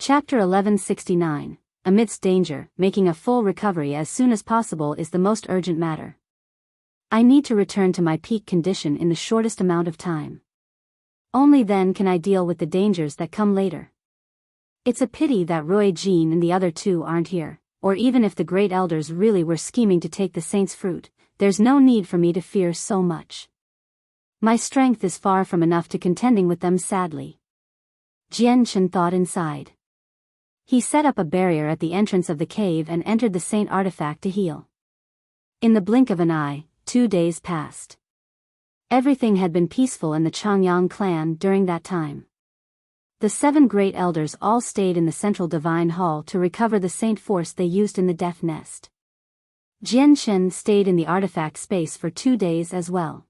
Chapter 1169. Amidst danger, making a full recovery as soon as possible is the most urgent matter. I need to return to my peak condition in the shortest amount of time. Only then can I deal with the dangers that come later. It's a pity that Roy Jean and the other two aren't here, or even if the great elders really were scheming to take the saint's fruit, there's no need for me to fear so much. My strength is far from enough to contending with them, sadly. Jian Chen thought inside. He set up a barrier at the entrance of the cave and entered the saint artifact to heal. In the blink of an eye, 2 days passed. Everything had been peaceful in the Changyang clan during that time. The 7 great elders all stayed in the central divine hall to recover the saint force they used in the death nest. Jian Chen stayed in the artifact space for 2 days as well.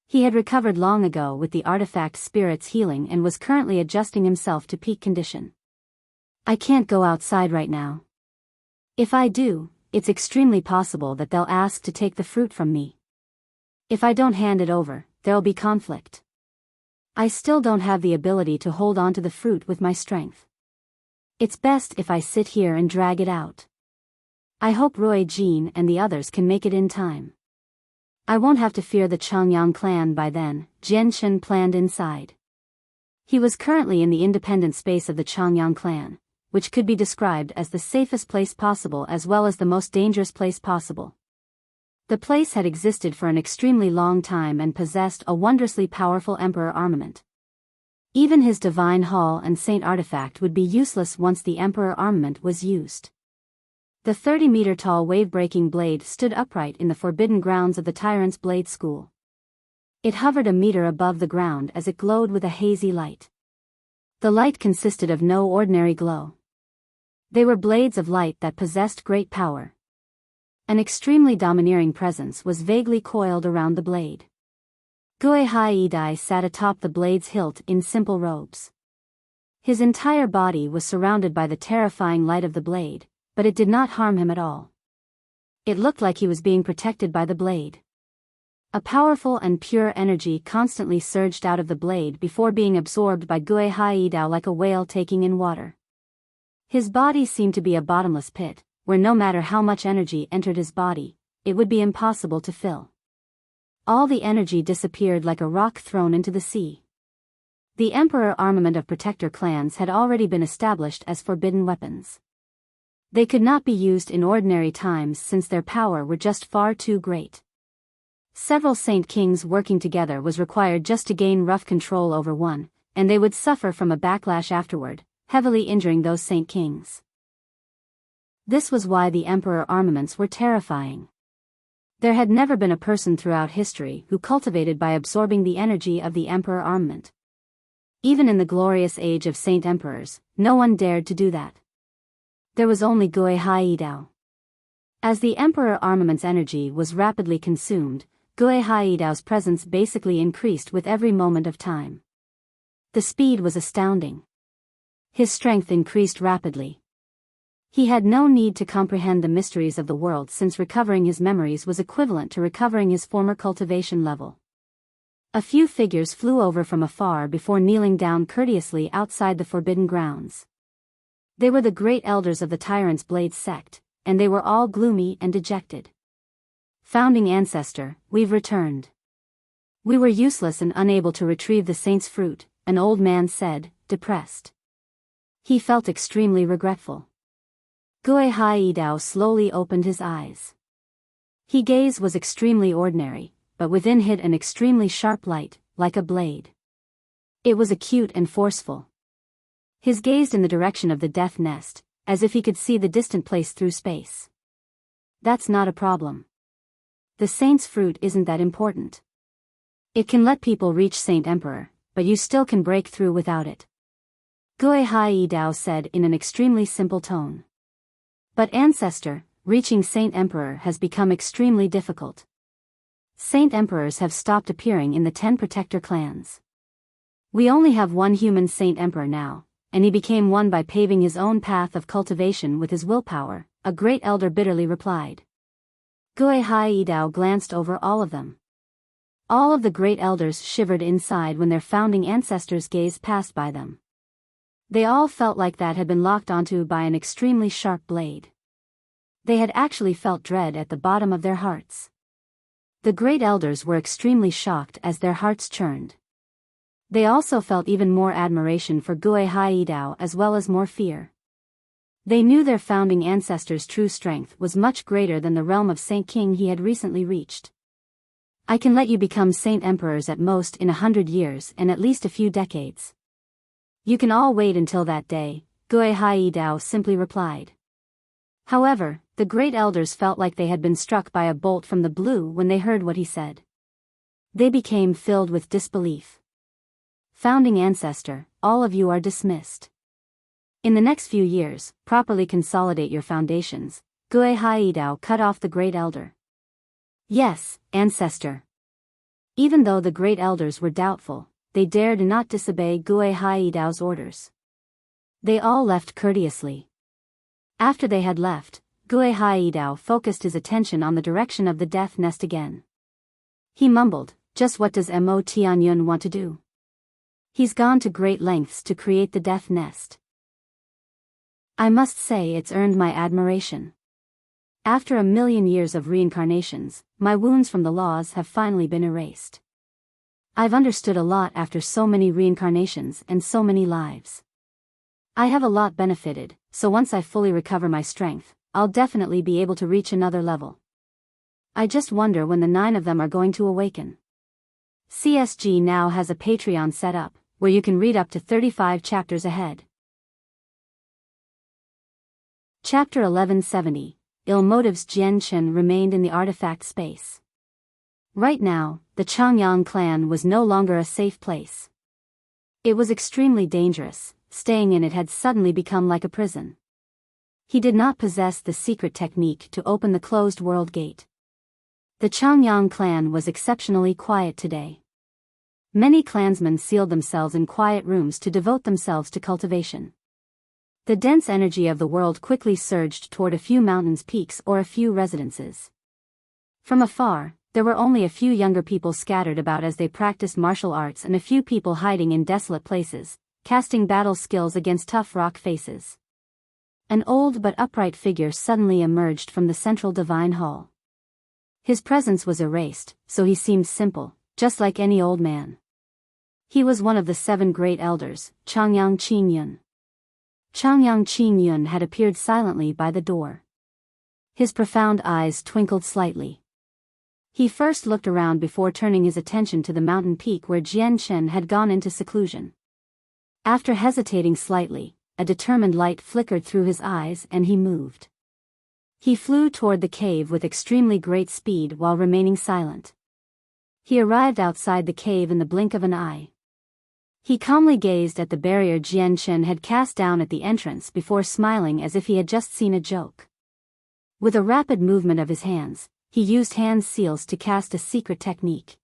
He had recovered long ago with the artifact spirit's healing and was currently adjusting himself to peak condition. I can't go outside right now. If I do, it's extremely possible that they'll ask to take the fruit from me. If I don't hand it over, there'll be conflict. I still don't have the ability to hold on to the fruit with my strength. It's best if I sit here and drag it out. I hope Roy Jean and the others can make it in time. I won't have to fear the Changyang clan by then, Jian Chen planned inside. He was currently in the independent space of the Changyang clan, which could be described as the safest place possible as well as the most dangerous place possible. The place had existed for an extremely long time and possessed a wondrously powerful emperor armament. Even his divine hall and saint artifact would be useless once the emperor armament was used. The 30-meter-tall wave-breaking blade stood upright in the forbidden grounds of the Tyrant's Blade School. It hovered a meter above the ground as it glowed with a hazy light. The light consisted of no ordinary glow. They were blades of light that possessed great power. An extremely domineering presence was vaguely coiled around the blade. Gui Hai Dai sat atop the blade's hilt in simple robes. His entire body was surrounded by the terrifying light of the blade, but it did not harm him at all. It looked like he was being protected by the blade. A powerful and pure energy constantly surged out of the blade before being absorbed by Gui Hai Dao like a whale taking in water. His body seemed to be a bottomless pit, where no matter how much energy entered his body, it would be impossible to fill. All the energy disappeared like a rock thrown into the sea. The emperor armament of protector clans had already been established as forbidden weapons. They could not be used in ordinary times since their power were just far too great. Several saint kings working together was required just to gain rough control over one, and they would suffer from a backlash afterward, heavily injuring those saint kings. This was why the emperor armaments were terrifying. There had never been a person throughout history who cultivated by absorbing the energy of the emperor armament. Even in the glorious age of saint emperors, no one dared to do that. There was only Gui Hai Dao. As the emperor armament's energy was rapidly consumed, Gui Hai Dao's presence basically increased with every moment of time. The speed was astounding. His strength increased rapidly. He had no need to comprehend the mysteries of the world since recovering his memories was equivalent to recovering his former cultivation level. A few figures flew over from afar before kneeling down courteously outside the forbidden grounds. They were the great elders of the Tyrant's Blade sect, and they were all gloomy and dejected. Founding ancestor, we've returned. We were useless and unable to retrieve the saint's fruit, an old man said, depressed. He felt extremely regretful. Gui Hai Dao slowly opened his eyes. His gaze was extremely ordinary, but within hid an extremely sharp light, like a blade. It was acute and forceful. His gazed in the direction of the death nest, as if he could see the distant place through space. That's not a problem. The saint's fruit isn't that important. It can let people reach Saint Emperor, but you still can break through without it. Gui Hai Dao said in an extremely simple tone. But ancestor, reaching Saint Emperor has become extremely difficult. Saint Emperors have stopped appearing in the 10 protector clans. We only have one human Saint Emperor now, and he became one by paving his own path of cultivation with his willpower, a great elder bitterly replied. Gui Hai Dao glanced over all of them. All of the great elders shivered inside when their founding ancestors' gaze passed by them. They all felt like that had been locked onto by an extremely sharp blade. They had actually felt dread at the bottom of their hearts. The great elders were extremely shocked as their hearts churned. They also felt even more admiration for Gui Haidao as well as more fear. They knew their founding ancestors' true strength was much greater than the realm of Saint King he had recently reached. I can let you become Saint Emperors at most in 100 years and at least a few decades. You can all wait until that day, Gui Haidao simply replied. However, the great elders felt like they had been struck by a bolt from the blue when they heard what he said. They became filled with disbelief. Founding ancestor, all of you are dismissed. In the next few years, properly consolidate your foundations. Gui Haidao cut off the great elder. Yes, ancestor. Even though the great elders were doubtful, they dared not disobey Gui Haidao's orders. They all left courteously. After they had left, Gui Haidao focused his attention on the direction of the death nest again. He mumbled, just what does Mo Tianyun want to do? He's gone to great lengths to create the death nest. I must say it's earned my admiration. After 1,000,000 years of reincarnations, my wounds from the laws have finally been erased. I've understood a lot after so many reincarnations and so many lives. I have a lot benefited, so once I fully recover my strength, I'll definitely be able to reach another level. I just wonder when the 9 of them are going to awaken. CSG now has a Patreon set up, where you can read up to 35 chapters ahead. Chapter 1170. Ill motives. Jian Chen remained in the artifact space. Right now, the Changyang clan was no longer a safe place. It was extremely dangerous, staying in it had suddenly become like a prison. He did not possess the secret technique to open the closed world gate. The Changyang clan was exceptionally quiet today. Many clansmen sealed themselves in quiet rooms to devote themselves to cultivation. The dense energy of the world quickly surged toward a few mountains peaks or a few residences. From afar, there were only a few younger people scattered about as they practiced martial arts and a few people hiding in desolate places, casting battle skills against tough rock faces. An old but upright figure suddenly emerged from the central divine hall. His presence was erased, so he seemed simple, just like any old man. He was one of the 7 great elders, Changyang Qingyun. Changyang Qingyun had appeared silently by the door. His profound eyes twinkled slightly. He first looked around before turning his attention to the mountain peak where Jian Chen had gone into seclusion. After hesitating slightly, a determined light flickered through his eyes and he moved. He flew toward the cave with extremely great speed while remaining silent. He arrived outside the cave in the blink of an eye. He calmly gazed at the barrier Jian Chen had cast down at the entrance before smiling as if he had just seen a joke. With a rapid movement of his hands, he used hand seals to cast a secret technique.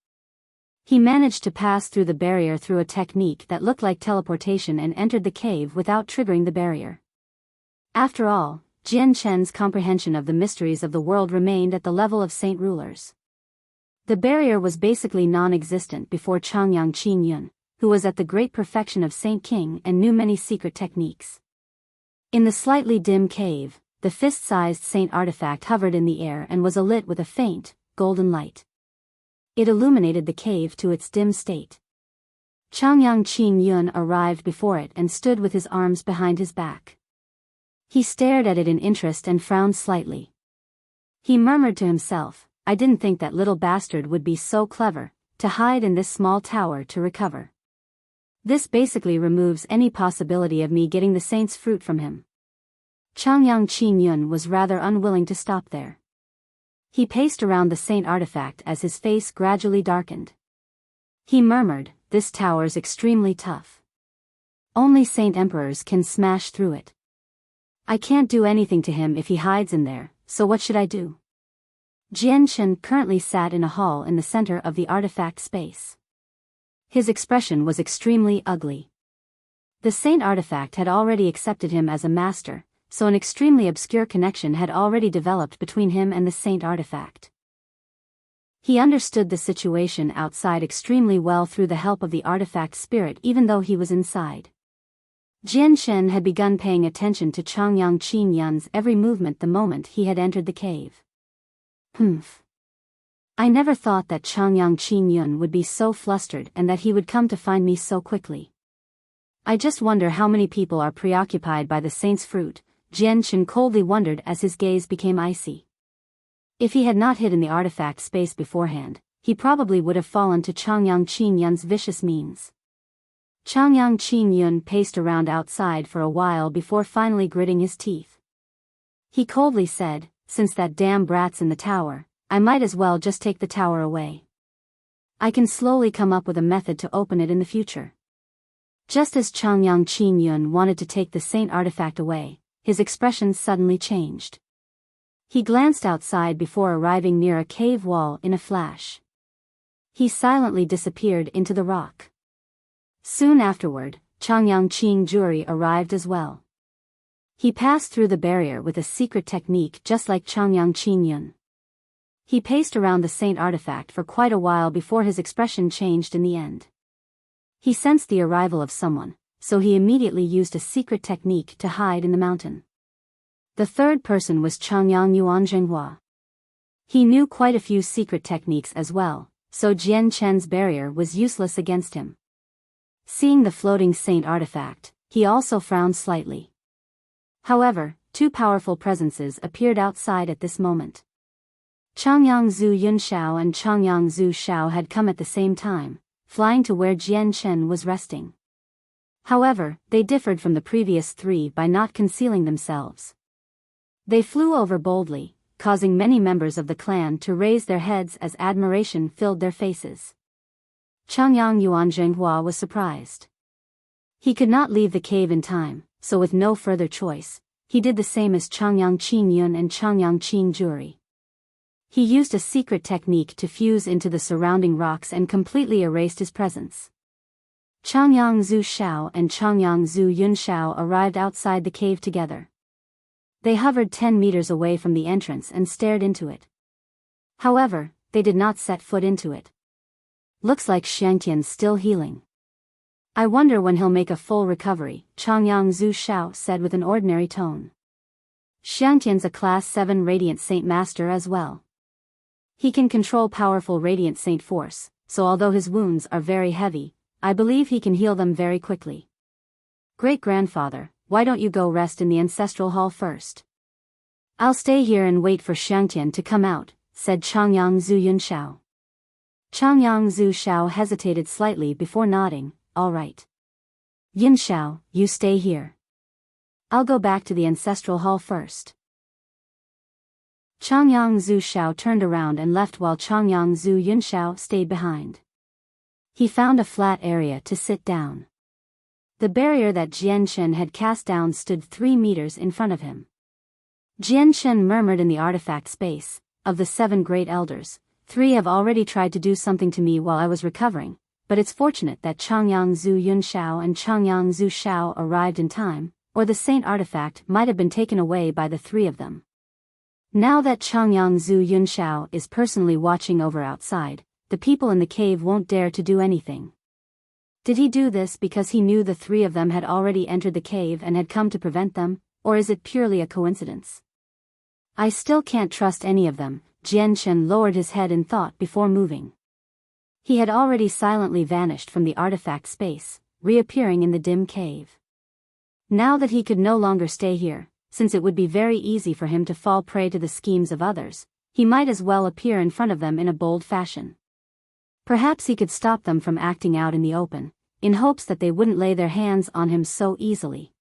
He managed to pass through the barrier through a technique that looked like teleportation and entered the cave without triggering the barrier. After all, Jian Chen's comprehension of the mysteries of the world remained at the level of saint rulers. The barrier was basically non-existent before Changyang Qingyun, who was at the great perfection of Saint King and knew many secret techniques. In the slightly dim cave, the fist-sized saint artifact hovered in the air and was alit with a faint, golden light. It illuminated the cave to its dim state. Changyang Qingyun arrived before it and stood with his arms behind his back. He stared at it in interest and frowned slightly. He murmured to himself, I didn't think that little bastard would be so clever, to hide in this small tower to recover. This basically removes any possibility of me getting the saint's fruit from him. Changyang Qingyun was rather unwilling to stop there. He paced around the saint artifact as his face gradually darkened. He murmured, this tower's extremely tough. Only saint emperors can smash through it. I can't do anything to him if he hides in there, so what should I do? Jian Chen currently sat in a hall in the center of the artifact space. His expression was extremely ugly. The saint artifact had already accepted him as a master, so an extremely obscure connection had already developed between him and the saint artifact. He understood the situation outside extremely well through the help of the artifact spirit even though he was inside. Jian Shen had begun paying attention to Changyang Qingyun's every movement the moment he had entered the cave. Humph. I never thought that Changyang Qingyun would be so flustered and that he would come to find me so quickly. I just wonder how many people are preoccupied by the saint's fruit, Jian Shen coldly wondered as his gaze became icy. If he had not hidden the artifact space beforehand, he probably would have fallen to Changyang Qingyun's vicious means. Changyang Qingyun paced around outside for a while before finally gritting his teeth. He coldly said, "Since that damn brat's in the tower, I might as well just take the tower away. I can slowly come up with a method to open it in the future." Just as Changyang Qingyun wanted to take the saint artifact away, his expression suddenly changed. He glanced outside before arriving near a cave wall in a flash. He silently disappeared into the rock. Soon afterward, Changyang Qingjuri arrived as well. He passed through the barrier with a secret technique just like Changyang Qingyun. He paced around the saint artifact for quite a while before his expression changed in the end. He sensed the arrival of someone, so he immediately used a secret technique to hide in the mountain. The third person was Changyang Yuanzhenghua. He knew quite a few secret techniques as well, so Jian Chen's barrier was useless against him. Seeing the floating saint artifact, he also frowned slightly. However, two powerful presences appeared outside at this moment. Changyang Zhu Yunshao and Changyang Zhu Shao had come at the same time, flying to where Jian Chen was resting. However, they differed from the previous three by not concealing themselves. They flew over boldly, causing many members of the clan to raise their heads as admiration filled their faces. Changyang Yuanzhenghua was surprised. He could not leave the cave in time, so with no further choice, he did the same as Changyang Qingyun and Changyang Qingjuri. He used a secret technique to fuse into the surrounding rocks and completely erased his presence. Changyang Zhu Shao and Changyang Zhu Yunshao arrived outside the cave together. They hovered 10 meters away from the entrance and stared into it. However, they did not set foot into it. "Looks like Xiangtian's still healing. I wonder when he'll make a full recovery," Changyang Zhu Shao said with an ordinary tone. "Xiangtian's a Class 7 Radiant Saint Master as well. He can control powerful Radiant Saint force, so although his wounds are very heavy, I believe he can heal them very quickly. Great-grandfather, why don't you go rest in the ancestral hall first?" "I'll stay here and wait for Xiangtian to come out," said Changyang Zhu Yunshao. Changyang Zhu Shao hesitated slightly before nodding, "All right. Yunshao, you stay here. I'll go back to the ancestral hall first." Changyang Zhu Shao turned around and left while Changyang Zhu Yunshao stayed behind. He found a flat area to sit down. The barrier that Jian Shen had cast down stood 3 meters in front of him. Jian Shen murmured in the artifact space, "Of the 7 great elders, 3 have already tried to do something to me while I was recovering, but it's fortunate that Changyang Zhu Yunshao and Changyang Zhu Shao arrived in time, or the saint artifact might have been taken away by the 3 of them. Now that Changyang Zhu Yunshao is personally watching over outside, the people in the cave won't dare to do anything." Did he do this because he knew the 3 of them had already entered the cave and had come to prevent them, or is it purely a coincidence? "I still can't trust any of them," Jian Shen lowered his head in thought before moving. He had already silently vanished from the artifact space, reappearing in the dim cave. Now that he could no longer stay here, since it would be very easy for him to fall prey to the schemes of others, he might as well appear in front of them in a bold fashion. Perhaps he could stop them from acting out in the open, in hopes that they wouldn't lay their hands on him so easily.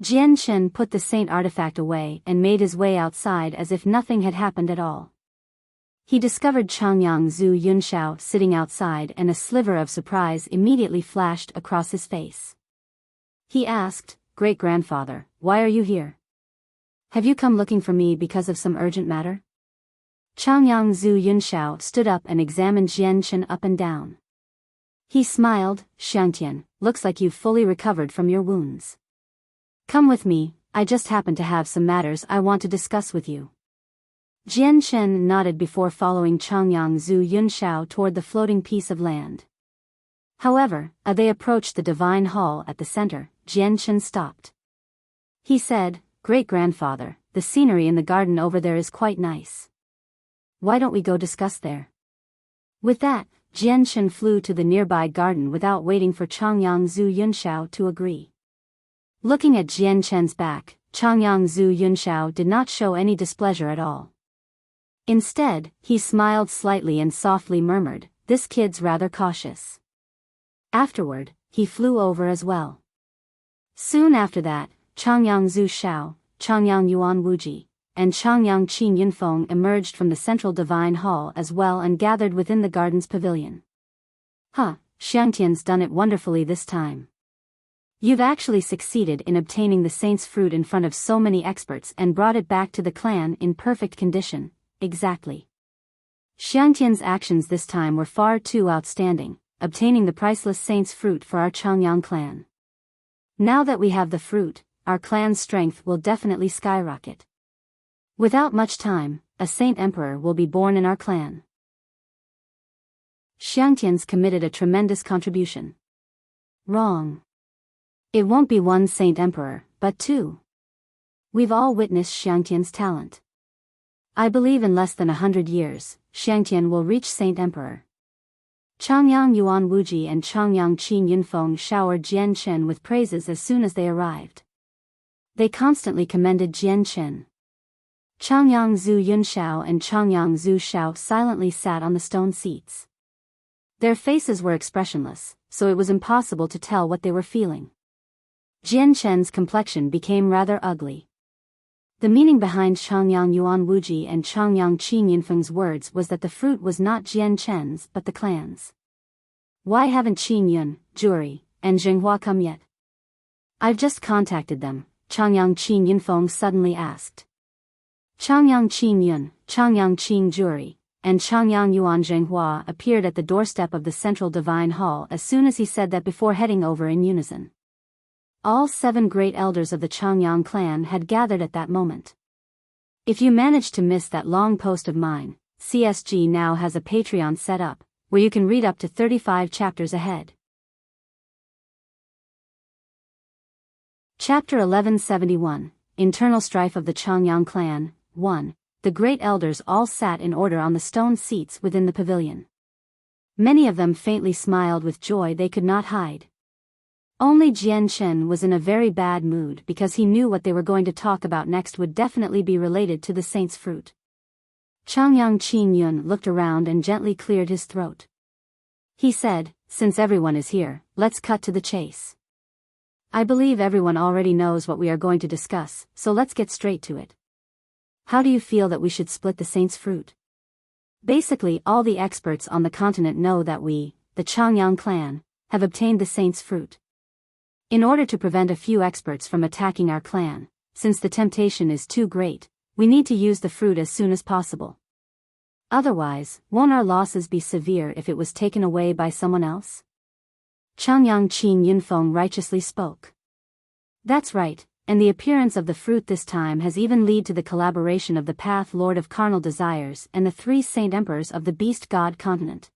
Jian Shen put the saint artifact away and made his way outside as if nothing had happened at all. He discovered Changyang Zhu Yunshao sitting outside and a sliver of surprise immediately flashed across his face. He asked, "Great-grandfather, why are you here? Have you come looking for me because of some urgent matter?" Changyang Zhu Yunshao stood up and examined Jian Shen up and down. He smiled, "Xiangtian, looks like you've fully recovered from your wounds. Come with me, I just happen to have some matters I want to discuss with you." Jian Shen nodded before following Changyang Zhu Yunshao toward the floating piece of land. However, as they approached the divine hall at the center, Jian Chen stopped. He said, "Great-grandfather, the scenery in the garden over there is quite nice. Why don't we go discuss there?" With that, Jian Chen flew to the nearby garden without waiting for Changyang Zhu Yunxiao to agree. Looking at Jian Chen's back, Changyang Zhu Yunxiao did not show any displeasure at all. Instead, he smiled slightly and softly murmured, "This kid's rather cautious." Afterward, he flew over as well. Soon after that, Changyang Zhu Xiao, Changyang Yuan Wuji, and Changyang Qin Yunfeng emerged from the central divine hall as well and gathered within the garden's pavilion. "Huh, Xiangtian's done it wonderfully this time. You've actually succeeded in obtaining the saint's fruit in front of so many experts and brought it back to the clan in perfect condition." Exactly. Xiangtian's actions this time were far too outstanding, obtaining the priceless saint's fruit for our Changyang clan. Now that we have the fruit, our clan's strength will definitely skyrocket. Without much time, a saint emperor will be born in our clan. Xiangtian's committed a tremendous contribution. Wrong. It won't be one saint emperor, but two. We've all witnessed Xiangtian's talent. I believe in less than 100 years, Xiangtian will reach saint emperor. Changyang Yuan Wuji and Changyang Qin Yunfeng showered Jian Chen with praises as soon as they arrived. They constantly commended Jian Chen. Changyang Zhu Yunxiao and Changyang Zhu Xiao silently sat on the stone seats. Their faces were expressionless, so it was impossible to tell what they were feeling. Jian Chen's complexion became rather ugly. The meaning behind Changyang Yuan Wuji and Changyang Qin Yunfeng's words was that the fruit was not Jian Chen's but the clan's. "Why haven't Qin Yun, Juri, and Zhenghua come yet?" "I've just contacted them," Changyang Qin Yunfeng suddenly asked. Changyang Qin Yun, Changyang Qin Juri, and Changyang Yuan Zhenghua appeared at the doorstep of the central divine hall as soon as he said that before heading over in unison. All 7 great elders of the Changyang clan had gathered at that moment. If you managed to miss that long post of mine, CSG now has a Patreon set up, where you can read up to 35 chapters ahead. Chapter 1171, Internal Strife of the Changyang Clan, 1. The great elders all sat in order on the stone seats within the pavilion. Many of them faintly smiled with joy they could not hide. Only Jian Chen was in a very bad mood because he knew what they were going to talk about next would definitely be related to the saint's fruit. Changyang Qin Yun looked around and gently cleared his throat. He said, "Since everyone is here, let's cut to the chase. I believe everyone already knows what we are going to discuss, so let's get straight to it. How do you feel that we should split the saint's fruit?" Basically, all the experts on the continent know that we, the Changyang clan, have obtained the saint's fruit. In order to prevent a few experts from attacking our clan, since the temptation is too great, we need to use the fruit as soon as possible. Otherwise, won't our losses be severe if it was taken away by someone else? Changyang Qin Yunfeng righteously spoke. That's right, and the appearance of the fruit this time has even led to the collaboration of the Path Lord of Carnal Desires and the 3 Saint Emperors of the Beast God continent.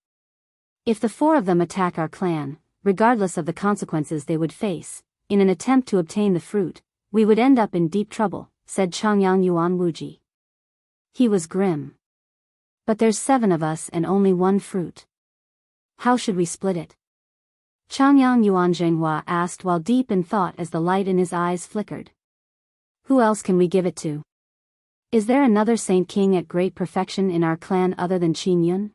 If the 4 of them attack our clan, regardless of the consequences they would face, in an attempt to obtain the fruit, we would end up in deep trouble, said Changyang Yuan Wuji. He was grim. But there's 7 of us and only 1 fruit. How should we split it? Changyang Yuan Zhenghua asked while deep in thought as the light in his eyes flickered. Who else can we give it to? Is there another Saint King at great perfection in our clan other than Qin Yun?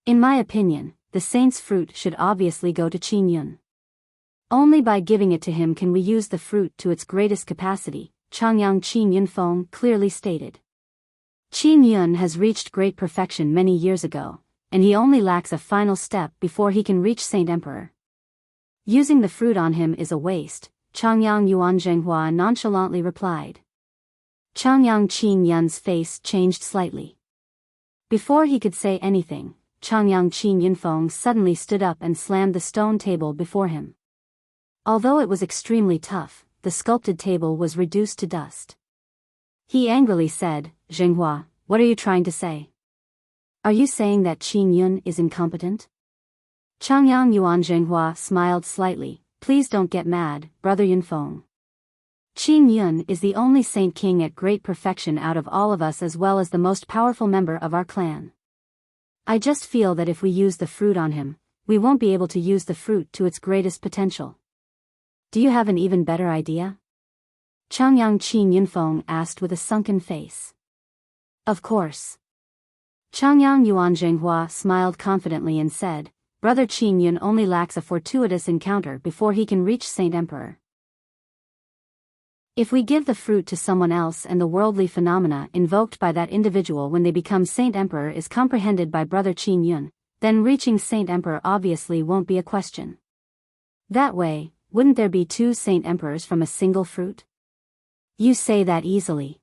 In my opinion, the saint's fruit should obviously go to Qin Yun. Only by giving it to him can we use the fruit to its greatest capacity, Changyang Qin Yunfeng clearly stated. Qin Yun has reached great perfection many years ago, and he only lacks a final step before he can reach Saint Emperor. Using the fruit on him is a waste, Changyang Yuan Zhenghua nonchalantly replied. Changyang Qin Yun's face changed slightly. Before he could say anything, Changyang Qin Yunfeng suddenly stood up and slammed the stone table before him. Although it was extremely tough, the sculpted table was reduced to dust. He angrily said, Zhenghua, what are you trying to say? Are you saying that Qin Yun is incompetent? Changyang Yuan Zhenghua smiled slightly. Please don't get mad, Brother Yunfeng. Qing Yun is the only Saint King at great perfection out of all of us, as well as the most powerful member of our clan. I just feel that if we use the fruit on him, we won't be able to use the fruit to its greatest potential. Do you have an even better idea? Changyang Qing Yunfeng asked with a sunken face. Of course. Changyang Yuan Zhenghua smiled confidently and said, Brother Qing Yun only lacks a fortuitous encounter before he can reach Saint Emperor. If we give the fruit to someone else and the worldly phenomena invoked by that individual when they become Saint Emperor is comprehended by Brother Qing Yun, then reaching Saint Emperor obviously won't be a question. That way, wouldn't there be 2 Saint Emperors from a single fruit? You say that easily.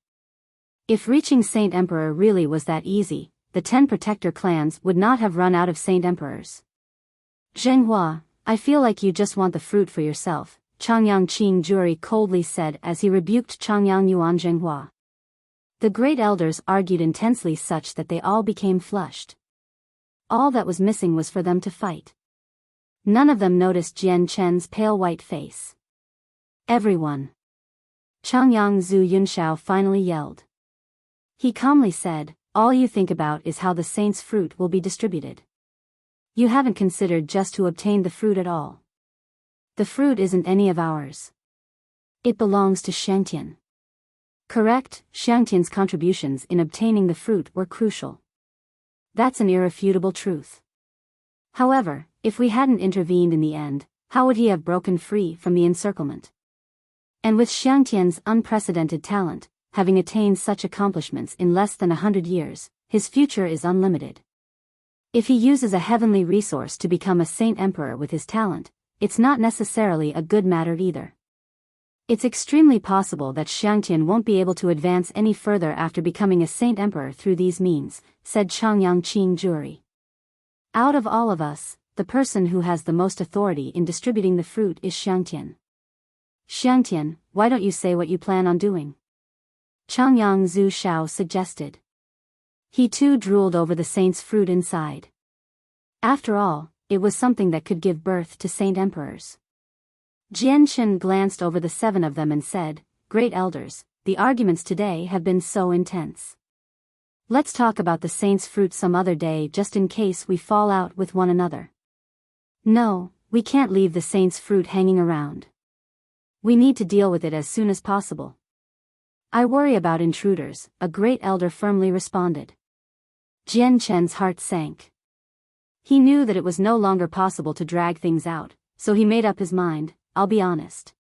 If reaching Saint Emperor really was that easy, the 10 protector clans would not have run out of Saint Emperors. Zhenghua, I feel like you just want the fruit for yourself, Changyang Qing Juri coldly said as he rebuked Changyang Yuan Zhenghua. The great elders argued intensely such that they all became flushed. All that was missing was for them to fight. None of them noticed Jian Chen's pale white face. Everyone. Changyang Zhu Yunshao finally yelled. He calmly said, all you think about is how the saint's fruit will be distributed. You haven't considered just who obtained the fruit at all. The fruit isn't any of ours. It belongs to Shangtian. Correct, Shangtian's contributions in obtaining the fruit were crucial. That's an irrefutable truth. However, if we hadn't intervened in the end, how would he have broken free from the encirclement? And with Shangtian's unprecedented talent, having attained such accomplishments in less than 100 years, his future is unlimited. If he uses a heavenly resource to become a Saint Emperor with his talent, it's not necessarily a good matter either. It's extremely possible that Shangtian won't be able to advance any further after becoming a Saint Emperor through these means, said Changyang Qing Juri. Out of all of us, the person who has the most authority in distributing the fruit is Shangtian. Shangtian, why don't you say what you plan on doing? Changyang Zhu Shao suggested. He too drooled over the saint's fruit inside. After all, it was something that could give birth to Saint Emperors. Jian Shen glanced over the 7 of them and said, Great elders, the arguments today have been so intense. Let's talk about the saint's fruit some other day just in case we fall out with one another. No, we can't leave the saint's fruit hanging around. We need to deal with it as soon as possible. I worry about intruders, a great elder firmly responded. Jian Chen's heart sank. He knew that it was no longer possible to drag things out, so he made up his mind, I'll be honest.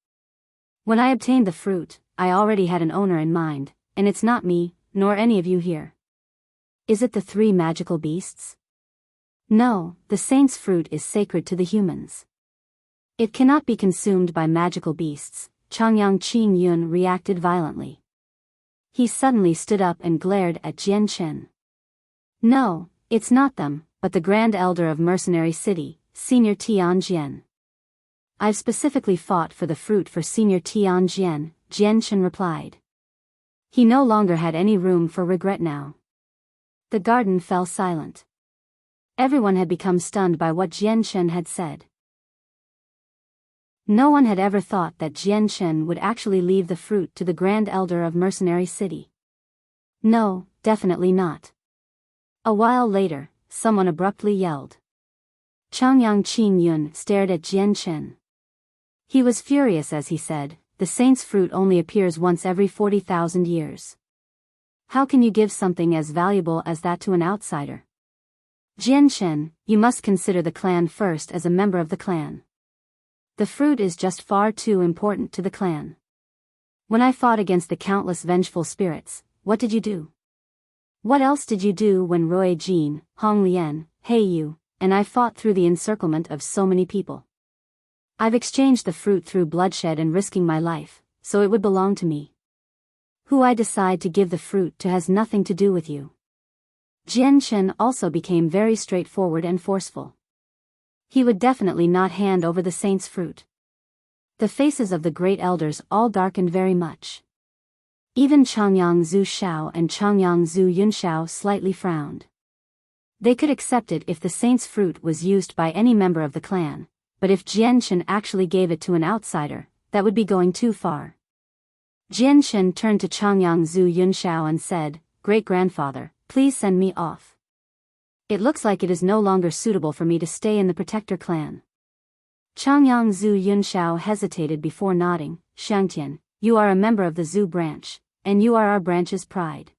When I obtained the fruit, I already had an owner in mind, and it's not me, nor any of you here. Is it the 3 magical beasts? No, the saint's fruit is sacred to the humans. It cannot be consumed by magical beasts, Changyang Qing Yun reacted violently. He suddenly stood up and glared at Jian Chen. No, it's not them, but the Grand Elder of Mercenary City, Senior Tianjian. I've specifically fought for the fruit for Senior Tianjian, Jian Chen replied. He no longer had any room for regret now. The garden fell silent. Everyone had become stunned by what Jian Chen had said. No one had ever thought that Jian Chen would actually leave the fruit to the Grand Elder of Mercenary City. No, definitely not. A while later, someone abruptly yelled. Changyang Qing Yun stared at Jian Chen. He was furious as he said, the saint's fruit only appears once every 40,000 years. How can you give something as valuable as that to an outsider? Jian Chen, you must consider the clan first as a member of the clan. The fruit is just far too important to the clan. When I fought against the countless vengeful spirits, what did you do? What else did you do when Roy Jin, Hong Lian, Hei Yu, and I fought through the encirclement of so many people? I've exchanged the fruit through bloodshed and risking my life, so it would belong to me. Who I decide to give the fruit to has nothing to do with you. Jian Chen also became very straightforward and forceful. He would definitely not hand over the saint's fruit. The faces of the great elders all darkened very much. Even Changyang Zhu Shao and Changyang Zhu Yunshao slightly frowned. They could accept it if the saint's fruit was used by any member of the clan, but if Jianchen actually gave it to an outsider, that would be going too far. Jianchen turned to Changyang Zhu Yunshao and said, "Great-grandfather, please send me off. It looks like it is no longer suitable for me to stay in the Protector clan." Changyang Zhu Yunshao hesitated before nodding. "Xiangtian, you are a member of the Zhu branch, and you are our branch's pride.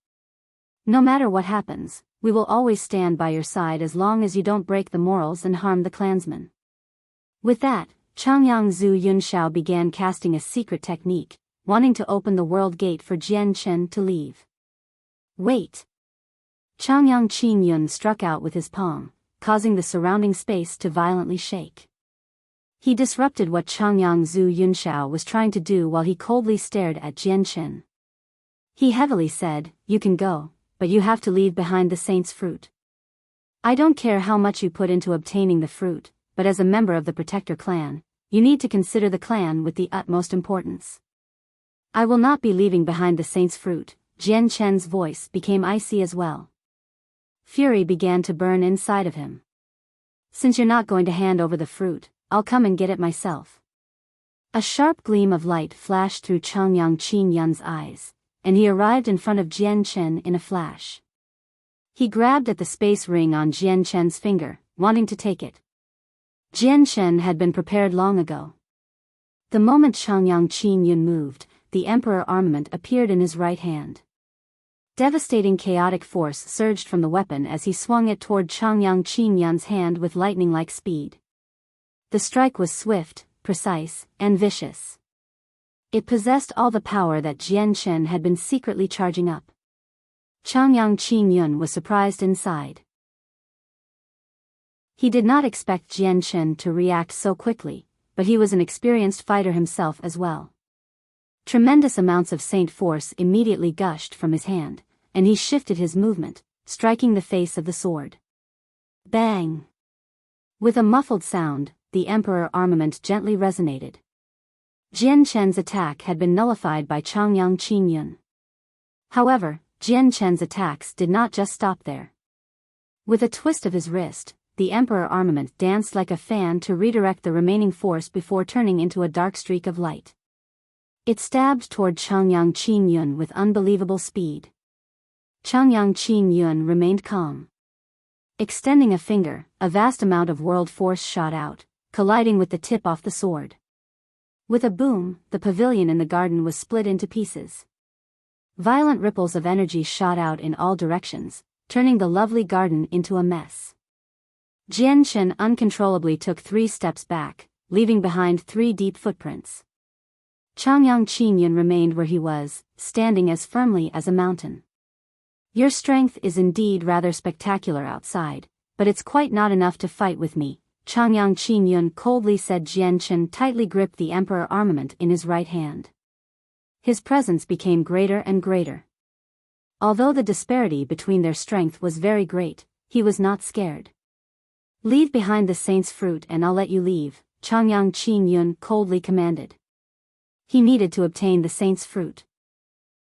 No matter what happens, we will always stand by your side as long as you don't break the morals and harm the clansmen." With that, Changyang Zhu Yunshao began casting a secret technique, wanting to open the world gate for Jianchen to leave. "Wait!" Changyang Qingyun struck out with his palm, causing the surrounding space to violently shake. He disrupted what Changyang Zhu Yunshao was trying to do while he coldly stared at Jianchen. He heavily said, "You can go, but you have to leave behind the saint's fruit. I don't care how much you put into obtaining the fruit, but as a member of the Protector clan, you need to consider the clan with the utmost importance." "I will not be leaving behind the saint's fruit." Jianchen's voice became icy as well. Fury began to burn inside of him. "Since you're not going to hand over the fruit, I'll come and get it myself." A sharp gleam of light flashed through Changyang Qinyun's eyes, and he arrived in front of Jianchen in a flash. He grabbed at the space ring on Jianchen's finger, wanting to take it. Jianchen had been prepared long ago. The moment Changyang Qinyun moved, the Emperor armament appeared in his right hand. Devastating chaotic force surged from the weapon as he swung it toward Changyang Qinyun's hand with lightning-like speed. The strike was swift, precise, and vicious. It possessed all the power that Jianchen had been secretly charging up. Changyang Qinyun was surprised inside. He did not expect Jianchen to react so quickly, but he was an experienced fighter himself as well. Tremendous amounts of saint force immediately gushed from his hand, and he shifted his movement, striking the face of the sword. Bang! With a muffled sound, the Emperor armament gently resonated. Jianchen's attack had been nullified by Changyang Qinyun. However, Jianchen's attacks did not just stop there. With a twist of his wrist, the Emperor armament danced like a fan to redirect the remaining force before turning into a dark streak of light. It stabbed toward Changyang Qinyun with unbelievable speed. Changyang Qinyun remained calm. Extending a finger, a vast amount of world force shot out, colliding with the tip off the sword. With a boom, the pavilion in the garden was split into pieces. Violent ripples of energy shot out in all directions, turning the lovely garden into a mess. Jianchen uncontrollably took 3 steps back, leaving behind 3 deep footprints. Changyang Qinyun remained where he was, standing as firmly as a mountain. "Your strength is indeed rather spectacular outside, but it's quite not enough to fight with me," Changyang Qinyun coldly said. Jianchen tightly gripped the Emperor armament in his right hand. His presence became greater and greater. Although the disparity between their strength was very great, he was not scared. "Leave behind the saint's fruit and I'll let you leave," Changyang Qinyun coldly commanded. He needed to obtain the saint's fruit.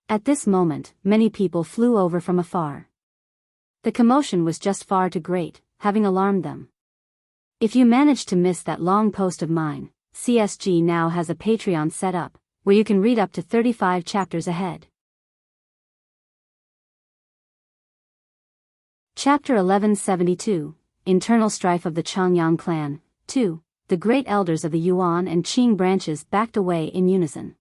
At this moment, many people flew over from afar. The commotion was just far too great, having alarmed them. If you managed to miss that long post of mine, CSG now has a Patreon set up, where you can read up to 35 chapters ahead. Chapter 1172, Internal Strife of the Changyang Clan, 2. The great elders of the Yuan and Qing branches backed away in unison.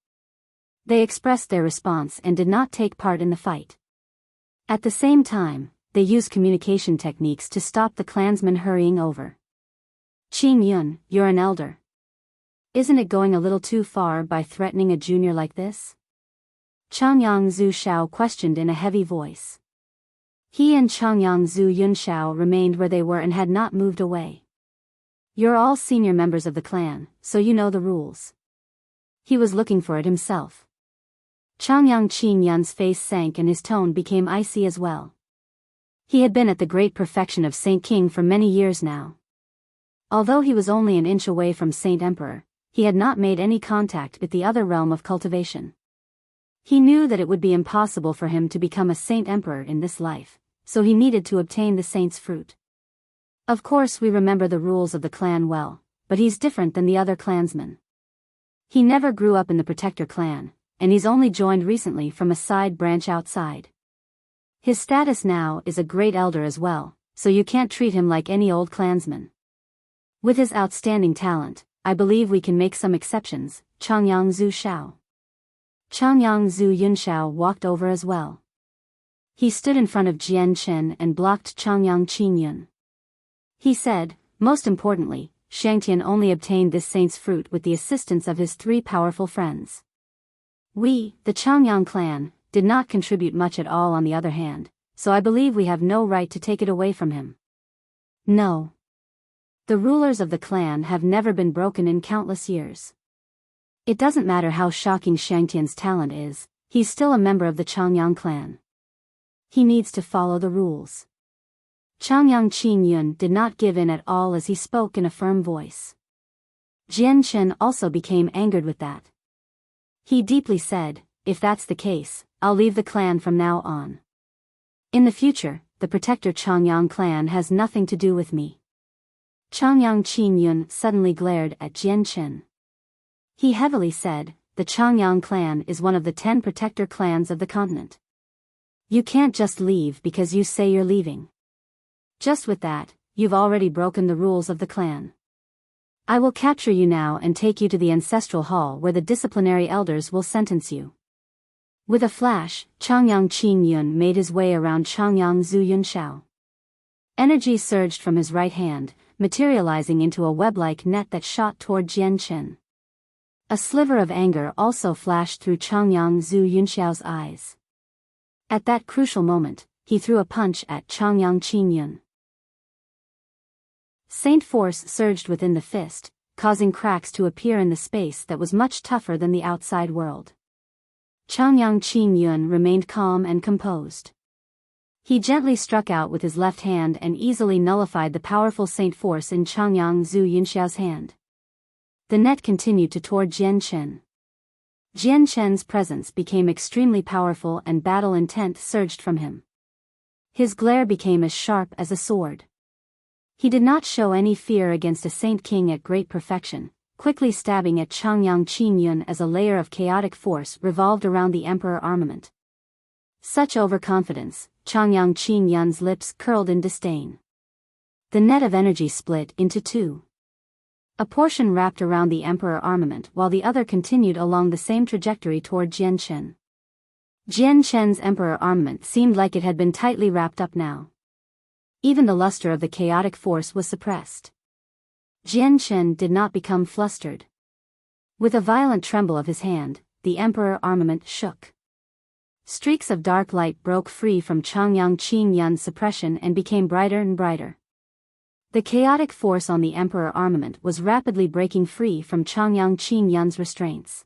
They expressed their response and did not take part in the fight. At the same time, they used communication techniques to stop the clansmen hurrying over. "Qing Yun, you're an elder. Isn't it going a little too far by threatening a junior like this?" Changyang Zhu Shao questioned in a heavy voice. He and Changyang Zhu Yunshao remained where they were and had not moved away. "You're all senior members of the clan, so you know the rules." He was looking for it himself. Changyang Qinyun's face sank and his tone became icy as well. He had been at the great perfection of Saint King for many years now. Although he was only an inch away from Saint Emperor, he had not made any contact with the other realm of cultivation. He knew that it would be impossible for him to become a Saint Emperor in this life, so he needed to obtain the Saint's fruit. Of course we remember the rules of the clan well, but he's different than the other clansmen. He never grew up in the Protector clan, and he's only joined recently from a side branch outside. His status now is a great elder as well, so you can't treat him like any old clansman. With his outstanding talent, I believe we can make some exceptions. Changyang Zhu Shao. Changyang Zhu Yunshao walked over as well. He stood in front of Jian Chen and blocked Changyang Qingyun. He said, most importantly, Shangtian only obtained this saint's fruit with the assistance of his 3 powerful friends. We, the Changyang clan, did not contribute much at all on the other hand, so I believe we have no right to take it away from him. No. The rulers of the clan have never been broken in countless years. It doesn't matter how shocking Shangtian's talent is, he's still a member of the Changyang clan. He needs to follow the rules. Changyang Qingyun did not give in at all as he spoke in a firm voice. Jian Chen also became angered with that. He deeply said, if that's the case, I'll leave the clan from now on. In the future, the Protector Changyang clan has nothing to do with me. Changyang Qingyun suddenly glared at Jian Chen. He heavily said, the Changyang clan is one of the 10 Protector clans of the continent. You can't just leave because you say you're leaving. Just with that, you've already broken the rules of the clan. I will capture you now and take you to the ancestral hall where the disciplinary elders will sentence you. With a flash, Changyang Qingyun made his way around Changyang Zhu Yunshao. Energy surged from his right hand, materializing into a web-like net that shot toward Jian Chen. A sliver of anger also flashed through Changyang Zhu Yunshao's eyes. At that crucial moment, he threw a punch at Changyang Qingyun. Saint force surged within the fist, causing cracks to appear in the space that was much tougher than the outside world. Changyang Qingyun remained calm and composed. He gently struck out with his left hand and easily nullified the powerful Saint force in Changyang Zhu Yunshao's hand. The net continued to toward Jian Chen. Jian Chen's presence became extremely powerful and battle intent surged from him. His glare became as sharp as a sword. He did not show any fear against a Saint King at great perfection, quickly stabbing at Changyang Qingyun as a layer of chaotic force revolved around the Emperor armament. Such overconfidence, Changyang Qingyun's lips curled in disdain. The net of energy split into 2. A portion wrapped around the Emperor armament while the other continued along the same trajectory toward Jian Chen. Jian Chen's Emperor armament seemed like it had been tightly wrapped up now. Even the luster of the chaotic force was suppressed. Jian Chen did not become flustered. With a violent tremble of his hand, the Emperor armament shook. Streaks of dark light broke free from Changyang Qingyun's suppression and became brighter and brighter. The chaotic force on the Emperor armament was rapidly breaking free from Changyang Qingyun's restraints.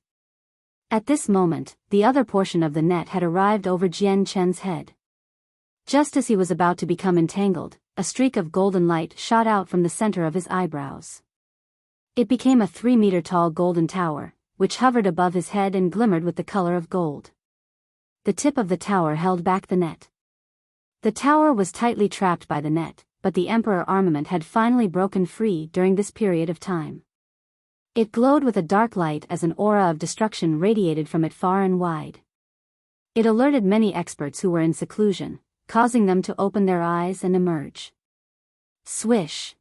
At this moment, the other portion of the net had arrived over Jian Chen's head. Just as he was about to become entangled, a streak of golden light shot out from the center of his eyebrows. It became a 3-meter-tall golden tower, which hovered above his head and glimmered with the color of gold. The tip of the tower held back the net. The tower was tightly trapped by the net, but the Emperor armament had finally broken free during this period of time. It glowed with a dark light as an aura of destruction radiated from it far and wide. It alerted many experts who were in seclusion, causing them to open their eyes and emerge. Swish!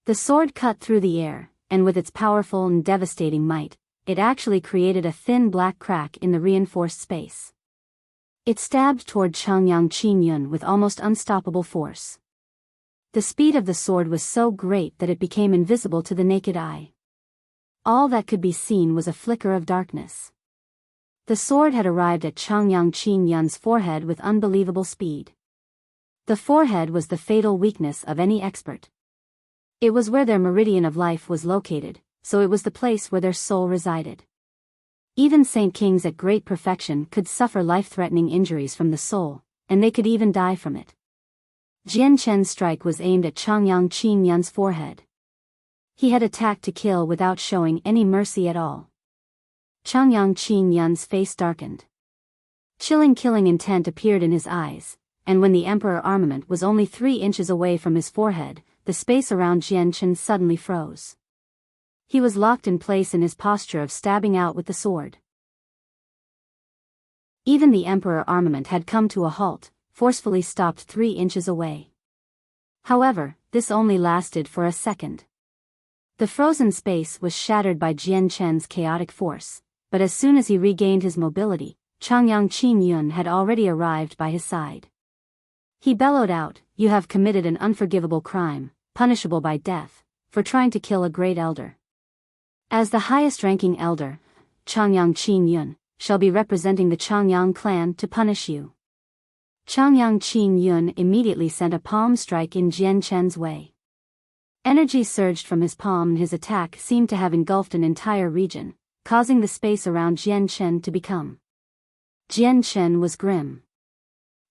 The sword cut through the air, and with its powerful and devastating might, it actually created a thin black crack in the reinforced space. It stabbed toward Changyang Qingyun with almost unstoppable force. The speed of the sword was so great that it became invisible to the naked eye. All that could be seen was a flicker of darkness. The sword had arrived at Changyang Qingyun's forehead with unbelievable speed. The forehead was the fatal weakness of any expert. It was where their meridian of life was located, so it was the place where their soul resided. Even Saint Kings at great perfection could suffer life-threatening injuries from the soul, and they could even die from it. Jian Chen's strike was aimed at Changyang Qingyun's forehead. He had attacked to kill without showing any mercy at all. Changyang Qingyun's face darkened. Chilling killing intent appeared in his eyes, and when the Emperor armament was only 3 inches away from his forehead, the space around Jian Chen suddenly froze. He was locked in place in his posture of stabbing out with the sword. Even the Emperor armament had come to a halt, forcefully stopped 3 inches away. However, this only lasted for a second. The frozen space was shattered by Jian Chen's chaotic force, but as soon as he regained his mobility, Changyang Qingyun had already arrived by his side. He bellowed out, "You have committed an unforgivable crime, punishable by death, for trying to kill a great elder. As the highest-ranking elder, Changyang Qingyun, shall be representing the Changyang clan to punish you." Changyang Qingyun immediately sent a palm strike in Jian Chen's way. Energy surged from his palm and his attack seemed to have engulfed an entire region, causing the space around Jian Chen to become. Jian Chen was grim.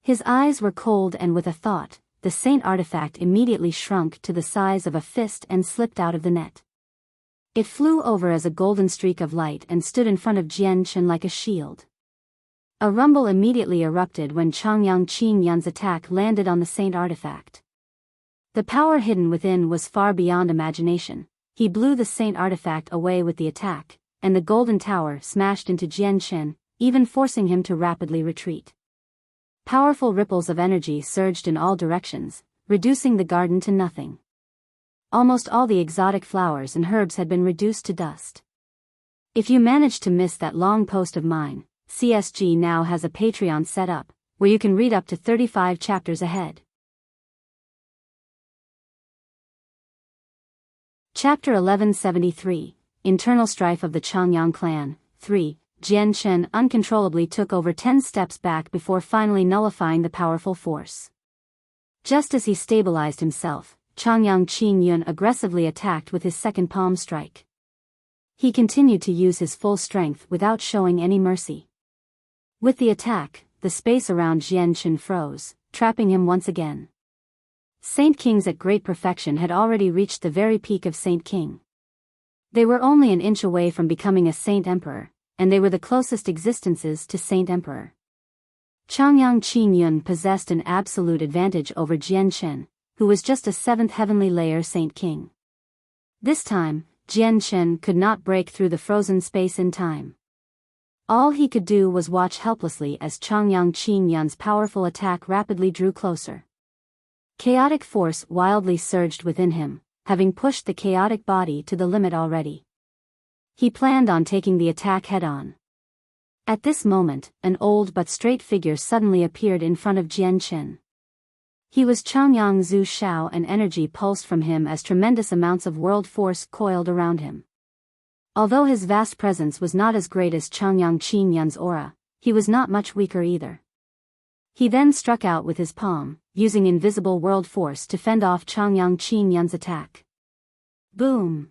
His eyes were cold and with a thought, the saint artifact immediately shrunk to the size of a fist and slipped out of the net. It flew over as a golden streak of light and stood in front of Jian Chen like a shield. A rumble immediately erupted when Changyang Qingyun's attack landed on the saint artifact. The power hidden within was far beyond imagination. He blew the saint artifact away with the attack, and the golden tower smashed into Jian Chen, even forcing him to rapidly retreat. Powerful ripples of energy surged in all directions, reducing the garden to nothing. Almost all the exotic flowers and herbs had been reduced to dust. If you managed to miss that long post of mine, CSG now has a Patreon set up, where you can read up to 35 chapters ahead. Chapter 1173, Internal Strife of the Changyang Clan, 3. Jian Chen uncontrollably took over 10 steps back before finally nullifying the powerful force. Just as he stabilized himself, Changyang Qingyun aggressively attacked with his second palm strike. He continued to use his full strength without showing any mercy. With the attack, the space around Jian Chen froze, trapping him once again. Saint Kings at great perfection had already reached the very peak of Saint King. They were only an inch away from becoming a Saint Emperor, and they were the closest existences to Saint Emperor. Changyang Qingyun possessed an absolute advantage over Jian Chen, who was just a 7th heavenly layer Saint King. This time, Jian Chen could not break through the frozen space in time. All he could do was watch helplessly as Changyang Qingyun's powerful attack rapidly drew closer. Chaotic force wildly surged within him, having pushed the chaotic body to the limit already. He planned on taking the attack head-on. At this moment, an old but straight figure suddenly appeared in front of Jian Chen. He was Changyang Zhu Shao, and energy pulsed from him as tremendous amounts of world force coiled around him. Although his vast presence was not as great as Changyang Qingyun's aura, he was not much weaker either. He then struck out with his palm, using invisible world force to fend off Changyang Qingyun's attack. Boom!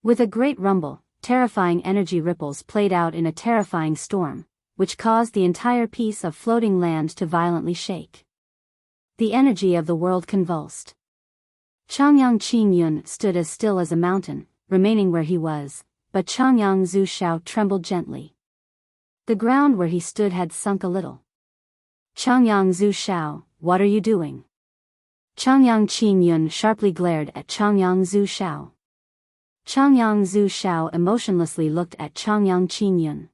With a great rumble, terrifying energy ripples played out in a terrifying storm, which caused the entire piece of floating land to violently shake. The energy of the world convulsed. Changyang Qingyun stood as still as a mountain, remaining where he was, but Changyang Zhu Shao trembled gently. The ground where he stood had sunk a little. Changyang Zhu Shao, what are you doing? Changyang Qingyun sharply glared at Changyang Zhu Shao. Changyang Zhu Shao emotionlessly looked at Changyang Qingyun.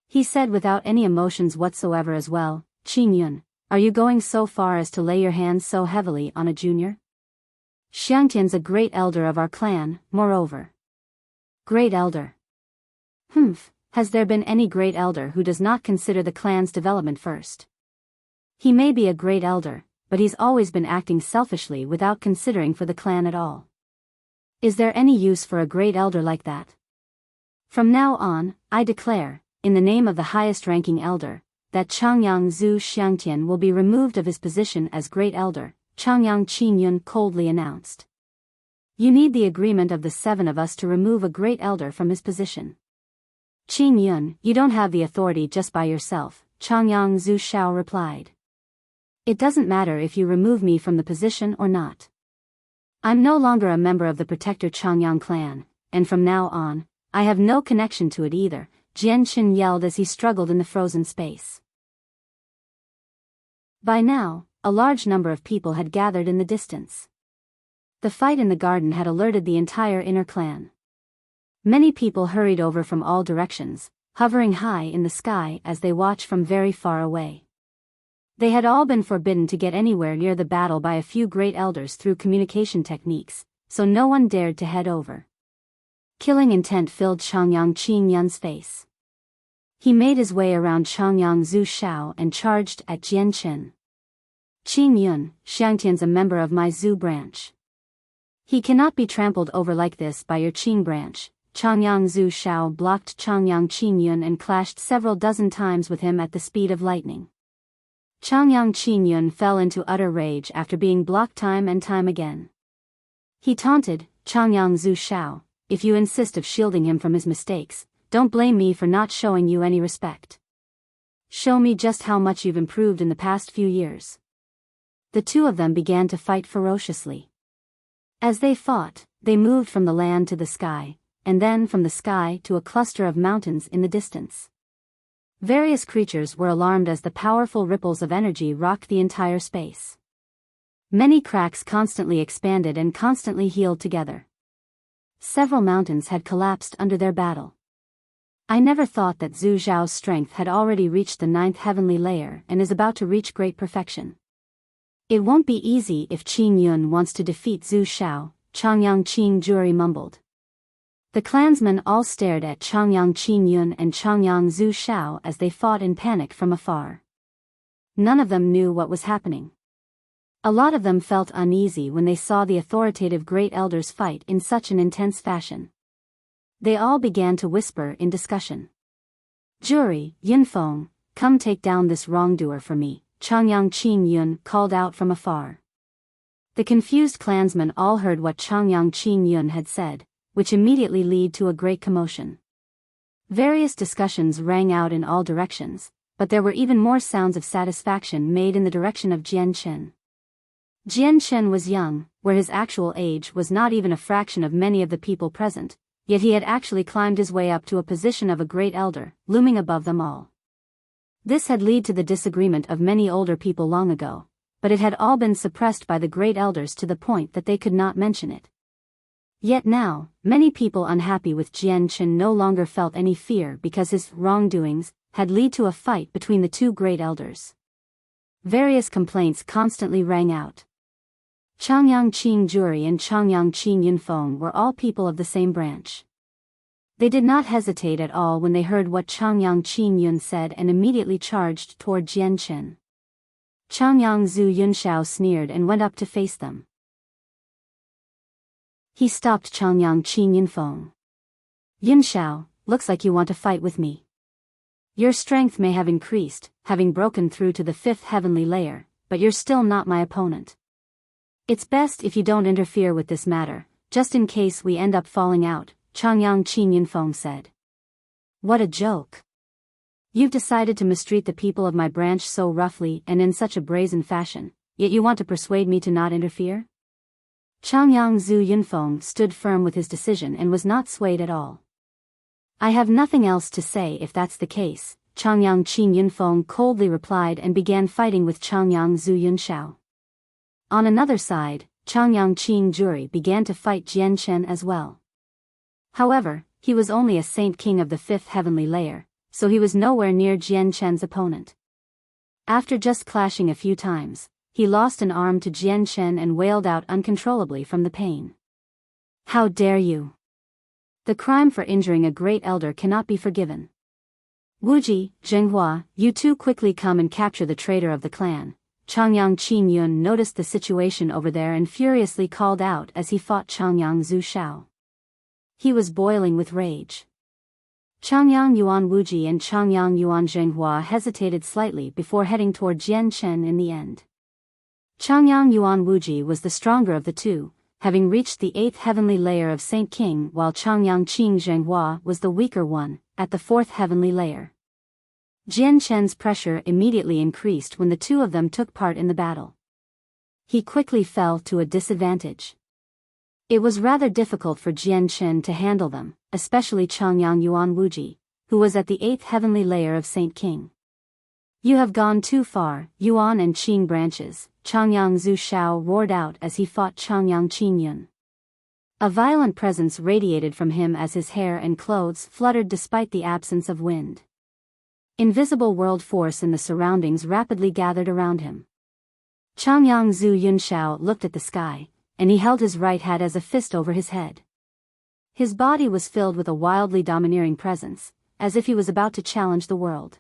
He said without any emotions whatsoever as well, "Qingyun, are you going so far as to lay your hands so heavily on a junior? Xiangtian's a great elder of our clan, moreover." Great elder? Has there been any great elder who does not consider the clan's development first? He may be a great elder, but he's always been acting selfishly without considering for the clan at all. Is there any use for a great elder like that? From now on, I declare, in the name of the highest-ranking elder, that Changyang Zhu Xiangtian will be removed of his position as great elder, Changyang Qingyun coldly announced. You need the agreement of the 7 of us to remove a great elder from his position. Qingyun, you don't have the authority just by yourself, Changyang Zhu Shao replied. It doesn't matter if you remove me from the position or not. I'm no longer a member of the Protector Changyang clan, and from now on, I have no connection to it either, Jian Chen yelled as he struggled in the frozen space. By now, a large number of people had gathered in the distance. The fight in the garden had alerted the entire inner clan. Many people hurried over from all directions, hovering high in the sky as they watched from very far away. They had all been forbidden to get anywhere near the battle by a few great elders through communication techniques, so no one dared to head over. Killing intent filled Changyang Qingyun's face. He made his way around Changyang Zhu Shao and charged at Jian Chen. Qingyun, Xiangtian's a member of my Zhu branch. He cannot be trampled over like this by your Qing branch. Changyang Zhu Shao blocked Changyang Qingyun and clashed several dozen times with him at the speed of lightning. Changyang Qingyun fell into utter rage after being blocked time and time again. He taunted Changyang Zhu Shao, "If you insist of shielding him from his mistakes, don't blame me for not showing you any respect. Show me just how much you've improved in the past few years." The two of them began to fight ferociously. As they fought, they moved from the land to the sky, and then from the sky to a cluster of mountains in the distance. Various creatures were alarmed as the powerful ripples of energy rocked the entire space. Many cracks constantly expanded and constantly healed together. Several mountains had collapsed under their battle. I never thought that Zhu Zhao's strength had already reached the 9th heavenly layer and is about to reach great perfection. It won't be easy if Qin Yun wants to defeat Zhu Shao, Changyang Qing Juri mumbled. The clansmen all stared at Changyang Qin Yun and Changyang Zhu Shao as they fought in panic from afar. None of them knew what was happening. A lot of them felt uneasy when they saw the authoritative great elders fight in such an intense fashion. They all began to whisper in discussion. "Juri, Yunfeng, come take down this wrongdoer for me," Changyang Qin Yun called out from afar. The confused clansmen all heard what Changyang Qin Yun had said, which immediately led to a great commotion. Various discussions rang out in all directions, but there were even more sounds of satisfaction made in the direction of Jian Chen. Jian Chen was young, where his actual age was not even a fraction of many of the people present, yet he had actually climbed his way up to a position of a great elder, looming above them all. This had led to the disagreement of many older people long ago, but it had all been suppressed by the great elders to the point that they could not mention it. Yet now, many people unhappy with Jian Chen no longer felt any fear because his wrongdoings had led to a fight between the two great elders. Various complaints constantly rang out. Changyang Qing Juri and Changyang Qing Yunfeng were all people of the same branch. They did not hesitate at all when they heard what Changyang Qin Yun said and immediately charged toward Jian Chen. Changyang Zhu Yunshao sneered and went up to face them. He stopped Changyang Qin Yunfeng. "Yunshao, looks like you want to fight with me. Your strength may have increased, having broken through to the 5th heavenly layer, but you're still not my opponent. It's best if you don't interfere with this matter, just in case we end up falling out," Changyang Qin Yunfeng said. "What a joke. You've decided to mistreat the people of my branch so roughly and in such a brazen fashion, yet you want to persuade me to not interfere?" Changyang Zhu Yunfeng stood firm with his decision and was not swayed at all. "I have nothing else to say if that's the case," Changyang Qin Yunfeng coldly replied and began fighting with Changyang Zhu Yunshao. On another side, Changyang Qing Juri began to fight Jian Chen as well. However, he was only a saint king of the 5th heavenly layer, so he was nowhere near Jian Chen's opponent. After just clashing a few times, he lost an arm to Jian Chen and wailed out uncontrollably from the pain. "How dare you! The crime for injuring a great elder cannot be forgiven. Wuji, Zhenghua, you two quickly come and capture the traitor of the clan." Changyang Qin Yun noticed the situation over there and furiously called out as he fought Changyang Zhu Shao. He was boiling with rage. Changyang Yuan Wuji and Changyang Yuan Zhenghua hesitated slightly before heading toward Jian Chen in the end. Changyang Yuan Wuji was the stronger of the two, having reached the 8th heavenly layer of Saint King, while Changyang Qing Zhenghua was the weaker one, at the 4th heavenly layer. Jian Chen's pressure immediately increased when the two of them took part in the battle. He quickly fell to a disadvantage. It was rather difficult for Jian Chen to handle them, especially Changyang Yuan Wuji, who was at the 8th heavenly layer of Saint King. You have gone too far, Yuan and Qing branches, Changyang Zhu Shao roared out as he fought Changyang Qing Yun. A violent presence radiated from him as his hair and clothes fluttered despite the absence of wind. Invisible world force in the surroundings rapidly gathered around him. Changyang Zhu Yunshao looked at the sky, and he held his right hand as a fist over his head. His body was filled with a wildly domineering presence, as if he was about to challenge the world.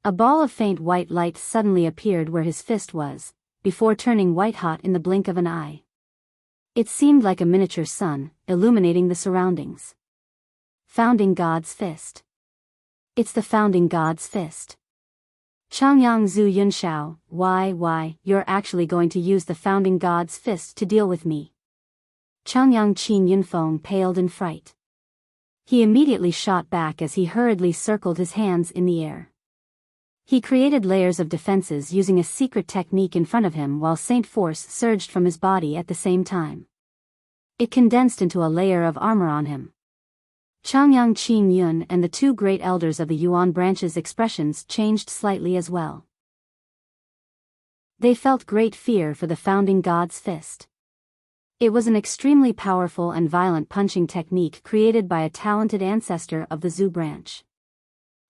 A ball of faint white light suddenly appeared where his fist was, before turning white-hot in the blink of an eye. It seemed like a miniature sun, illuminating the surroundings. Founding God's Fist. It's the Founding God's Fist. Changyang Zhu Yunshao, why, you're actually going to use the Founding God's Fist to deal with me? Changyang Qin Yunfeng paled in fright. He immediately shot back as he hurriedly circled his hands in the air. He created layers of defenses using a secret technique in front of him while Saint Force surged from his body at the same time. It condensed into a layer of armor on him. Changyang Qin Yun and the two great elders of the Yuan branch's expressions changed slightly as well. They felt great fear for the Founding God's Fist. It was an extremely powerful and violent punching technique created by a talented ancestor of the Zhu branch.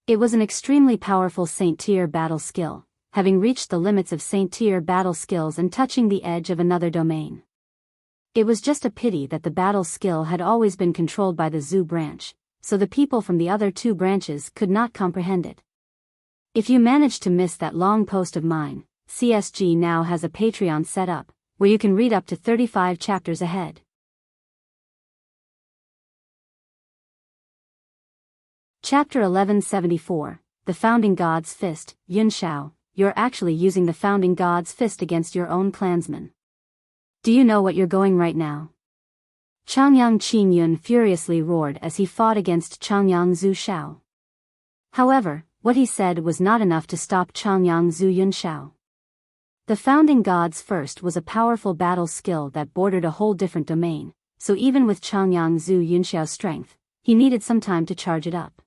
It was an extremely powerful Saint-tier battle skill, having reached the limits of Saint-tier battle skills and touching the edge of another domain. It was just a pity that the battle skill had always been controlled by the Zhu branch, so the people from the other two branches could not comprehend it. If you managed to miss that long post of mine, CSG now has a Patreon set up, where you can read up to 35 chapters ahead. Chapter 1174, The Founding God's Fist. Yunshao, you're actually using the Founding God's Fist against your own clansmen. Do you know what you're going right now? Changyang Qin Yun furiously roared as he fought against Changyang Zhu Shao. However, what he said was not enough to stop Changyang Zhu Yunshao. The Founding God's Fist was a powerful battle skill that bordered a whole different domain, so even with Changyang Zhu Yunshao's strength, he needed some time to charge it up.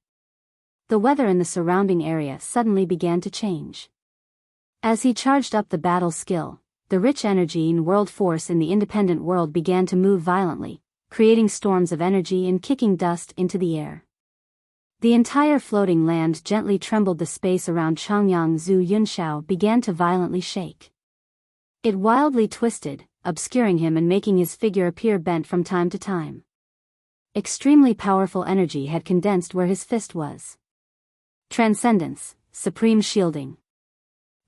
The weather in the surrounding area suddenly began to change. As he charged up the battle skill, the rich energy and world force in the independent world began to move violently, creating storms of energy and kicking dust into the air. The entire floating land gently trembled. The space around Changyang Zhu Yunshao began to violently shake. It wildly twisted, obscuring him and making his figure appear bent from time to time. Extremely powerful energy had condensed where his fist was. Transcendence, supreme shielding.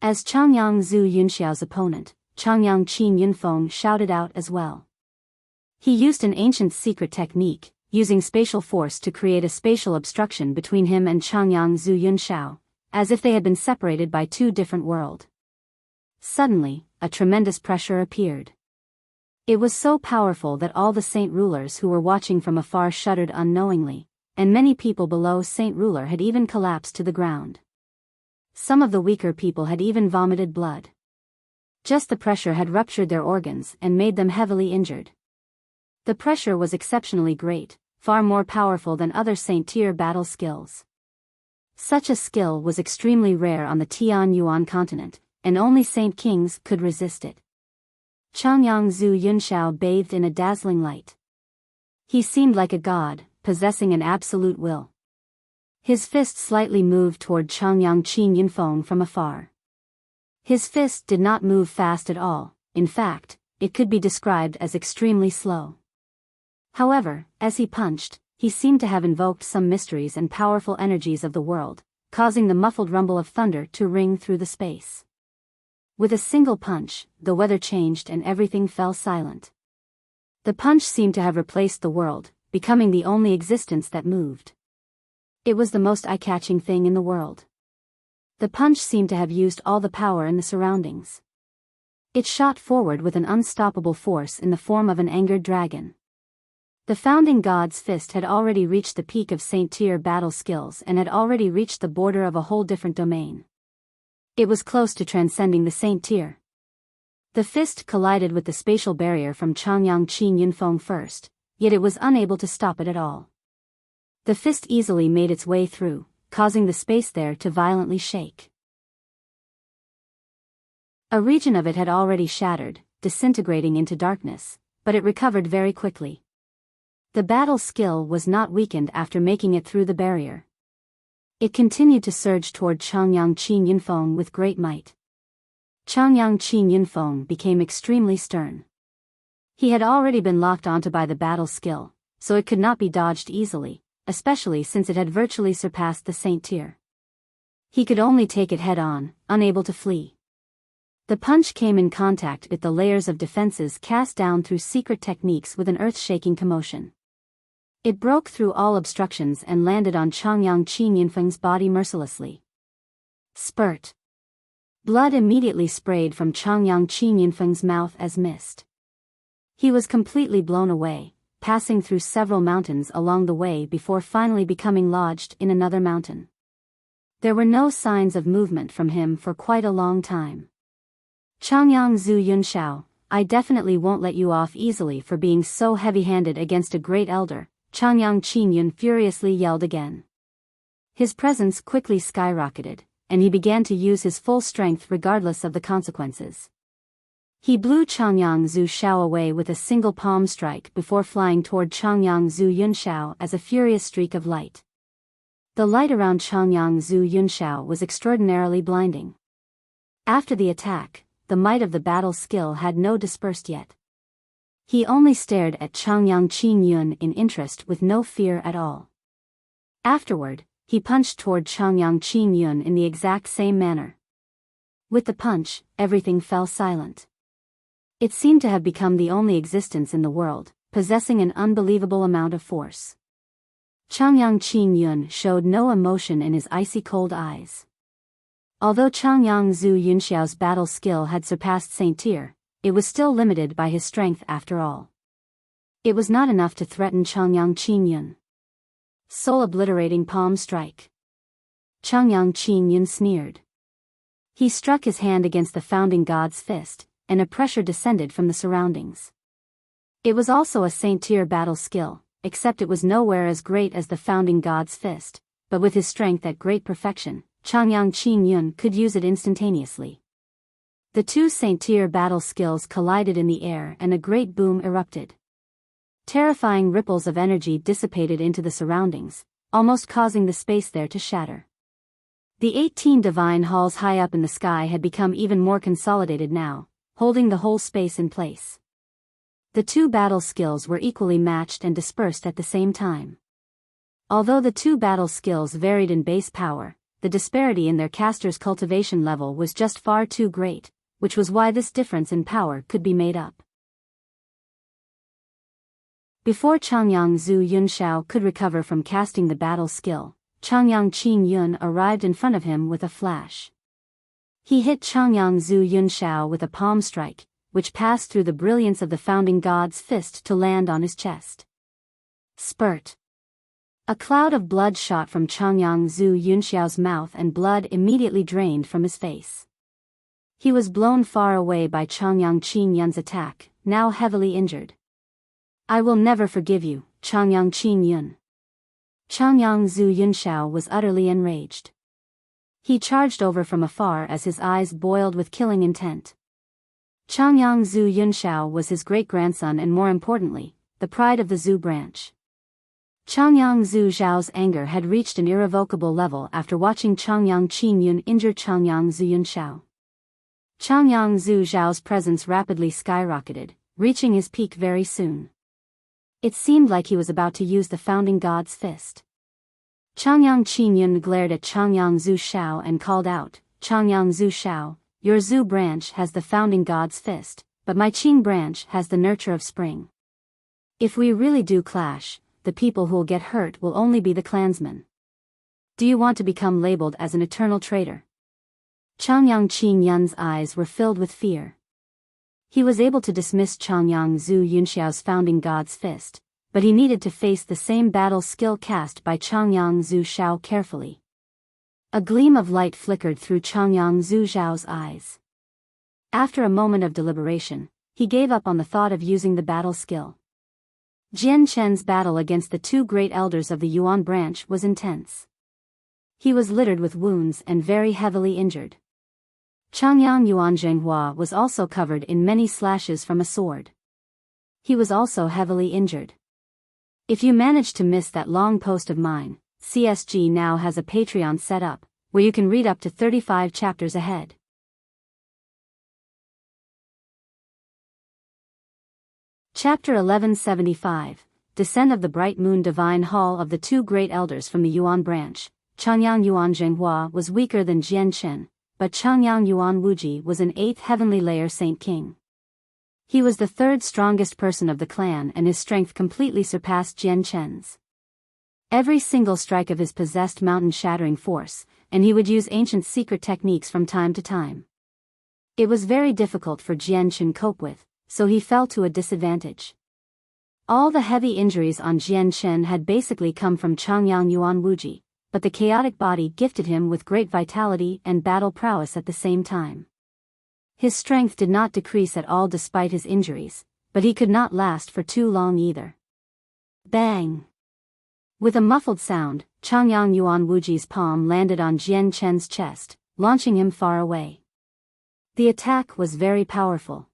As Changyang Zhu Yunshao's opponent, Changyang Qin Yunfeng shouted out as well. He used an ancient secret technique, using spatial force to create a spatial obstruction between him and Changyang Zhu Yunshao, as if they had been separated by two different worlds. Suddenly, a tremendous pressure appeared. It was so powerful that all the Saint rulers who were watching from afar shuddered unknowingly, and many people below Saint ruler had even collapsed to the ground. Some of the weaker people had even vomited blood. Just the pressure had ruptured their organs and made them heavily injured. The pressure was exceptionally great, far more powerful than other Saint-tier battle skills. Such a skill was extremely rare on the Tian Yuan continent, and only Saint Kings could resist it. Changyang Zhu Yunshao bathed in a dazzling light. He seemed like a god, possessing an absolute will. His fist slightly moved toward Changyang Qin Yunfeng from afar. His fist did not move fast at all, in fact, it could be described as extremely slow. However, as he punched, he seemed to have invoked some mysteries and powerful energies of the world, causing the muffled rumble of thunder to ring through the space. With a single punch, the weather changed and everything fell silent. The punch seemed to have replaced the world, becoming the only existence that moved. It was the most eye-catching thing in the world. The punch seemed to have used all the power in the surroundings. It shot forward with an unstoppable force in the form of an angered dragon. The Founding God's Fist had already reached the peak of Saint-tier battle skills and had already reached the border of a whole different domain. It was close to transcending the Saint-tier. The fist collided with the spatial barrier from Changyang Qin Yunfeng first, yet it was unable to stop it at all. The fist easily made its way through, causing the space there to violently shake. A region of it had already shattered, disintegrating into darkness, but it recovered very quickly. The battle skill was not weakened after making it through the barrier. It continued to surge toward Changyang Qin Yunfeng with great might. Changyang Qin Yunfeng became extremely stern. He had already been locked onto by the battle skill, so it could not be dodged easily, especially since it had virtually surpassed the Saint tier. He could only take it head-on, unable to flee. The punch came in contact with the layers of defenses cast down through secret techniques with an earth-shaking commotion. It broke through all obstructions and landed on Changyang Qin Yunfeng's body mercilessly. Spurt. Blood immediately sprayed from Changyang Qin Yunfeng's mouth as mist. He was completely blown away, passing through several mountains along the way before finally becoming lodged in another mountain. There were no signs of movement from him for quite a long time. Changyang Zhu Yunxiao, I definitely won't let you off easily for being so heavy-handed against a great elder, Changyang Qin Yun furiously yelled again. His presence quickly skyrocketed, and he began to use his full strength regardless of the consequences. He blew Changyang Zhu Xiao away with a single palm strike before flying toward Changyang Zhu Yunxiao as a furious streak of light. The light around Changyang Zhu Yunxiao was extraordinarily blinding. After the attack, the might of the battle skill had no dispersed yet. He only stared at Changyang Qin Yun in interest with no fear at all. Afterward, he punched toward Changyang Qin Yun in the exact same manner. With the punch, everything fell silent. It seemed to have become the only existence in the world, possessing an unbelievable amount of force. Changyang Qin Yun showed no emotion in his icy cold eyes. Although Changyang Zhu Yunxiao's battle skill had surpassed Saint tier, it was still limited by his strength after all. It was not enough to threaten Changyang Qin Yun. Soul-obliterating palm strike. Changyang Qin Yun sneered. He struck his hand against the founding god's fist, and a pressure descended from the surroundings. It was also a Saint tier battle skill, except it was nowhere as great as the founding god's fist, but with his strength at great perfection, Changyang Qin Yun could use it instantaneously. The two Saint tier battle skills collided in the air and a great boom erupted. Terrifying ripples of energy dissipated into the surroundings, almost causing the space there to shatter. The 18 divine halls high up in the sky had become even more consolidated now, holding the whole space in place. The two battle skills were equally matched and dispersed at the same time. Although the two battle skills varied in base power, the disparity in their caster's cultivation level was just far too great, which was why this difference in power could be made up. Before Changyang Zhu Yunxiao could recover from casting the battle skill, Changyang Qin Yun arrived in front of him with a flash. He hit Changyang Zhu Yunxiao with a palm strike, which passed through the brilliance of the founding god's fist to land on his chest. Spurt. A cloud of blood shot from Changyang Zhu Yunxiao's mouth and blood immediately drained from his face. He was blown far away by Changyang Qin Yun's attack, now heavily injured. I will never forgive you, Changyang Qin Yun. Changyang Zhu Yunxiao was utterly enraged. He charged over from afar as his eyes boiled with killing intent. Changyang Zhu Yunxiao was his great-grandson and more importantly, the pride of the Zhu branch. Changyang Zhu Zhao's anger had reached an irrevocable level after watching Changyang Qin Yun injure Changyang Zhu Yunxiao. Changyang Zhu Zhao's presence rapidly skyrocketed, reaching his peak very soon. It seemed like he was about to use the founding god's fist. Changyang Qin Yun glared at Changyang Zhu Xiao and called out, Changyang Zhu Xiao, your Zhu branch has the founding god's fist, but my Qing branch has the nurture of spring. If we really do clash, the people who'll get hurt will only be the clansmen. Do you want to become labeled as an eternal traitor? Changyang Qin Yun's eyes were filled with fear. He was able to dismiss Changyang Zhu Yunxiao's founding god's fist, but he needed to face the same battle skill cast by Changyang Zhu Xiao carefully. A gleam of light flickered through Changyang Zhu Zhao's eyes. After a moment of deliberation, he gave up on the thought of using the battle skill. Jian Chen's battle against the two great elders of the Yuan branch was intense. He was littered with wounds and very heavily injured. Changyang Yuan Zhenghua was also covered in many slashes from a sword. He was also heavily injured. If you managed to miss that long post of mine, CSG now has a Patreon set up, where you can read up to 35 chapters ahead. Chapter 1175, Descent of the Bright Moon. Divine Hall of the two great elders from the Yuan branch. Changyang Yuan Zhenghua was weaker than Jian Chen, but Changyang Yuan Wuji was an 8th heavenly layer Saint King. He was the 3rd strongest person of the clan, and his strength completely surpassed Jian Chen's. Every single strike of his possessed mountain-shattering force, and he would use ancient secret techniques from time to time. It was very difficult for Jian Chen cope with, so he fell to a disadvantage. All the heavy injuries on Jian Chen had basically come from Changyang Yuan Wuji, but the chaotic body gifted him with great vitality and battle prowess at the same time. His strength did not decrease at all despite his injuries, but he could not last for too long either. Bang! With a muffled sound, Changyang Yuan Wuji's palm landed on Jian Chen's chest, launching him far away. The attack was very powerful.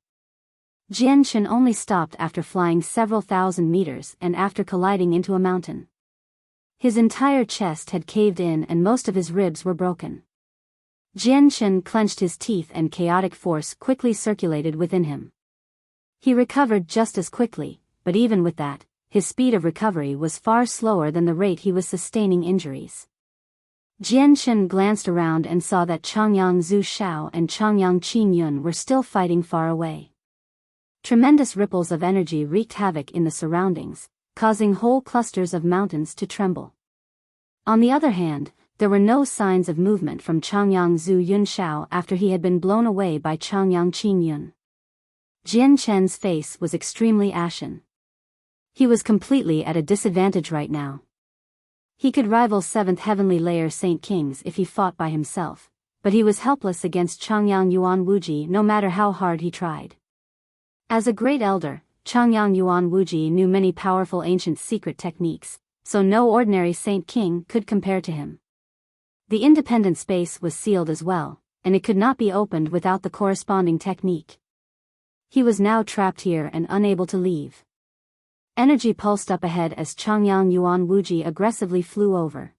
Jian Chen only stopped after flying several thousand meters and after colliding into a mountain. His entire chest had caved in and most of his ribs were broken. Jian Chen clenched his teeth and chaotic force quickly circulated within him. He recovered just as quickly, but even with that, his speed of recovery was far slower than the rate he was sustaining injuries. Jian Chen glanced around and saw that Changyang Zhu Shao and Changyang Qin Yun were still fighting far away. Tremendous ripples of energy wreaked havoc in the surroundings, causing whole clusters of mountains to tremble. On the other hand, there were no signs of movement from Changyang Zhu Yun Shao after he had been blown away by Changyang Qin Yun. Jian Chen's face was extremely ashen. He was completely at a disadvantage right now. He could rival 7th heavenly layer Saint Kings if he fought by himself, but he was helpless against Changyang Yuan Wuji no matter how hard he tried. As a great elder, Changyang Yuan Wuji knew many powerful ancient secret techniques, so no ordinary Saint King could compare to him. The independent space was sealed as well, and it could not be opened without the corresponding technique. He was now trapped here and unable to leave. Energy pulsed up ahead as Changyang Yuan Wuji aggressively flew over.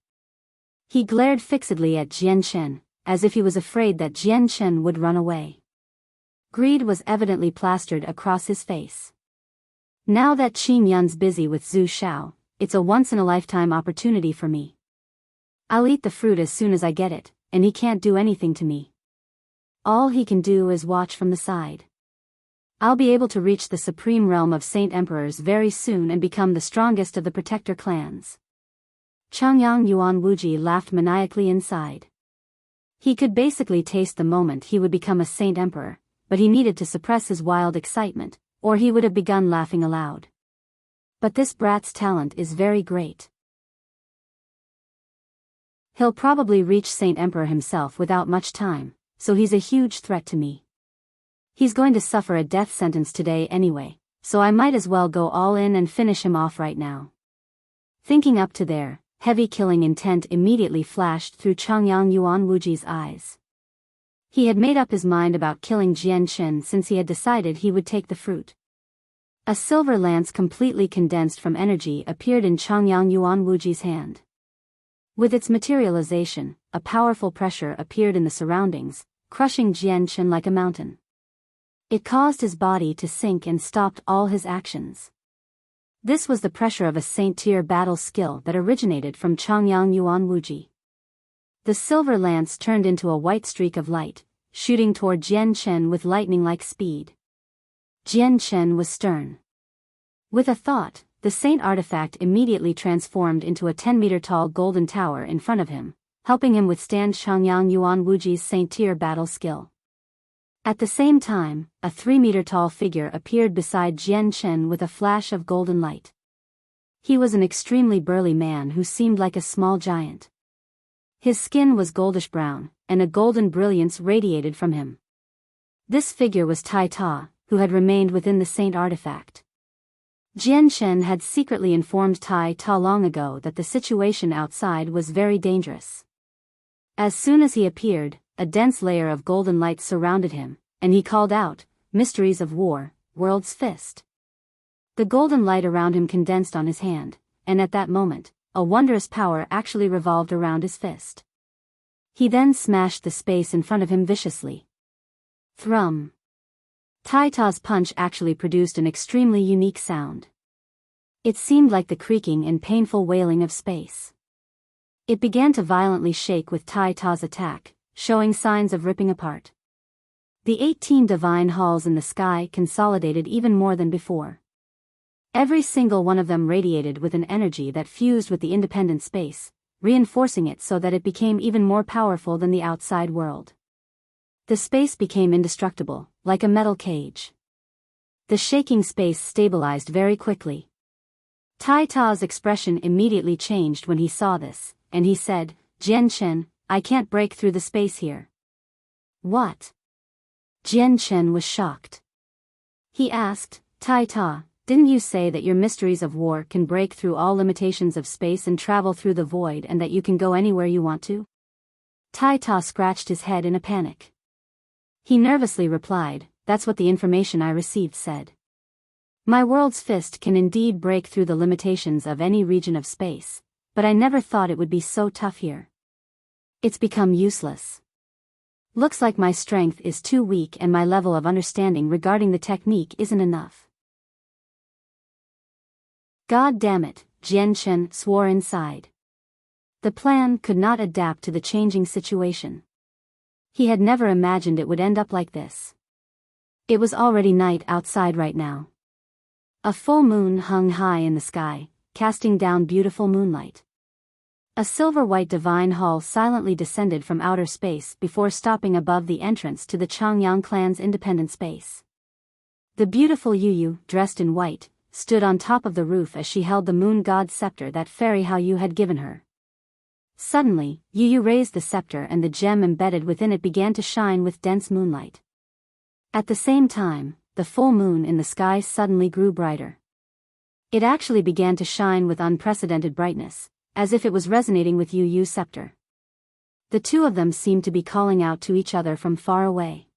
He glared fixedly at Jian Chen, as if he was afraid that Jian Chen would run away. Greed was evidently plastered across his face. Now that Qin Yun's busy with Zhu Shao, it's a once-in-a-lifetime opportunity for me. I'll eat the fruit as soon as I get it, and he can't do anything to me. All he can do is watch from the side. I'll be able to reach the supreme realm of Saint Emperors very soon and become the strongest of the protector clans. Changyang Yuan Wuji laughed maniacally inside. He could basically taste the moment he would become a Saint Emperor, but he needed to suppress his wild excitement, or he would have begun laughing aloud. But this brat's talent is very great. He'll probably reach Saint Emperor himself without much time, so he's a huge threat to me. He's going to suffer a death sentence today anyway, so I might as well go all in and finish him off right now. Thinking up to there, heavy killing intent immediately flashed through Changyang Yuan Wuji's eyes. He had made up his mind about killing Jian Chen since he had decided he would take the fruit. A silver lance completely condensed from energy appeared in Changyang Yuan Wuji's hand. With its materialization, a powerful pressure appeared in the surroundings, crushing Jian Chen like a mountain. It caused his body to sink and stopped all his actions. This was the pressure of a saint-tier battle skill that originated from Changyang Yuan Wuji. The silver lance turned into a white streak of light, shooting toward Jian Chen with lightning-like speed. Jian Chen was stern. With a thought, the saint artifact immediately transformed into a 10-meter-tall golden tower in front of him, helping him withstand Changyang Yuan Wuji's saint-tier battle skill. At the same time, a 3-meter-tall figure appeared beside Jian Chen with a flash of golden light. He was an extremely burly man who seemed like a small giant. His skin was goldish-brown, and a golden brilliance radiated from him. This figure was Tai Ta, who had remained within the saint artifact. Jian Chen had secretly informed Tai Ta long ago that the situation outside was very dangerous. As soon as he appeared, a dense layer of golden light surrounded him, and he called out, "Mysteries of War, World's Fist." The golden light around him condensed on his hand, and at that moment, a wondrous power actually revolved around his fist. He then smashed the space in front of him viciously. Thrum. Tai Ta's punch actually produced an extremely unique sound. It seemed like the creaking and painful wailing of space. It began to violently shake with Tai Ta's attack, showing signs of ripping apart. The 18 divine halls in the sky consolidated even more than before. Every single one of them radiated with an energy that fused with the independent space, reinforcing it so that it became even more powerful than the outside world. The space became indestructible, like a metal cage. The shaking space stabilized very quickly. Tai Ta's expression immediately changed when he saw this, and he said, "Jian Chen, I can't break through the space here." "What?" Jian Chen was shocked. He asked, "Tai Ta, didn't you say that your mysteries of war can break through all limitations of space and travel through the void and that you can go anywhere you want to?" Tai Ta scratched his head in a panic. He nervously replied, "That's what the information I received said. My world's fist can indeed break through the limitations of any region of space, but I never thought it would be so tough here. It's become useless. Looks like my strength is too weak and my level of understanding regarding the technique isn't enough." God damn it, Jian Chen swore inside. The plan could not adapt to the changing situation. He had never imagined it would end up like this. It was already night outside right now. A full moon hung high in the sky, casting down beautiful moonlight. A silver-white divine hall silently descended from outer space before stopping above the entrance to the Changyang clan's independent space. The beautiful Yu, dressed in white, stood on top of the roof as she held the moon god's scepter that Fairy Hao Yu had given her. Suddenly, Yu raised the scepter and the gem embedded within it began to shine with dense moonlight. At the same time, the full moon in the sky suddenly grew brighter. It actually began to shine with unprecedented brightness, as if it was resonating with Yu's scepter. The two of them seemed to be calling out to each other from far away.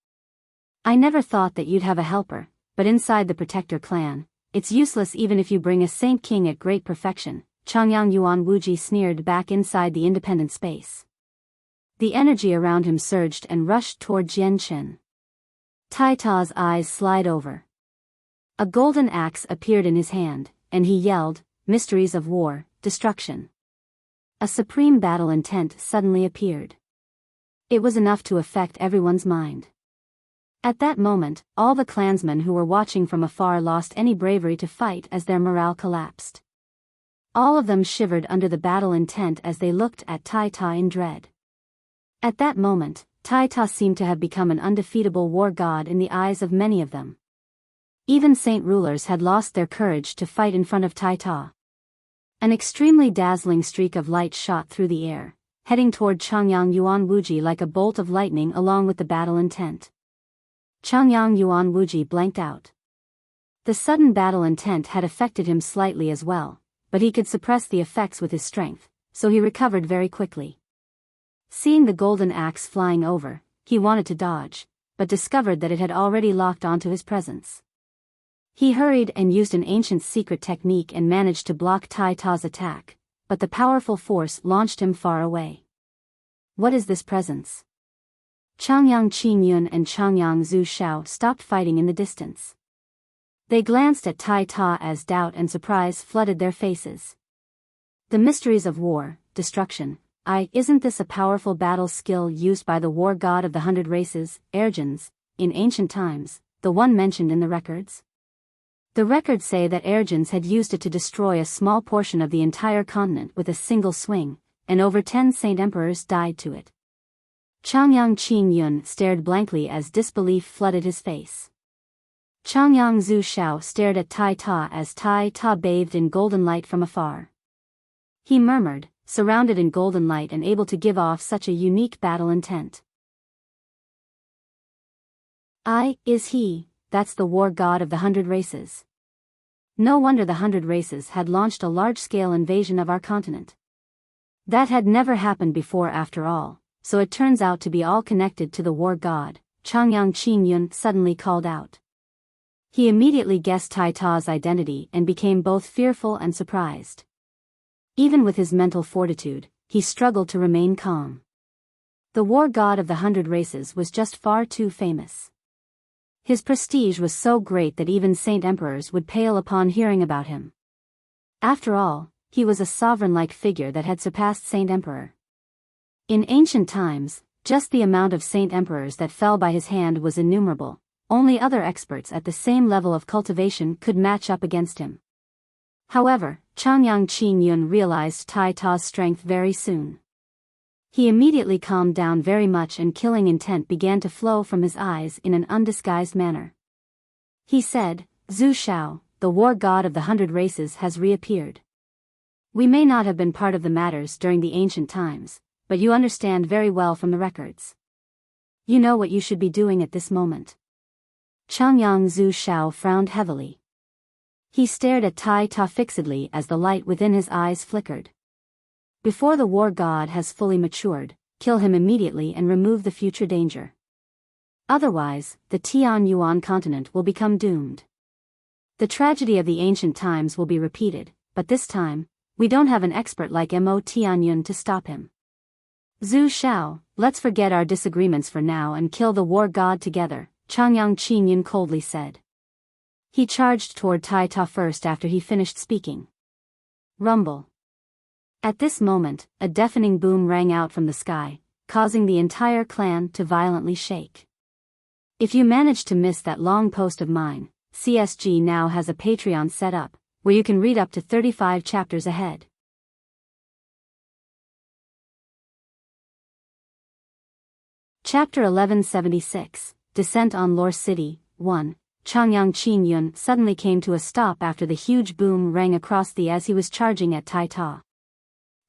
"I never thought that you'd have a helper, but inside the Protector clan, it's useless even if you bring a Saint King at great perfection," Changyang Yuan Wuji sneered back inside the independent space. The energy around him surged and rushed toward Jian Chen. Tai Ta's eyes slid over. A golden axe appeared in his hand, and he yelled, "Mysteries of war, destruction." A supreme battle intent suddenly appeared. It was enough to affect everyone's mind. At that moment, all the clansmen who were watching from afar lost any bravery to fight as their morale collapsed. All of them shivered under the battle intent as they looked at Tai Ta in dread. At that moment, Tai Ta seemed to have become an undefeatable war god in the eyes of many of them. Even saint rulers had lost their courage to fight in front of Tai Ta. An extremely dazzling streak of light shot through the air, heading toward Changyang Yuan Wuji like a bolt of lightning along with the battle intent. Changyang Yuan Wuji blanked out. The sudden battle intent had affected him slightly as well, but he could suppress the effects with his strength, so he recovered very quickly. Seeing the golden axe flying over, he wanted to dodge, but discovered that it had already locked onto his presence. He hurried and used an ancient secret technique and managed to block Tai Ta's attack, but the powerful force launched him far away. "What is this presence?" Changyang Qingyun and Changyang Zhu Shao stopped fighting in the distance. They glanced at Tai Ta as doubt and surprise flooded their faces. "The mysteries of war, destruction, isn't this a powerful battle skill used by the war god of the 100 races, Ergens, in ancient times, the one mentioned in the records?" The records say that Ergens had used it to destroy a small portion of the entire continent with a single swing, and over 10 saint emperors died to it. Changyang Qingyun stared blankly as disbelief flooded his face. Changyang Zhu Shao stared at Tai Ta as Tai Ta bathed in golden light from afar. He murmured, surrounded in golden light and able to give off such a unique battle intent. Is he, that's the war god of the 100 races. No wonder the 100 races had launched a large-scale invasion of our continent. That had never happened before after all, so it turns out to be all connected to the war god, Changyang Qingyun suddenly called out. He immediately guessed Tai Ta's identity and became both fearful and surprised. Even with his mental fortitude, he struggled to remain calm. The war god of the 100 races was just far too famous. His prestige was so great that even saint emperors would pale upon hearing about him. After all, he was a sovereign-like figure that had surpassed saint emperor. In ancient times, just the amount of saint emperors that fell by his hand was innumerable. Only other experts at the same level of cultivation could match up against him. However, Changyang Qingyun realized Tai Ta's strength very soon. He immediately calmed down very much and killing intent began to flow from his eyes in an undisguised manner. He said, "Zhu Shao, the war god of the 100 races has reappeared. We may not have been part of the matters during the ancient times, but you understand very well from the records. You know what you should be doing at this moment." Changyang Zhu Shao frowned heavily. He stared at Tai Ta fixedly as the light within his eyes flickered. Before the war god has fully matured, kill him immediately and remove the future danger. Otherwise, the Tian Yuan continent will become doomed. The tragedy of the ancient times will be repeated, but this time, we don't have an expert like Mo Tianyun to stop him. Zhu Shao, let's forget our disagreements for now and kill the war god together, Changyang Qingyun coldly said. He charged toward Tai Ta first after he finished speaking. Rumble. At this moment, a deafening boom rang out from the sky, causing the entire clan to violently shake. If you managed to miss that long post of mine, CSG now has a Patreon set up, where you can read up to 35 chapters ahead. Chapter 1176, Descent on Lore City, 1. Changyang Qingyun suddenly came to a stop after the huge boom rang across as he was charging at Tai Ta.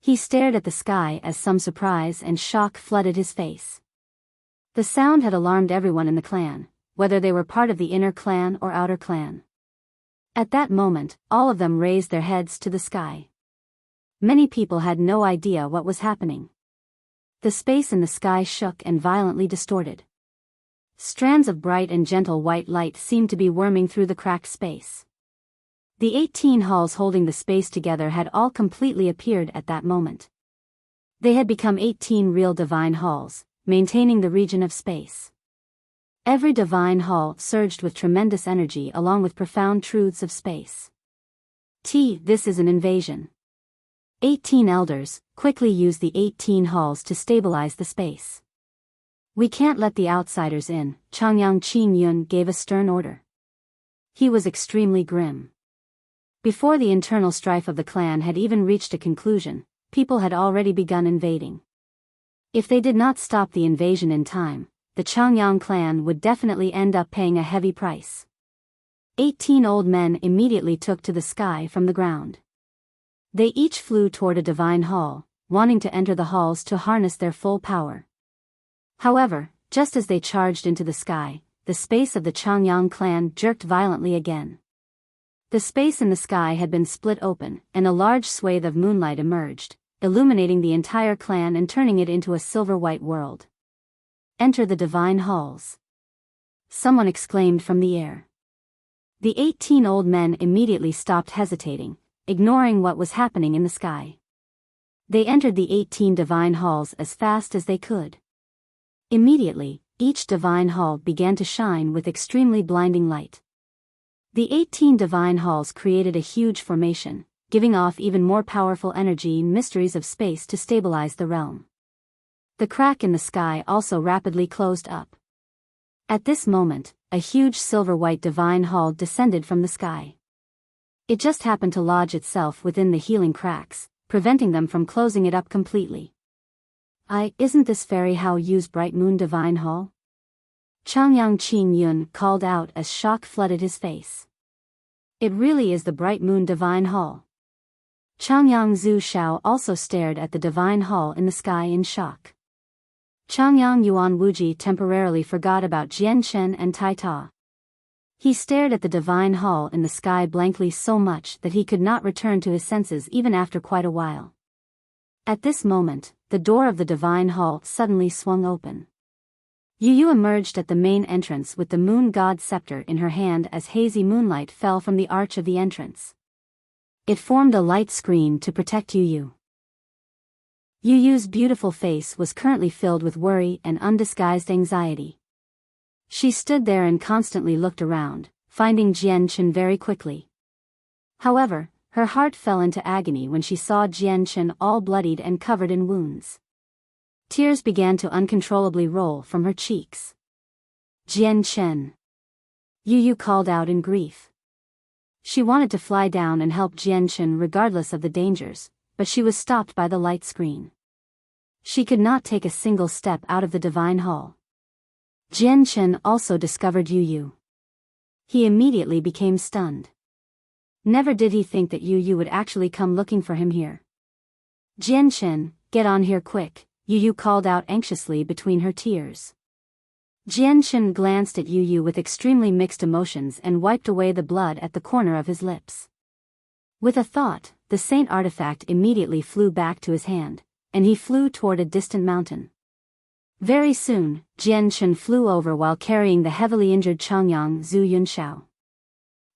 He stared at the sky as some surprise and shock flooded his face. The sound had alarmed everyone in the clan, whether they were part of the inner clan or outer clan. At that moment, all of them raised their heads to the sky. Many people had no idea what was happening. The space in the sky shook and violently distorted. Strands of bright and gentle white light seemed to be worming through the cracked space. The 18 halls holding the space together had all completely appeared at that moment. They had become 18 real divine halls, maintaining the region of space. Every divine hall surged with tremendous energy along with profound truths of space. This is an invasion. 18 elders, quickly use the 18 halls to stabilize the space. We can't let the outsiders in, Changyang Qingyun gave a stern order. He was extremely grim. Before the internal strife of the clan had even reached a conclusion, people had already begun invading. If they did not stop the invasion in time, the Changyang clan would definitely end up paying a heavy price. 18 old men immediately took to the sky from the ground. They each flew toward a divine hall, wanting to enter the halls to harness their full power. However, just as they charged into the sky, the space of the Changyang clan jerked violently again. The space in the sky had been split open, and a large swathe of moonlight emerged, illuminating the entire clan and turning it into a silver-white world. Enter the divine halls. Someone exclaimed from the air. The 18 old men immediately stopped hesitating, ignoring what was happening in the sky. They entered the 18 divine halls as fast as they could. Immediately, each divine hall began to shine with extremely blinding light. The 18 divine halls created a huge formation, giving off even more powerful energy and mysteries of space to stabilize the realm. The crack in the sky also rapidly closed up. At this moment, a huge silver-white divine hall descended from the sky. It just happened to lodge itself within the healing cracks, preventing them from closing it up completely. Isn't this Fairy Hao Yu's Bright Moon Divine Hall? Changyang Qingyun called out as shock flooded his face. It really is the Bright Moon Divine Hall. Changyang Zhu Shao also stared at the divine hall in the sky in shock. Changyang Yuan Wuji temporarily forgot about Jian Chen and Tai Ta. He stared at the divine hall in the sky blankly so much that he could not return to his senses even after quite a while. At this moment, the door of the divine hall suddenly swung open. Yu Yu emerged at the main entrance with the moon god's scepter in her hand as hazy moonlight fell from the arch of the entrance. It formed a light screen to protect Yu Yu. Yu Yu's beautiful face was currently filled with worry and undisguised anxiety. She stood there and constantly looked around, finding Jian Chen very quickly. However, her heart fell into agony when she saw Jian Chen all bloodied and covered in wounds. Tears began to uncontrollably roll from her cheeks. Jian Chen! Yu Yu called out in grief. She wanted to fly down and help Jian Chen regardless of the dangers, but she was stopped by the light screen. She could not take a single step out of the divine hall. Jian Chen also discovered Yu Yu. He immediately became stunned. Never did he think that Yu Yu would actually come looking for him here. Jian Chen, get on here quick, Yu Yu called out anxiously between her tears. Jian Chen glanced at Yu Yu with extremely mixed emotions and wiped away the blood at the corner of his lips. With a thought, the saint artifact immediately flew back to his hand, and he flew toward a distant mountain. Very soon, Jian Chen flew over while carrying the heavily injured Changyang Zhu Yunxiao.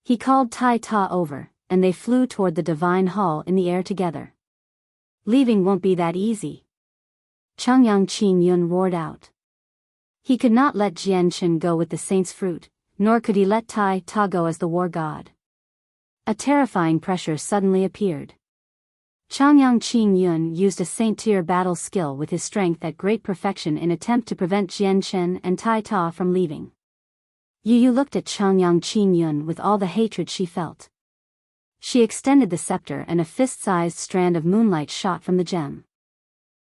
He called Tai Ta over, and they flew toward the divine hall in the air together. Leaving won't be that easy. Changyang Qin Yun roared out. He could not let Jian Chen go with the saint's fruit, nor could he let Tai Ta go as the war god. A terrifying pressure suddenly appeared. Changyang Qin Yun used a saint-tier battle skill with his strength at great perfection in attempt to prevent Jian Chen and Tai Ta from leaving. Yu Yu looked at Changyang Qin Yun with all the hatred she felt. She extended the scepter and a fist-sized strand of moonlight shot from the gem.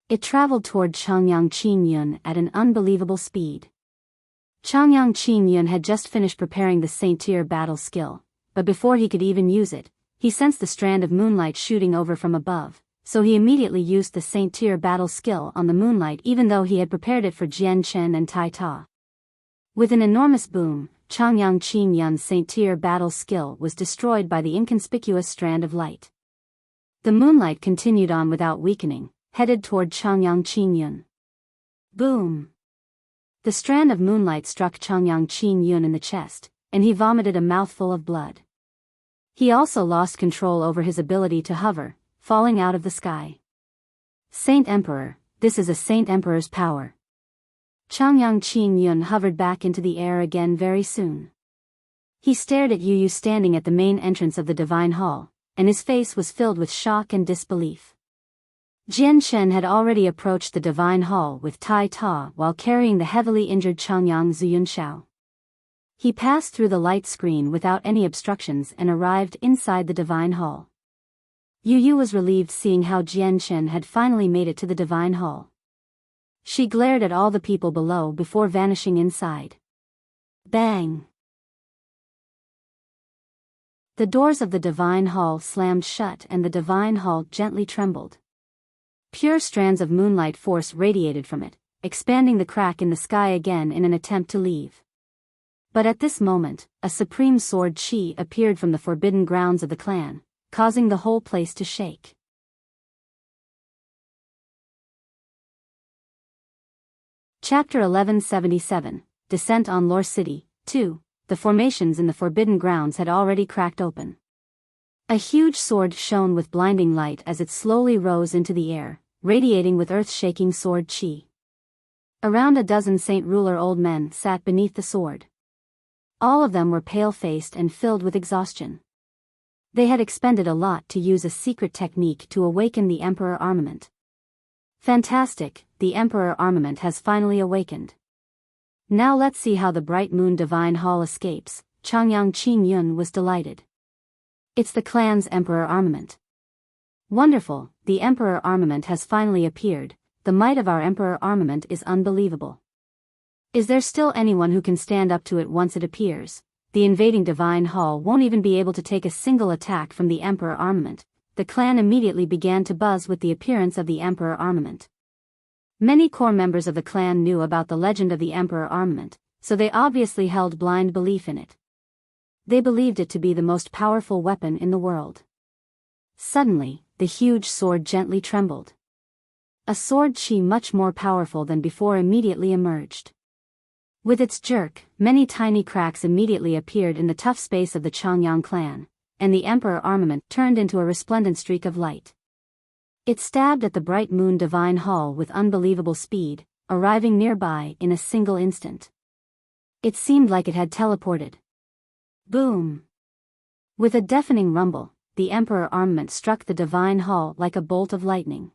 It traveled toward Changyang Qin Yun at an unbelievable speed. Changyang Qin Yun had just finished preparing the saint-tier battle skill, but before he could even use it, he sensed the strand of moonlight shooting over from above, so he immediately used the saint-tier battle skill on the moonlight even though he had prepared it for Jian Chen and Tai Ta. With an enormous boom, Changyang Qin Yun's saint-tier battle skill was destroyed by the inconspicuous strand of light. The moonlight continued on without weakening, headed toward Changyang Qin Yun. Boom! The strand of moonlight struck Changyang Qin Yun in the chest, and he vomited a mouthful of blood. He also lost control over his ability to hover, falling out of the sky. Saint Emperor, this is a Saint Emperor's power. Changyang Qin Yun hovered back into the air again very soon. He stared at Yu Yu standing at the main entrance of the divine hall, and his face was filled with shock and disbelief. Jian Chen had already approached the divine hall with Tai Ta while carrying the heavily injured Changyang Zhu Yunxiao. He passed through the light screen without any obstructions and arrived inside the divine hall. Yu Yu was relieved seeing how Jian Chen had finally made it to the divine hall. She glared at all the people below before vanishing inside. Bang! The doors of the divine hall slammed shut and the divine hall gently trembled. Pure strands of moonlight force radiated from it, expanding the crack in the sky again in an attempt to leave. But at this moment, a supreme sword chi appeared from the forbidden grounds of the clan, causing the whole place to shake. Chapter 1177, Descent on Lore City, 2. The formations in the forbidden grounds had already cracked open. A huge sword shone with blinding light as it slowly rose into the air, radiating with earth-shaking sword chi. Around a dozen Saint Ruler old men sat beneath the sword. All of them were pale-faced and filled with exhaustion. They had expended a lot to use a secret technique to awaken the Emperor armament. Fantastic, the Emperor armament has finally awakened. Now let's see how the Bright Moon Divine Hall escapes. Changyang Qin Yun was delighted. It's the clan's Emperor armament. Wonderful, the Emperor armament has finally appeared. The might of our Emperor armament is unbelievable. Is there still anyone who can stand up to it once it appears? The invading Divine Hall won't even be able to take a single attack from the Emperor armament. The clan immediately began to buzz with the appearance of the Emperor armament. Many core members of the clan knew about the legend of the Emperor armament, so they obviously held blind belief in it. They believed it to be the most powerful weapon in the world. Suddenly, the huge sword gently trembled. A sword chi much more powerful than before immediately emerged. With its jerk, many tiny cracks immediately appeared in the tough space of the Changyang clan, and the Emperor armament turned into a resplendent streak of light. It stabbed at the bright moon divine hall with unbelievable speed, arriving nearby in a single instant. It seemed like it had teleported. Boom! With a deafening rumble, the Emperor armament struck the divine hall like a bolt of lightning.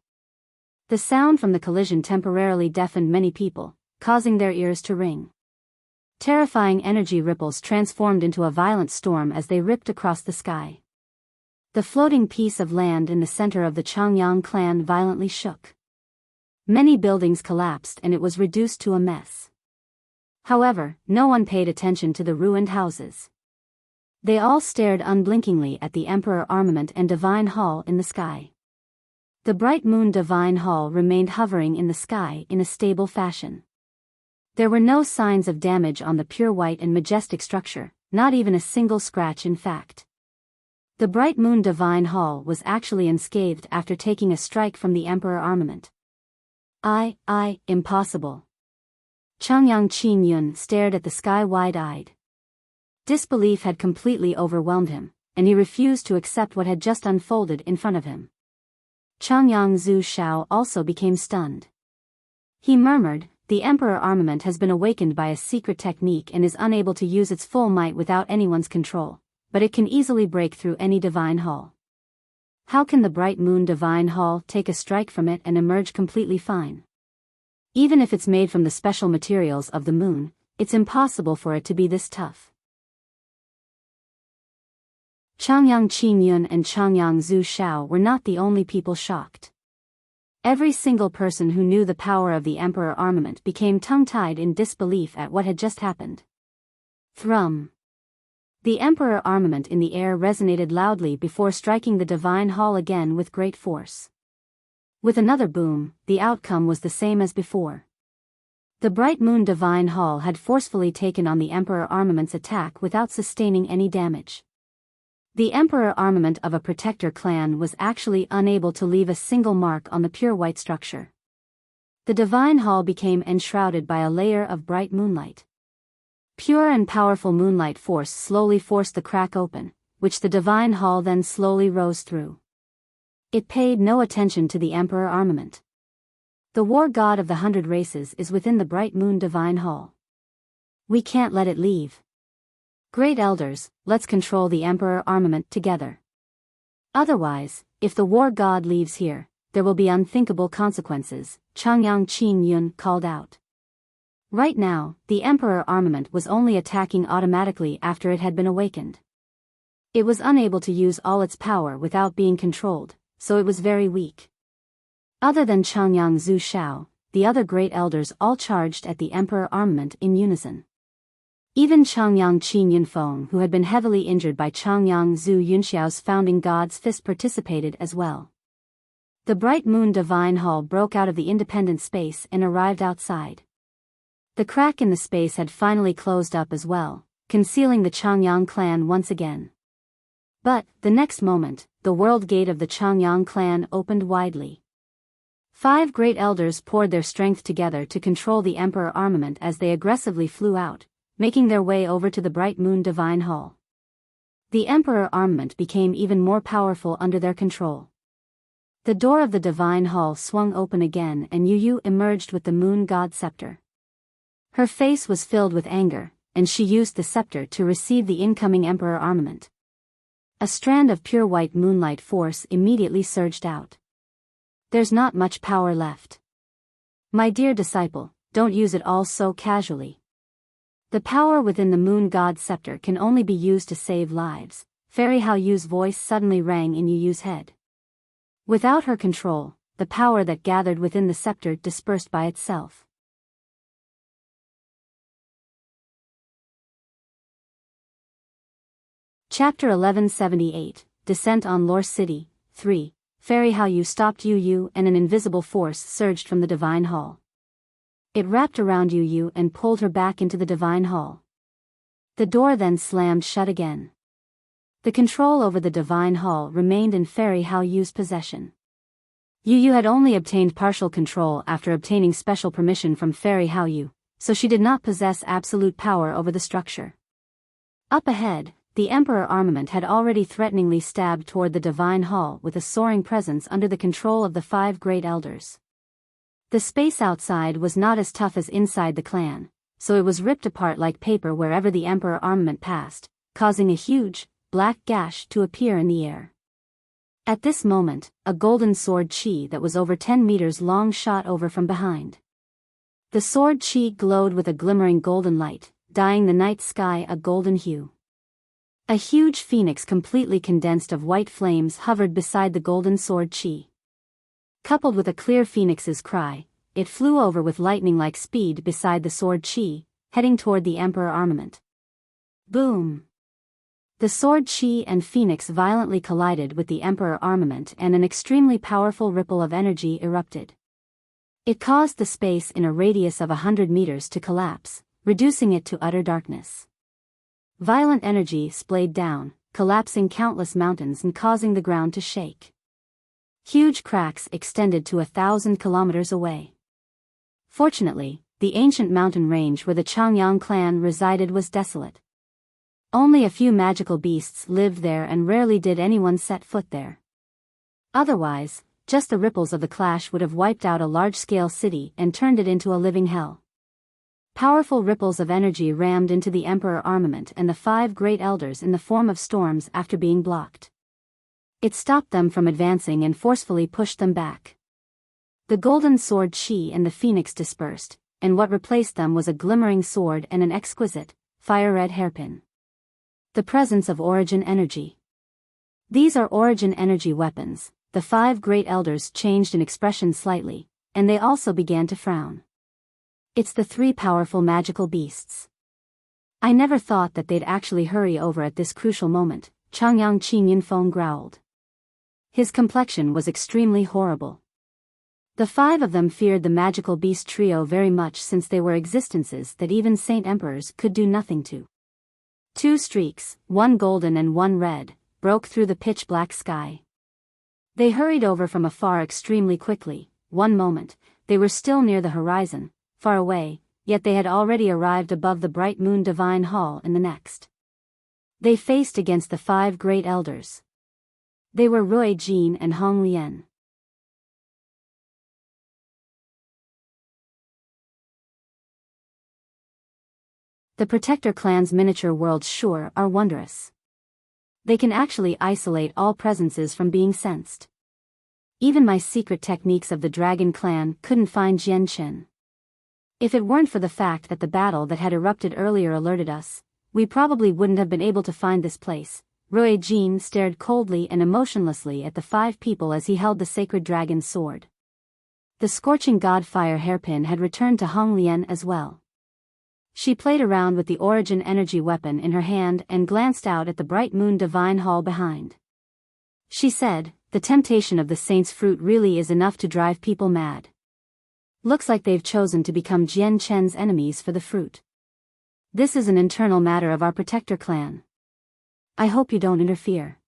The sound from the collision temporarily deafened many people, causing their ears to ring. Terrifying energy ripples transformed into a violent storm as they ripped across the sky. The floating piece of land in the center of the Changyang clan violently shook. Many buildings collapsed and it was reduced to a mess. However, no one paid attention to the ruined houses. They all stared unblinkingly at the Emperor armament and divine hall in the sky. The bright moon divine hall remained hovering in the sky in a stable fashion. There were no signs of damage on the pure white and majestic structure, not even a single scratch in fact. The bright moon divine hall was actually unscathed after taking a strike from the Emperor armament. Impossible. Changyang Qin Yun stared at the sky wide-eyed. Disbelief had completely overwhelmed him, and he refused to accept what had just unfolded in front of him. Changyang Zhu Shao also became stunned. He murmured, "The Emperor armament has been awakened by a secret technique and is unable to use its full might without anyone's control, but it can easily break through any divine hall. How can the bright moon divine hall take a strike from it and emerge completely fine? Even if it's made from the special materials of the moon, it's impossible for it to be this tough." Changyang Qin Yun and Changyang Zhu Shao were not the only people shocked. Every single person who knew the power of the Emperor armament became tongue-tied in disbelief at what had just happened. Thrum. The Emperor armament in the air resonated loudly before striking the divine hall again with great force. With another boom, the outcome was the same as before. The bright moon divine hall had forcefully taken on the Emperor armament's attack without sustaining any damage. The Emperor armament of a protector clan was actually unable to leave a single mark on the pure white structure. The divine hall became enshrouded by a layer of bright moonlight. Pure and powerful moonlight force slowly forced the crack open, which the divine hall then slowly rose through. It paid no attention to the Emperor armament. The war god of the 100 races is within the bright moon divine hall. We can't let it leave. Great elders, let's control the Emperor armament together. Otherwise, if the war god leaves here, there will be unthinkable consequences, Changyang Qin Yun called out. Right now, the Emperor armament was only attacking automatically after it had been awakened. It was unable to use all its power without being controlled, so it was very weak. Other than Changyang Zhu Shao, the other great elders all charged at the Emperor armament in unison. Even Changyang Qin Yunfeng, who had been heavily injured by Changyang Zhu Yunxiao's founding god's fist, participated as well. The bright moon divine hall broke out of the independent space and arrived outside. The crack in the space had finally closed up as well, concealing the Changyang clan once again. But, the next moment, the world gate of the Changyang clan opened widely. 5 great elders poured their strength together to control the Emperor armament as they aggressively flew out, making their way over to the bright moon divine hall. The Emperor armament became even more powerful under their control. The door of the divine hall swung open again and Yu Yu emerged with the moon god scepter. Her face was filled with anger, and she used the scepter to receive the incoming Emperor armament. A strand of pure white moonlight force immediately surged out. There's not much power left. My dear disciple, don't use it all so casually. The power within the moon god scepter can only be used to save lives. Fairy Hao Yu's voice suddenly rang in Yu Yu's head. Without her control, the power that gathered within the scepter dispersed by itself. Chapter 1178, Descent on Lore City, 3. Fairy Hao Yu stopped Yu Yu and an invisible force surged from the divine hall. It wrapped around Yu Yu and pulled her back into the divine hall. The door then slammed shut again. The control over the divine hall remained in Fairy Hao Yu's possession. Yu Yu had only obtained partial control after obtaining special permission from Fairy Hao Yu, so she did not possess absolute power over the structure. Up ahead, the Emperor armament had already threateningly stabbed toward the Divine Hall with a soaring presence under the control of the 5 Great Elders. The space outside was not as tough as inside the clan, so it was ripped apart like paper wherever the Emperor armament passed, causing a huge, black gash to appear in the air. At this moment, a golden sword chi that was over 10 meters long shot over from behind. The sword chi glowed with a glimmering golden light, dyeing the night sky a golden hue. A huge phoenix completely condensed of white flames hovered beside the golden sword chi. Coupled with a clear phoenix's cry, it flew over with lightning-like speed beside the sword chi, heading toward the Emperor armament. Boom! The sword chi and phoenix violently collided with the Emperor armament and an extremely powerful ripple of energy erupted. It caused the space in a radius of 100 meters to collapse, reducing it to utter darkness. Violent energy splayed down, collapsing countless mountains and causing the ground to shake. Huge cracks extended to 1,000 kilometers away. Fortunately, the ancient mountain range where the Changyang clan resided was desolate. Only a few magical beasts lived there and rarely did anyone set foot there. Otherwise, just the ripples of the clash would have wiped out a large-scale city and turned it into a living hell. Powerful ripples of energy rammed into the Emperor armament and the 5 Great Elders in the form of storms after being blocked. It stopped them from advancing and forcefully pushed them back. The golden sword chi and the phoenix dispersed, and what replaced them was a glimmering sword and an exquisite, fire-red hairpin. The presence of origin energy. These are origin energy weapons. The 5 Great Elders changed in expression slightly, and they also began to frown. It's the 3 powerful magical beasts. I never thought that they'd actually hurry over at this crucial moment, Changyang Qin Yinfeng growled. His complexion was extremely horrible. The 5 of them feared the magical beast trio very much since they were existences that even Saint Emperors could do nothing to. 2 streaks, 1 golden and 1 red, broke through the pitch-black sky. They hurried over from afar extremely quickly. One moment, they were still near the horizon, far away, yet they had already arrived above the bright moon Divine Hall in the next. They faced against the 5 Great Elders. They were Rui Jin and Hong Lian. The Protector clan's miniature worlds sure are wondrous. They can actually isolate all presences from being sensed. Even my secret techniques of the Dragon clan couldn't find Jian Chen. If it weren't for the fact that the battle that had erupted earlier alerted us, we probably wouldn't have been able to find this place. Rui Jin stared coldly and emotionlessly at the 5 people as he held the sacred dragon's sword. The scorching god fire hairpin had returned to Hong Lian as well. She played around with the origin energy weapon in her hand and glanced out at the bright moon Divine Hall behind. She said, "The temptation of the saint's fruit really is enough to drive people mad. Looks like they've chosen to become Jian Chen's enemies for the fruit. This is an internal matter of our Protector clan. I hope you don't interfere.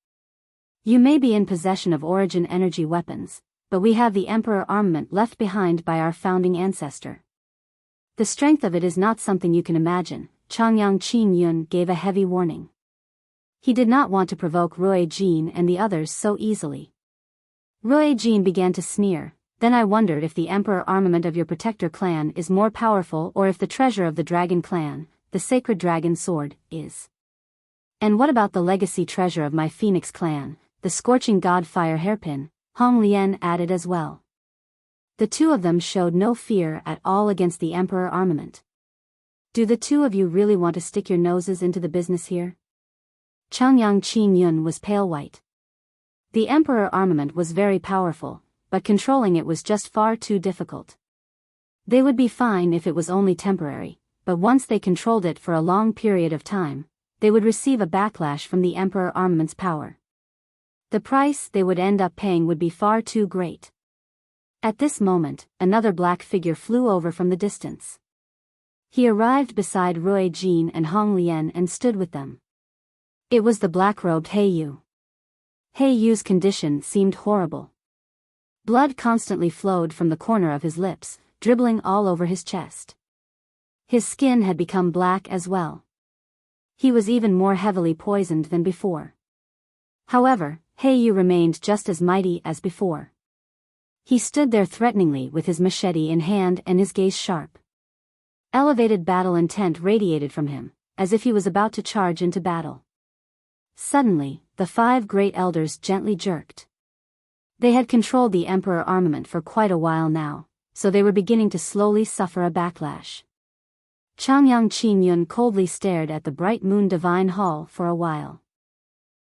You may be in possession of origin energy weapons, but we have the Emperor armament left behind by our founding ancestor. The strength of it is not something you can imagine." Changyang Qin Yun gave a heavy warning. He did not want to provoke Rui Jin and the others so easily. Rui Jin began to sneer. "Then I wondered if the Emperor armament of your Protector clan is more powerful or if the treasure of the Dragon clan, the sacred dragon sword, is. And what about the legacy treasure of my Phoenix clan, the scorching god fire hairpin?" Hong Lian added as well. The 2 of them showed no fear at all against the Emperor armament. "Do the 2 of you really want to stick your noses into the business here?" Changyang Qin Yun was pale white. The Emperor armament was very powerful, but controlling it was just far too difficult. They would be fine if it was only temporary, but once they controlled it for a long period of time, they would receive a backlash from the Emperor armament's power. The price they would end up paying would be far too great. At this moment, another black figure flew over from the distance. He arrived beside Rui Jin and Hong Lian and stood with them. It was the black-robed He Yu. He Yu's condition seemed horrible. Blood constantly flowed from the corner of his lips, dribbling all over his chest. His skin had become black as well. He was even more heavily poisoned than before. However, Yu remained just as mighty as before. He stood there threateningly with his machete in hand and his gaze sharp. Elevated battle intent radiated from him, as if he was about to charge into battle. Suddenly, the 5 great elders gently jerked. They had controlled the emperor armament for quite a while now, so they were beginning to slowly suffer a backlash. Changyang Qin coldly stared at the bright moon divine hall for a while.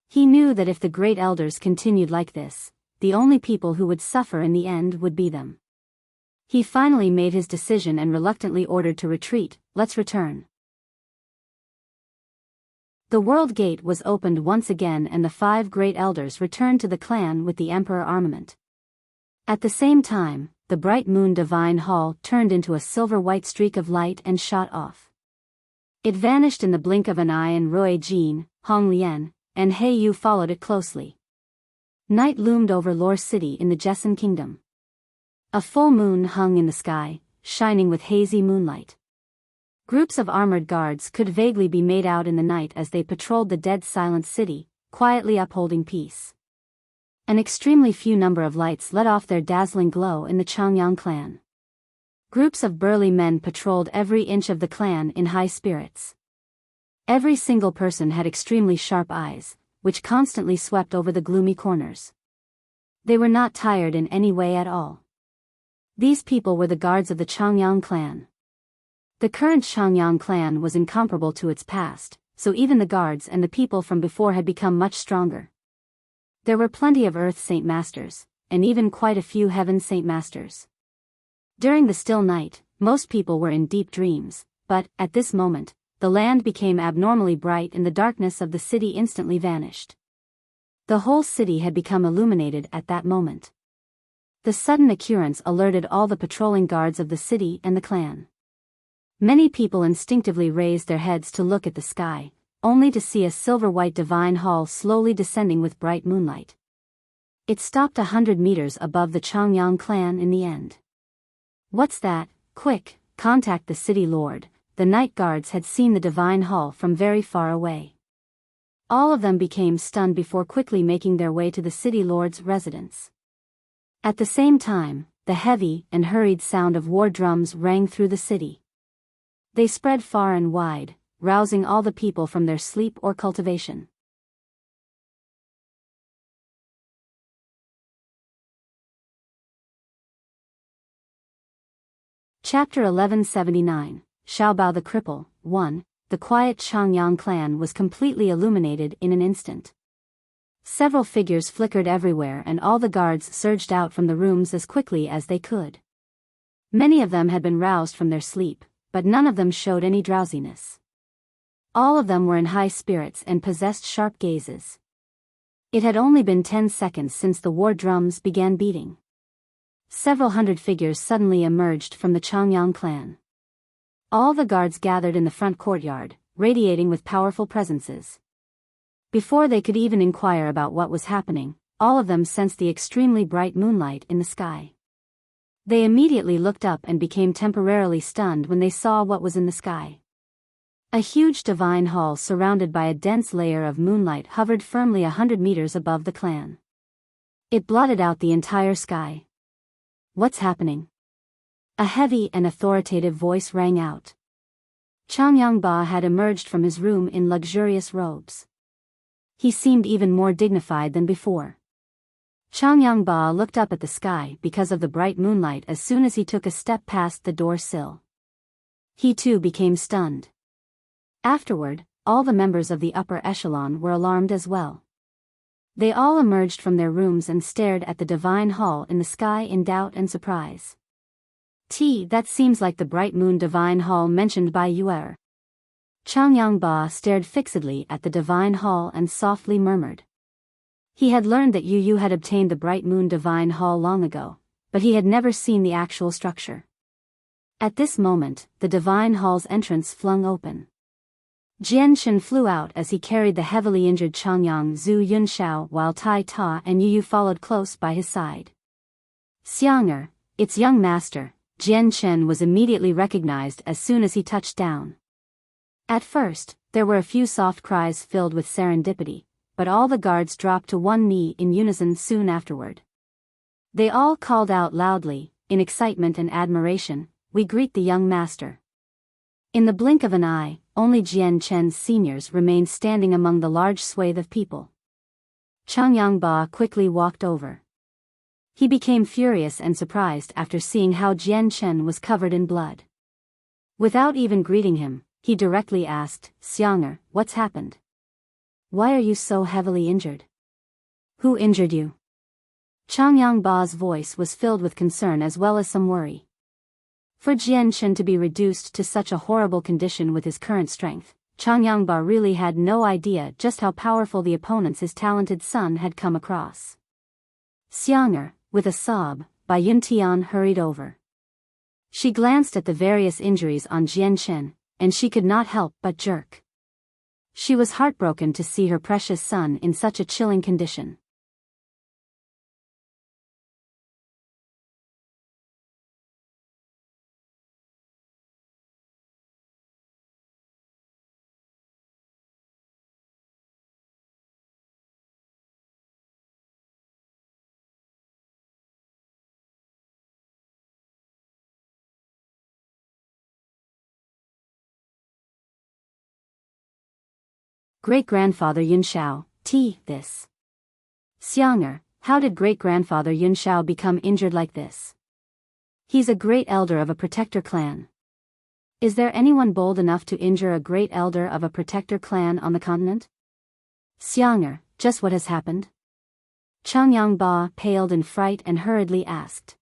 He knew that if the great elders continued like this, the only people who would suffer in the end would be them. He finally made his decision and reluctantly ordered to retreat. Let's return. The world gate was opened once again and the 5 great elders returned to the clan with the emperor armament. At the same time, the bright moon divine hall turned into a silver-white streak of light and shot off. It vanished in the blink of an eye and Rui Jin, Hong Lian, and Yu followed it closely. Night loomed over Lore City in the Jessen Kingdom. A full moon hung in the sky, shining with hazy moonlight. Groups of armored guards could vaguely be made out in the night as they patrolled the dead silent city, quietly upholding peace. An extremely few number of lights let off their dazzling glow in the Changyang clan. Groups of burly men patrolled every inch of the clan in high spirits. Every single person had extremely sharp eyes, which constantly swept over the gloomy corners. They were not tired in any way at all. These people were the guards of the Changyang clan. The current Changyang clan was incomparable to its past, so even the guards and the people from before had become much stronger. There were plenty of Earth Saint Masters, and even quite a few Heaven Saint Masters. During the still night, most people were in deep dreams, but, at this moment, the land became abnormally bright and the darkness of the city instantly vanished. The whole city had become illuminated at that moment. The sudden occurrence alerted all the patrolling guards of the city and the clan. Many people instinctively raised their heads to look at the sky, only to see a silver-white divine hall slowly descending with bright moonlight. It stopped 100 meters above the Changyang clan in the end. What's that? Quick, contact the city lord. The night guards had seen the divine hall from very far away. All of them became stunned before quickly making their way to the city lord's residence. At the same time, the heavy and hurried sound of war drums rang through the city. They spread far and wide, rousing all the people from their sleep or cultivation. Chapter 1179, Xiaobao the Cripple. 1. The quiet Changyang clan was completely illuminated in an instant. Several figures flickered everywhere and all the guards surged out from the rooms as quickly as they could. Many of them had been roused from their sleep, but none of them showed any drowsiness. All of them were in high spirits and possessed sharp gazes. It had only been 10 seconds since the war drums began beating. Several hundred figures suddenly emerged from the Changyang clan. All the guards gathered in the front courtyard, radiating with powerful presences. Before they could even inquire about what was happening, all of them sensed the extremely bright moonlight in the sky. They immediately looked up and became temporarily stunned when they saw what was in the sky. A huge divine hall surrounded by a dense layer of moonlight hovered firmly 100 meters above the clan. It blotted out the entire sky. What's happening? A heavy and authoritative voice rang out. Changyang Ba had emerged from his room in luxurious robes. He seemed even more dignified than before. Changyang Ba looked up at the sky because of the bright moonlight as soon as he took a step past the door sill. He too became stunned. Afterward, all the members of the upper echelon were alarmed as well. They all emerged from their rooms and stared at the divine hall in the sky in doubt and surprise. That seems like the bright moon divine hall mentioned by Yuer. Changyang Ba stared fixedly at the divine hall and softly murmured. He had learned that Yu had obtained the bright moon divine hall long ago, but he had never seen the actual structure. At this moment, the divine hall's entrance flung open. Jian Shen flew out as he carried the heavily injured Changyang Zhu Yunxiao while Tai Ta and Yu followed close by his side. Xiang'er, its young master, Jian Chen was immediately recognized as soon as he touched down. At first, there were a few soft cries filled with serendipity, but all the guards dropped to one knee in unison soon afterward. They all called out loudly, in excitement and admiration, "We greet the young master." In the blink of an eye, only Jian Chen's seniors remained standing among the large swathe of people. Chang Yangba quickly walked over. He became furious and surprised after seeing how Jian Chen was covered in blood. Without even greeting him, he directly asked, "Xiang'er, what's happened? Why are you so heavily injured? Who injured you?" Chang Yangba's voice was filled with concern as well as some worry. For Jian Chen to be reduced to such a horrible condition with his current strength, Chang Yangba really had no idea just how powerful the opponents his talented son had come across. "Xiang'er," with a sob, Bai Yuntian hurried over. She glanced at the various injuries on Jian Chen, and she could not help but jerk. She was heartbroken to see her precious son in such a chilling condition. Great-grandfather Yunshao, this. Xiang'er, how did great-grandfather Yunshao become injured like this? He's a great elder of a protector clan. Is there anyone bold enough to injure a great elder of a protector clan on the continent? Xiang'er, just what has happened? Chang Yangba paled in fright and hurriedly asked.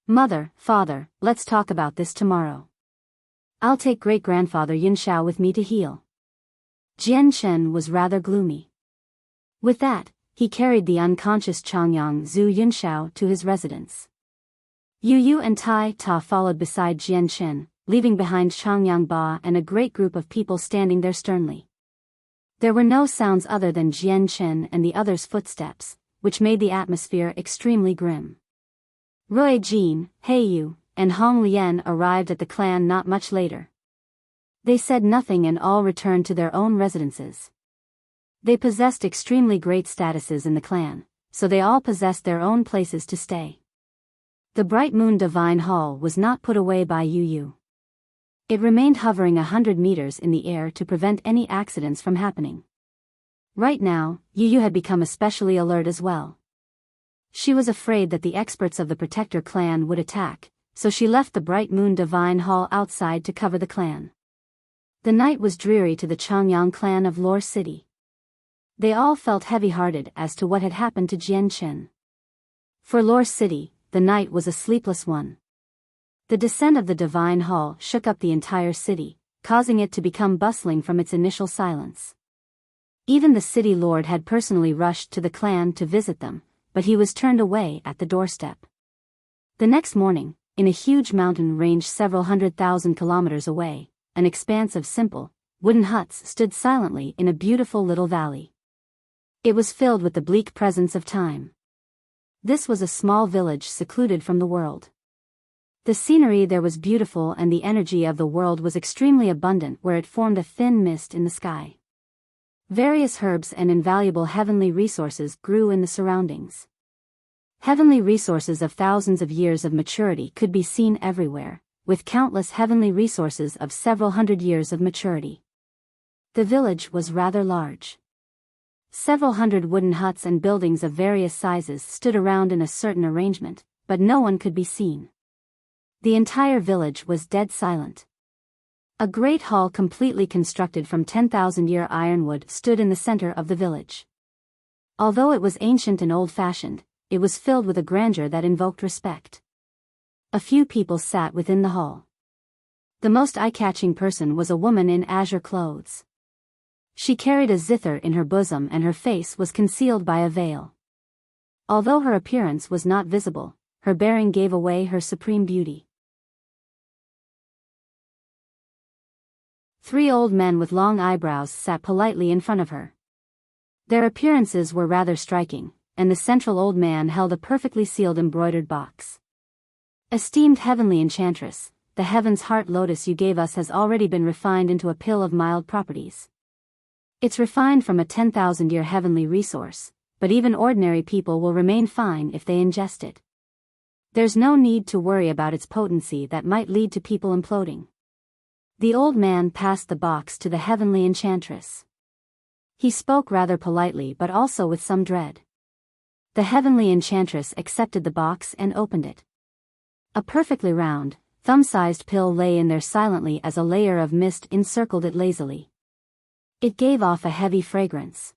"Mother, father, let's talk about this tomorrow. I'll take great-grandfather Yunshao with me to heal." Jian Chen was rather gloomy. With that, he carried the unconscious Changyang Zhu Yunshao to his residence. Yu Yu and Tai Ta followed beside Jian Chen, leaving behind Changyang Ba and a great group of people standing there sternly. There were no sounds other than Jian Chen and the others' footsteps, which made the atmosphere extremely grim. Rui Jin, He Yu, and Hong Lian arrived at the clan not much later. They said nothing and all returned to their own residences. They possessed extremely great statuses in the clan, so they all possessed their own places to stay. The Bright Moon Divine Hall was not put away by Yu Yu. It remained hovering 100 meters in the air to prevent any accidents from happening. Right now, Yu Yu had become especially alert as well. She was afraid that the experts of the Protector clan would attack, so she left the Bright Moon Divine Hall outside to cover the clan. The night was dreary to the Changyang clan of Lore City. They all felt heavy-hearted as to what had happened to Jian Chen. For Lore City, the night was a sleepless one. The descent of the Divine Hall shook up the entire city, causing it to become bustling from its initial silence. Even the city lord had personally rushed to the clan to visit them, but he was turned away at the doorstep. The next morning, in a huge mountain range several 100,000 kilometers away, an expanse of simple, wooden huts stood silently in a beautiful little valley. It was filled with the bleak presence of time. This was a small village secluded from the world. The scenery there was beautiful and the energy of the world was extremely abundant where it formed a thin mist in the sky. Various herbs and invaluable heavenly resources grew in the surroundings. Heavenly resources of thousands of years of maturity could be seen everywhere, with countless heavenly resources of several hundred years of maturity. The village was rather large. Several hundred wooden huts and buildings of various sizes stood around in a certain arrangement, but no one could be seen. The entire village was dead silent. A great hall completely constructed from 10,000-year ironwood stood in the center of the village. Although it was ancient and old-fashioned, it was filled with a grandeur that invoked respect. A few people sat within the hall. The most eye-catching person was a woman in azure clothes. She carried a zither in her bosom and her face was concealed by a veil. Although her appearance was not visible, her bearing gave away her supreme beauty. 3 old men with long eyebrows sat politely in front of her. Their appearances were rather striking, and the central old man held a perfectly sealed embroidered box. "Esteemed heavenly enchantress, the heaven's heart lotus you gave us has already been refined into a pill of mild properties. It's refined from a 10,000-year heavenly resource, but even ordinary people will remain fine if they ingest it. There's no need to worry about its potency that might lead to people imploding." The old man passed the box to the heavenly enchantress. He spoke rather politely but also with some dread. The heavenly enchantress accepted the box and opened it. A perfectly round, thumb-sized pill lay in there silently as a layer of mist encircled it lazily. It gave off a heavy fragrance.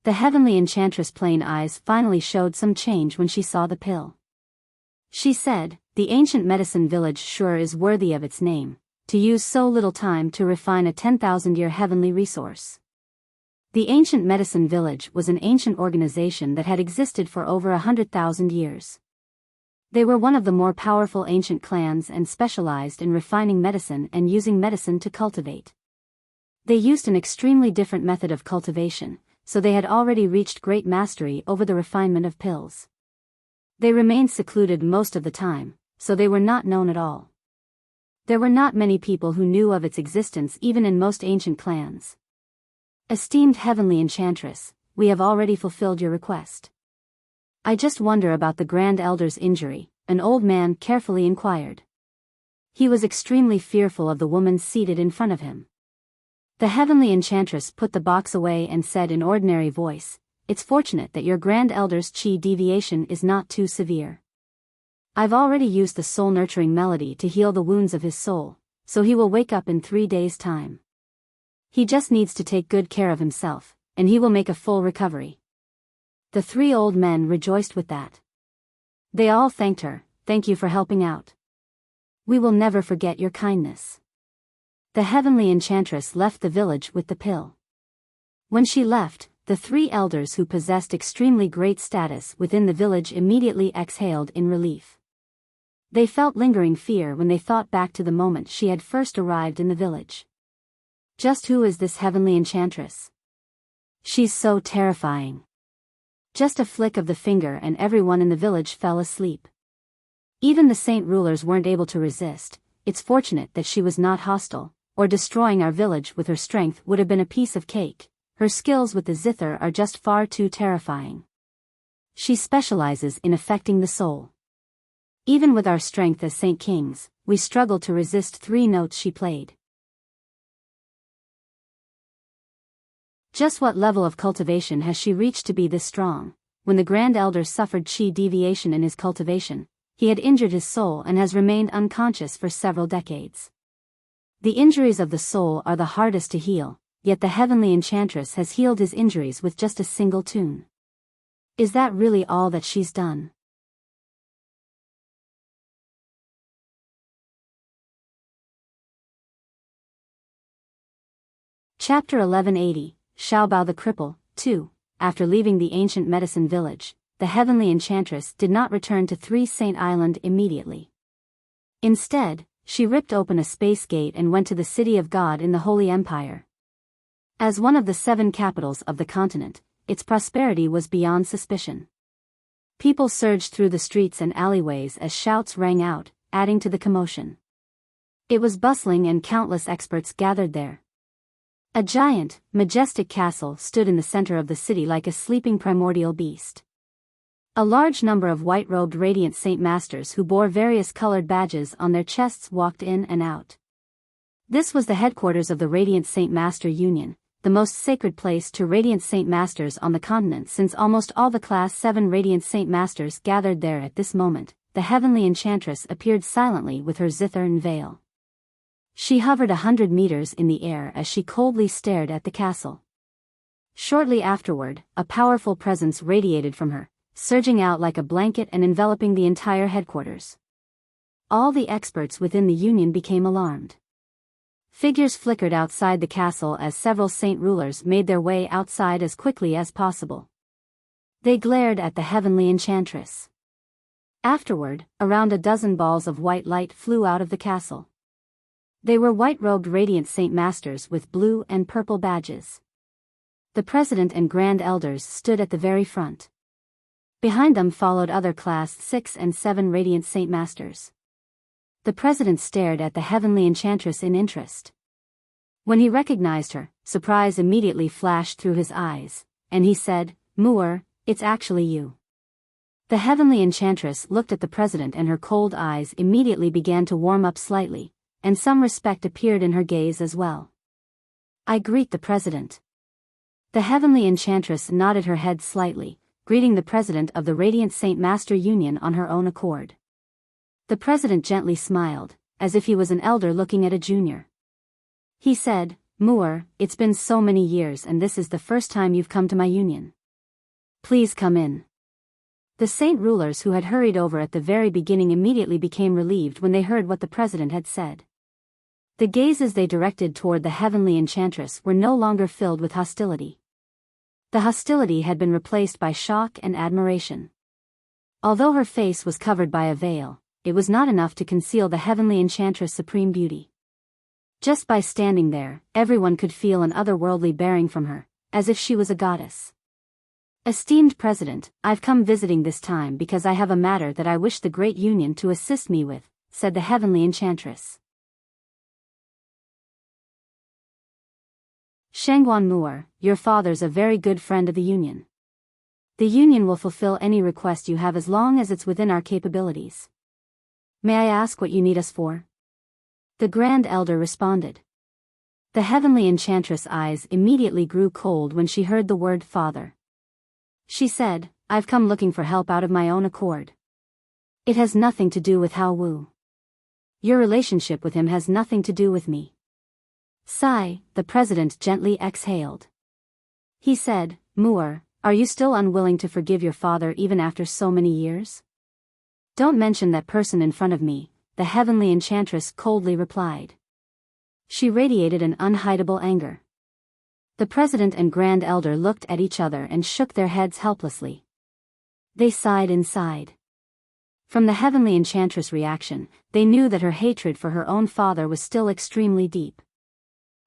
The heavenly enchantress' plain eyes finally showed some change when she saw the pill. She said, "The ancient medicine village sure is worthy of its name, to use so little time to refine a 10,000-year heavenly resource." The ancient medicine village was an ancient organization that had existed for over 100,000 years. They were one of the more powerful ancient clans and specialized in refining medicine and using medicine to cultivate. They used an extremely different method of cultivation, so they had already reached great mastery over the refinement of pills. They remained secluded most of the time, so they were not known at all. There were not many people who knew of its existence even in most ancient clans. "Esteemed heavenly enchantress, we have already fulfilled your request. I just wonder about the Grand Elder's injury," an old man carefully inquired. He was extremely fearful of the woman seated in front of him. The heavenly enchantress put the box away and said in ordinary voice, "It's fortunate that your Grand Elder's chi deviation is not too severe. I've already used the soul-nurturing melody to heal the wounds of his soul, so he will wake up in 3 days' time. He just needs to take good care of himself, and he will make a full recovery." The 3 old men rejoiced with that. They all thanked her, "Thank you for helping out. We will never forget your kindness." The heavenly enchantress left the village with the pill. When she left, the 3 elders who possessed extremely great status within the village immediately exhaled in relief. They felt lingering fear when they thought back to the moment she had first arrived in the village. Just who is this heavenly enchantress? She's so terrifying. Just a flick of the finger and everyone in the village fell asleep. Even the saint rulers weren't able to resist. It's fortunate that she was not hostile, or destroying our village with her strength would have been a piece of cake. Her skills with the zither are just far too terrifying. She specializes in affecting the soul. Even with our strength as saint kings, we struggle to resist 3 notes she played. Just what level of cultivation has she reached to be this strong? When the Grand Elder suffered chi deviation in his cultivation, he had injured his soul and has remained unconscious for several decades. The injuries of the soul are the hardest to heal, yet the heavenly enchantress has healed his injuries with just a single tune. Is that really all that she's done? Chapter 1180, Xiaobao the Cripple, 2. After leaving the ancient medicine village, the heavenly enchantress did not return to 3 Saint Island immediately. Instead, she ripped open a space gate and went to the city of God in the Holy Empire. As one of the 7 capitals of the continent, its prosperity was beyond suspicion. People surged through the streets and alleyways as shouts rang out, adding to the commotion. It was bustling and countless experts gathered there. A giant, majestic castle stood in the center of the city like a sleeping primordial beast. A large number of white-robed radiant saint masters who bore various colored badges on their chests walked in and out. This was the headquarters of the Radiant Saint Master Union, the most sacred place to Radiant Saint Masters on the continent since almost all the Class 7 Radiant Saint Masters gathered there at this moment. The heavenly enchantress appeared silently with her zithern veil. She hovered 100 meters in the air as she coldly stared at the castle. Shortly afterward, a powerful presence radiated from her, surging out like a blanket and enveloping the entire headquarters. All the experts within the Union became alarmed. Figures flickered outside the castle as several saint rulers made their way outside as quickly as possible. They glared at the heavenly enchantress. Afterward, around a dozen balls of white light flew out of the castle. They were white-robed radiant saint masters with blue and purple badges. The president and grand elders stood at the very front. Behind them followed other Class 6 and 7 Radiant Saint Masters. The president stared at the heavenly enchantress in interest. When he recognized her, surprise immediately flashed through his eyes, and he said, "Muir, it's actually you." The heavenly enchantress looked at the president and her cold eyes immediately began to warm up slightly, and some respect appeared in her gaze as well. "I greet the president." The heavenly enchantress nodded her head slightly, greeting the president of the Radiant Saint Master Union on her own accord. The president gently smiled, as if he was an elder looking at a junior. He said, "Muir, it's been so many years and this is the first time you've come to my union. Please come in." The saint rulers who had hurried over at the very beginning immediately became relieved when they heard what the president had said. The gazes they directed toward the heavenly enchantress were no longer filled with hostility. The hostility had been replaced by shock and admiration. Although her face was covered by a veil, it was not enough to conceal the heavenly enchantress' supreme beauty. Just by standing there, everyone could feel an otherworldly bearing from her, as if she was a goddess. "Esteemed President, I've come visiting this time because I have a matter that I wish the Great Union to assist me with," said the heavenly enchantress. "Shangguan Muir, your father's a very good friend of the Union. The Union will fulfill any request you have as long as it's within our capabilities. May I ask what you need us for?" The Grand Elder responded. The heavenly enchantress' eyes immediately grew cold when she heard the word father. She said, "I've come looking for help out of my own accord. It has nothing to do with Hao Wu. Your relationship with him has nothing to do with me." Sigh, the president gently exhaled. He said, "Muir, are you still unwilling to forgive your father even after so many years?" "Don't mention that person in front of me," the heavenly enchantress coldly replied. She radiated an unhidable anger. The president and Grand Elder looked at each other and shook their heads helplessly. They sighed inside. From the heavenly enchantress' reaction, they knew that her hatred for her own father was still extremely deep.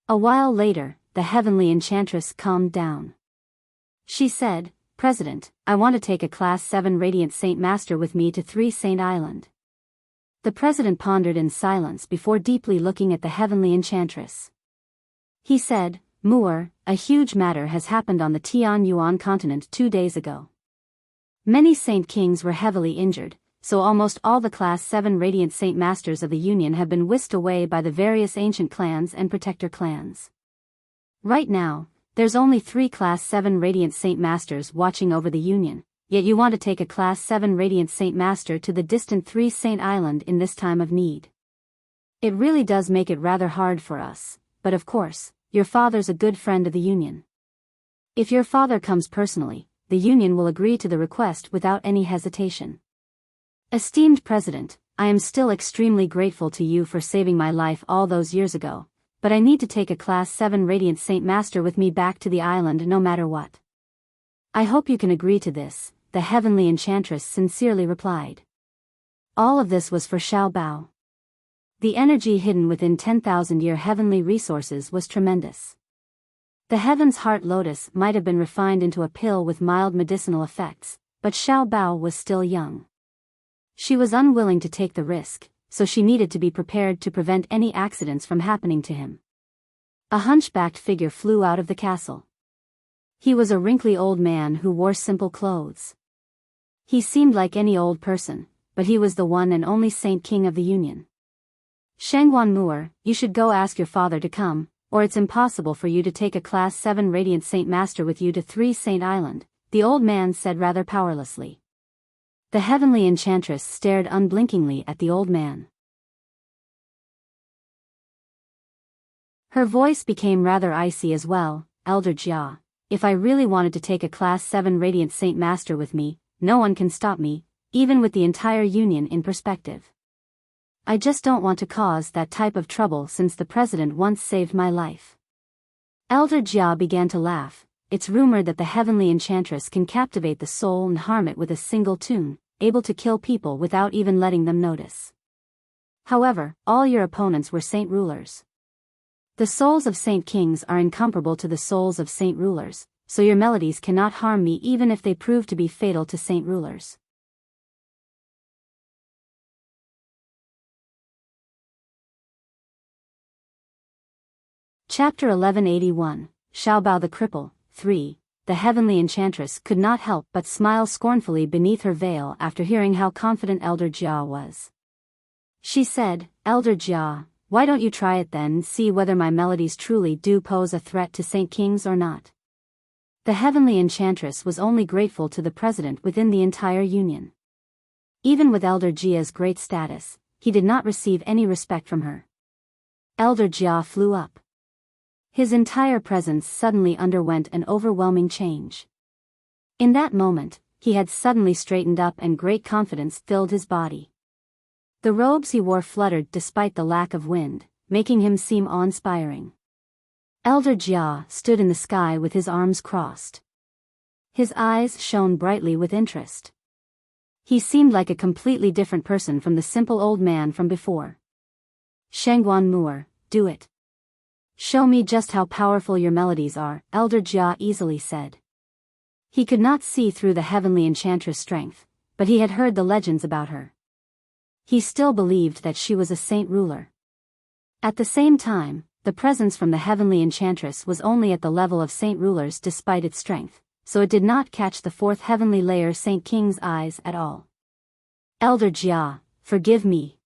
A while later, the heavenly enchantress calmed down. She said, "President, I want to take a Class 7 Radiant Saint Master with me to 3 Saint Island." The president pondered in silence before deeply looking at the heavenly enchantress. He said, "Muir, a huge matter has happened on the Tianyuan continent 2 days ago. Many Saint Kings were heavily injured, so almost all the Class 7 Radiant Saint Masters of the Union have been whisked away by the various ancient clans and protector clans. Right now, there's only 3 Class 7 Radiant Saint Masters watching over the Union, yet you want to take a Class 7 Radiant Saint Master to the distant 3 Saint Island in this time of need. It really does make it rather hard for us, but of course, your father's a good friend of the Union. If your father comes personally, the Union will agree to the request without any hesitation. Esteemed President, I am still extremely grateful to you for saving my life all those years ago, but I need to take a Class 7 Radiant Saint Master with me back to the island no matter what. I hope you can agree to this," the heavenly enchantress sincerely replied. All of this was for Xiao Bao. The energy hidden within 10,000-year heavenly resources was tremendous. The heaven's heart lotus might have been refined into a pill with mild medicinal effects, but Xiao Bao was still young. She was unwilling to take the risk, so she needed to be prepared to prevent any accidents from happening to him. A hunchbacked figure flew out of the castle. He was a wrinkly old man who wore simple clothes. He seemed like any old person, but he was the one and only Saint King of the Union. "Shangguan Muir, you should go ask your father to come, or it's impossible for you to take a Class 7 Radiant Saint Master with you to 3 Saint Island," the old man said rather powerlessly. The heavenly enchantress stared unblinkingly at the old man. Her voice became rather icy as well. "Elder Jia, if I really wanted to take a Class 7 Radiant Saint Master with me, no one can stop me, even with the entire Union in perspective. I just don't want to cause that type of trouble since the president once saved my life." Elder Jia began to laugh. It's rumored that the heavenly enchantress can captivate the soul and harm it with a single tune, able to kill people without even letting them notice. However, all your opponents were saint rulers. The souls of saint kings are incomparable to the souls of saint rulers, so your melodies cannot harm me even if they prove to be fatal to saint rulers. Chapter 1181, Xiaobao the Cripple, 3. The heavenly enchantress could not help but smile scornfully beneath her veil after hearing how confident Elder Jia was. She said, "Elder Jia, why don't you try it then and see whether my melodies truly do pose a threat to Saint Kings or not?" The heavenly enchantress was only grateful to the president within the entire union. Even with Elder Jia's great status, he did not receive any respect from her. Elder Jia flew up. His entire presence suddenly underwent an overwhelming change. In that moment, he had suddenly straightened up and great confidence filled his body. The robes he wore fluttered despite the lack of wind, making him seem awe-inspiring. Elder Jia stood in the sky with his arms crossed. His eyes shone brightly with interest. He seemed like a completely different person from the simple old man from before. "Shangguan Mu'er, do it. Show me just how powerful your melodies are," Elder Jia easily said. He could not see through the heavenly enchantress' strength, but he had heard the legends about her. He still believed that she was a saint ruler. At the same time, the presence from the heavenly enchantress was only at the level of saint rulers despite its strength, so it did not catch the fourth heavenly layer Saint King's eyes at all. "Elder Jia, forgive me."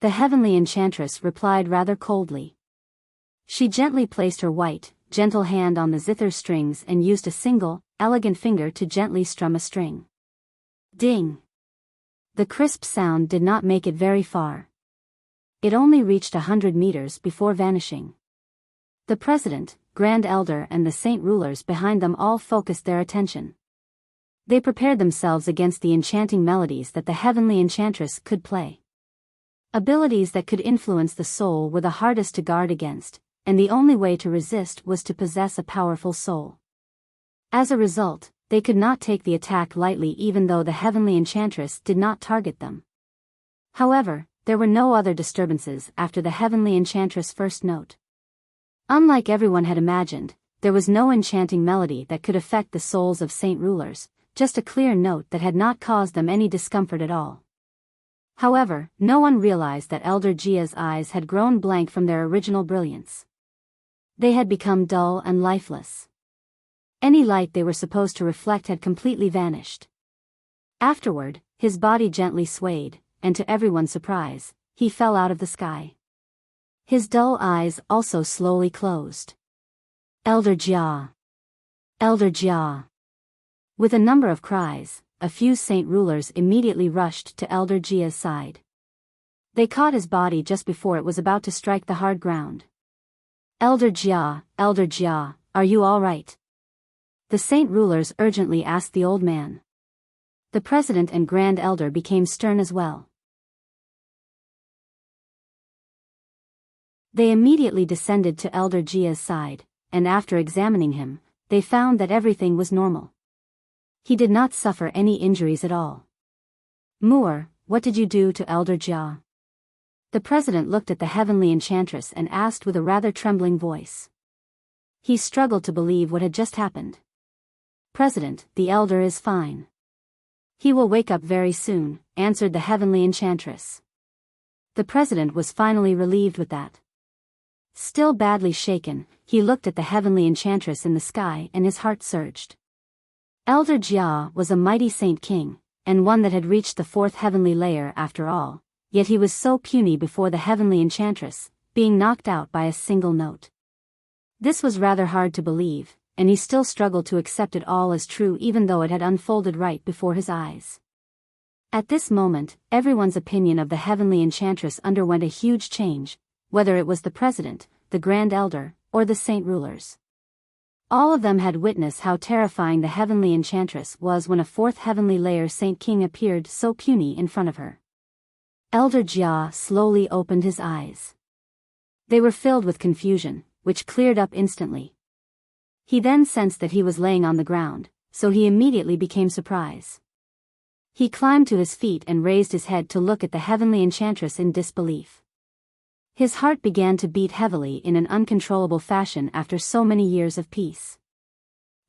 The heavenly enchantress replied rather coldly. She gently placed her white, gentle hand on the zither strings and used a single, elegant finger to gently strum a string. Ding! The crisp sound did not make it very far. It only reached 100 meters before vanishing. The president, grand elder and the saint rulers behind them all focused their attention. They prepared themselves against the enchanting melodies that the heavenly enchantress could play. Abilities that could influence the soul were the hardest to guard against, and the only way to resist was to possess a powerful soul. As a result, they could not take the attack lightly even though the heavenly enchantress did not target them. However, there were no other disturbances after the heavenly enchantress' first note. Unlike everyone had imagined, there was no enchanting melody that could affect the souls of saint rulers, just a clear note that had not caused them any discomfort at all. However, no one realized that Elder Jia's eyes had grown blank from their original brilliance. They had become dull and lifeless. Any light they were supposed to reflect had completely vanished. Afterward, his body gently swayed, and to everyone's surprise, he fell out of the sky. His dull eyes also slowly closed. "Elder Jia! Elder Jia!" With a number of cries, a few saint rulers immediately rushed to Elder Jia's side. They caught his body just before it was about to strike the hard ground. Elder Jia, are you all right?" The saint rulers urgently asked the old man. The president and grand elder became stern as well. They immediately descended to Elder Jia's side, and after examining him, they found that everything was normal. He did not suffer any injuries at all. "Mu'er, what did you do to Elder Jia?" The president looked at the heavenly enchantress and asked with a rather trembling voice. He struggled to believe what had just happened. "President, the elder is fine. He will wake up very soon," answered the heavenly enchantress. The president was finally relieved with that. Still badly shaken, he looked at the heavenly enchantress in the sky and his heart surged. Elder Jia was a mighty saint king, and one that had reached the fourth heavenly layer after all. Yet he was so puny before the heavenly enchantress, being knocked out by a single note. This was rather hard to believe, and he still struggled to accept it all as true even though it had unfolded right before his eyes. At this moment, everyone's opinion of the heavenly enchantress underwent a huge change, whether it was the president, the grand elder, or the saint rulers. All of them had witnessed how terrifying the heavenly enchantress was when a fourth heavenly layer saint king appeared so puny in front of her. Elder Jia slowly opened his eyes. They were filled with confusion, which cleared up instantly. He then sensed that he was laying on the ground, so he immediately became surprised. He climbed to his feet and raised his head to look at the heavenly enchantress in disbelief. His heart began to beat heavily in an uncontrollable fashion after so many years of peace.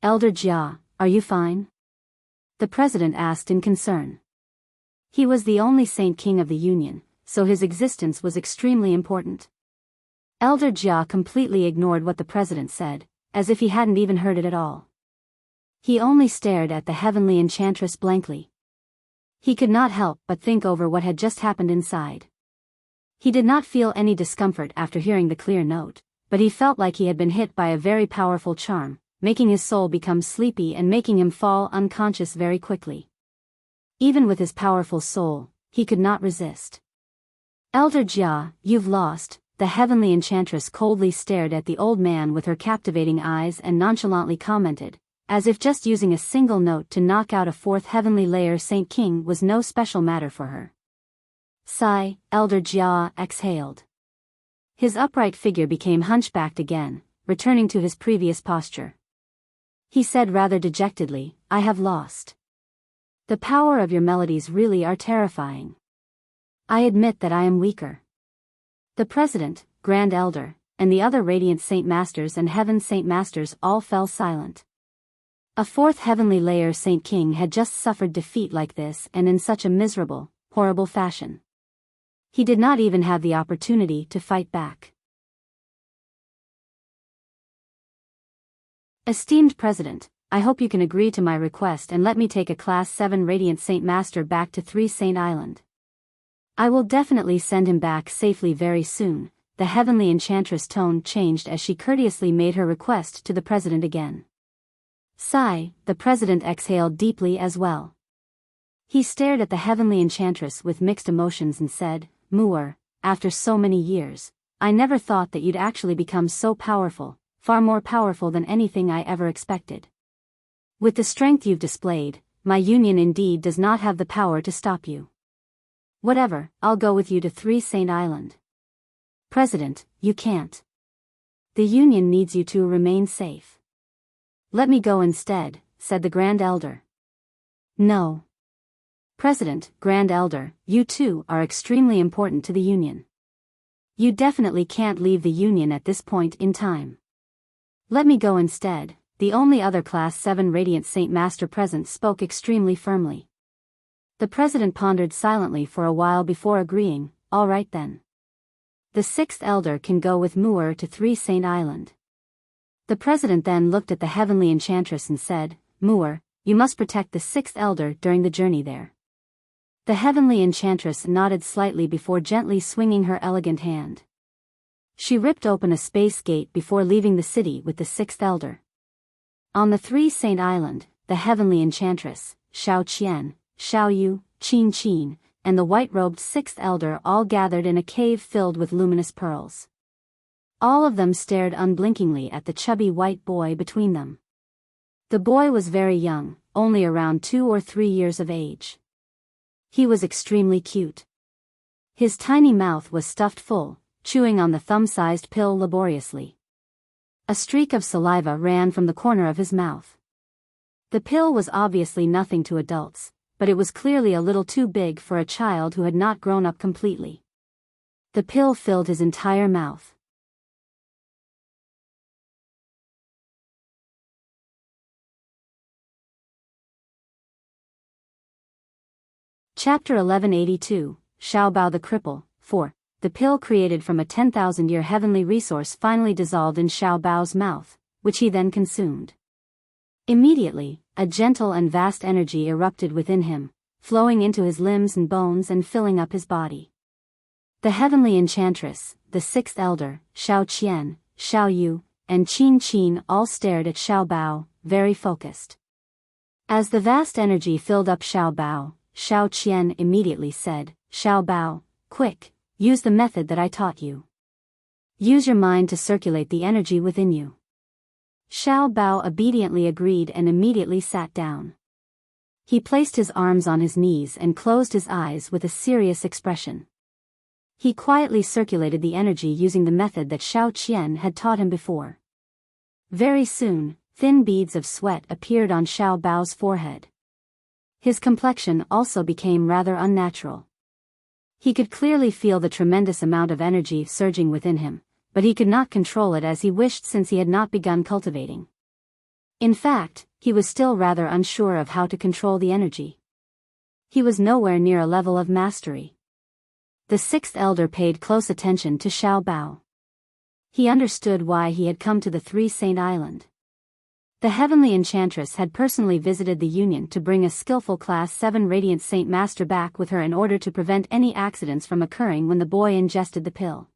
Elder Jia, are you fine? The president asked in concern. He was the only Saint King of the Union, so his existence was extremely important. Elder Jia completely ignored what the president said, as if he hadn't even heard it at all. He only stared at the heavenly enchantress blankly. He could not help but think over what had just happened inside. He did not feel any discomfort after hearing the clear note, but he felt like he had been hit by a very powerful charm, making his soul become sleepy and making him fall unconscious very quickly. Even with his powerful soul, he could not resist. Elder Jia, you've lost. The heavenly enchantress coldly stared at the old man with her captivating eyes and nonchalantly commented, as if just using a single note to knock out a fourth heavenly layer Saint King was no special matter for her. Sigh, Elder Jia exhaled. His upright figure became hunchbacked again, returning to his previous posture. He said rather dejectedly, I have lost. The power of your melodies really are terrifying. I admit that I am weaker. The president, Grand Elder, and the other Radiant Saint Masters and Heaven Saint Masters all fell silent. A fourth heavenly layer Saint King had just suffered defeat like this and in such a miserable, horrible fashion. He did not even have the opportunity to fight back. Esteemed President, I hope you can agree to my request and let me take a Class 7 Radiant Saint Master back to 3 Saint Island. I will definitely send him back safely very soon. The heavenly enchantress tone changed as she courteously made her request to the president again. Sigh, the president exhaled deeply as well. He stared at the heavenly enchantress with mixed emotions and said, Muir, after so many years, I never thought that you'd actually become so powerful, far more powerful than anything I ever expected. With the strength you've displayed, my union indeed does not have the power to stop you. Whatever, I'll go with you to 3 Saint Island. President, you can't. The union needs you to remain safe. Let me go instead, said the Grand Elder. No. President, Grand Elder, you too are extremely important to the union. You definitely can't leave the union at this point in time. Let me go instead. The only other Class 7 Radiant Saint Master present spoke extremely firmly. The president pondered silently for a while before agreeing, all right then. The 6th Elder can go with Muir to 3 Saint Island. The president then looked at the heavenly enchantress and said, Muir, you must protect the 6th Elder during the journey there. The heavenly enchantress nodded slightly before gently swinging her elegant hand. She ripped open a space gate before leaving the city with the 6th Elder. On the 3 Saint Island, the heavenly enchantress, Xiao Qian, Xiao Yu, Qin Qin, and the white-robed 6th Elder all gathered in a cave filled with luminous pearls. All of them stared unblinkingly at the chubby white boy between them. The boy was very young, only around 2 or 3 years of age. He was extremely cute. His tiny mouth was stuffed full, chewing on the thumb-sized pill laboriously. A streak of saliva ran from the corner of his mouth. The pill was obviously nothing to adults, but it was clearly a little too big for a child who had not grown up completely. The pill filled his entire mouth. Chapter 1182, Xiaobao the Cripple, 4. The pill created from a 10,000-year heavenly resource finally dissolved in Xiaobao's mouth, which he then consumed. Immediately, a gentle and vast energy erupted within him, flowing into his limbs and bones and filling up his body. The heavenly enchantress, the 6th Elder, Xiao Qian, Xiao Yu, and Qin Qin all stared at Xiaobao, very focused. As the vast energy filled up Xiaobao, Xiao Qian immediately said, Xiaobao, quick, use the method that I taught you. Use your mind to circulate the energy within you. Xiaobao obediently agreed and immediately sat down. He placed his arms on his knees and closed his eyes with a serious expression. He quietly circulated the energy using the method that Xiao Qian had taught him before. Very soon, thin beads of sweat appeared on Xiaobao's forehead. His complexion also became rather unnatural. He could clearly feel the tremendous amount of energy surging within him, but he could not control it as he wished since he had not begun cultivating. In fact, he was still rather unsure of how to control the energy. He was nowhere near a level of mastery. The sixth elder paid close attention to Xiao Bao. He understood why he had come to the Three-Saint Island. The heavenly enchantress had personally visited the Union to bring a skillful Class 7 Radiant Saint Master back with her in order to prevent any accidents from occurring when the boy ingested the pill.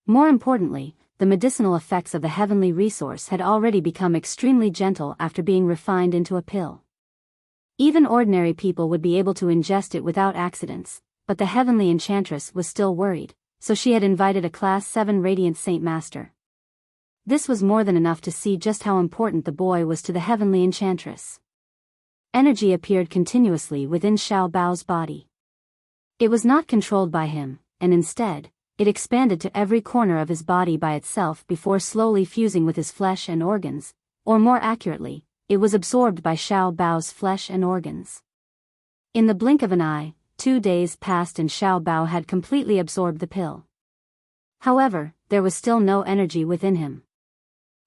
More importantly, the medicinal effects of the heavenly resource had already become extremely gentle after being refined into a pill. Even ordinary people would be able to ingest it without accidents, but the heavenly enchantress was still worried, so she had invited a Class 7 Radiant Saint Master. This was more than enough to see just how important the boy was to the heavenly enchantress. Energy appeared continuously within Xiao Bao's body. It was not controlled by him, and instead, it expanded to every corner of his body by itself before slowly fusing with his flesh and organs, or more accurately, it was absorbed by Xiao Bao's flesh and organs. In the blink of an eye, 2 days passed and Xiao Bao had completely absorbed the pill. However, there was still no energy within him.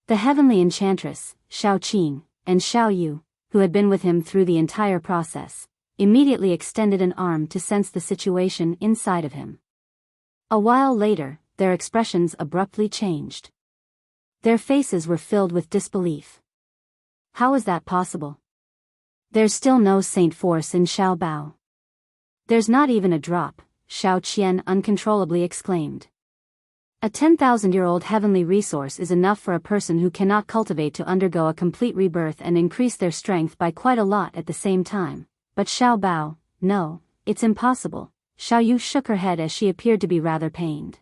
The heavenly enchantress, Xiao Qing, and Xiao Yu, who had been with him through the entire process, immediately extended an arm to sense the situation inside of him. A while later, their expressions abruptly changed. Their faces were filled with disbelief. How is that possible? There's still no saint force in Xiao Bao. There's not even a drop, Xiao Qian uncontrollably exclaimed. A 10,000-year-old heavenly resource is enough for a person who cannot cultivate to undergo a complete rebirth and increase their strength by quite a lot at the same time. But Xiao Bao, no, it's impossible. Xiao Yu shook her head as she appeared to be rather pained.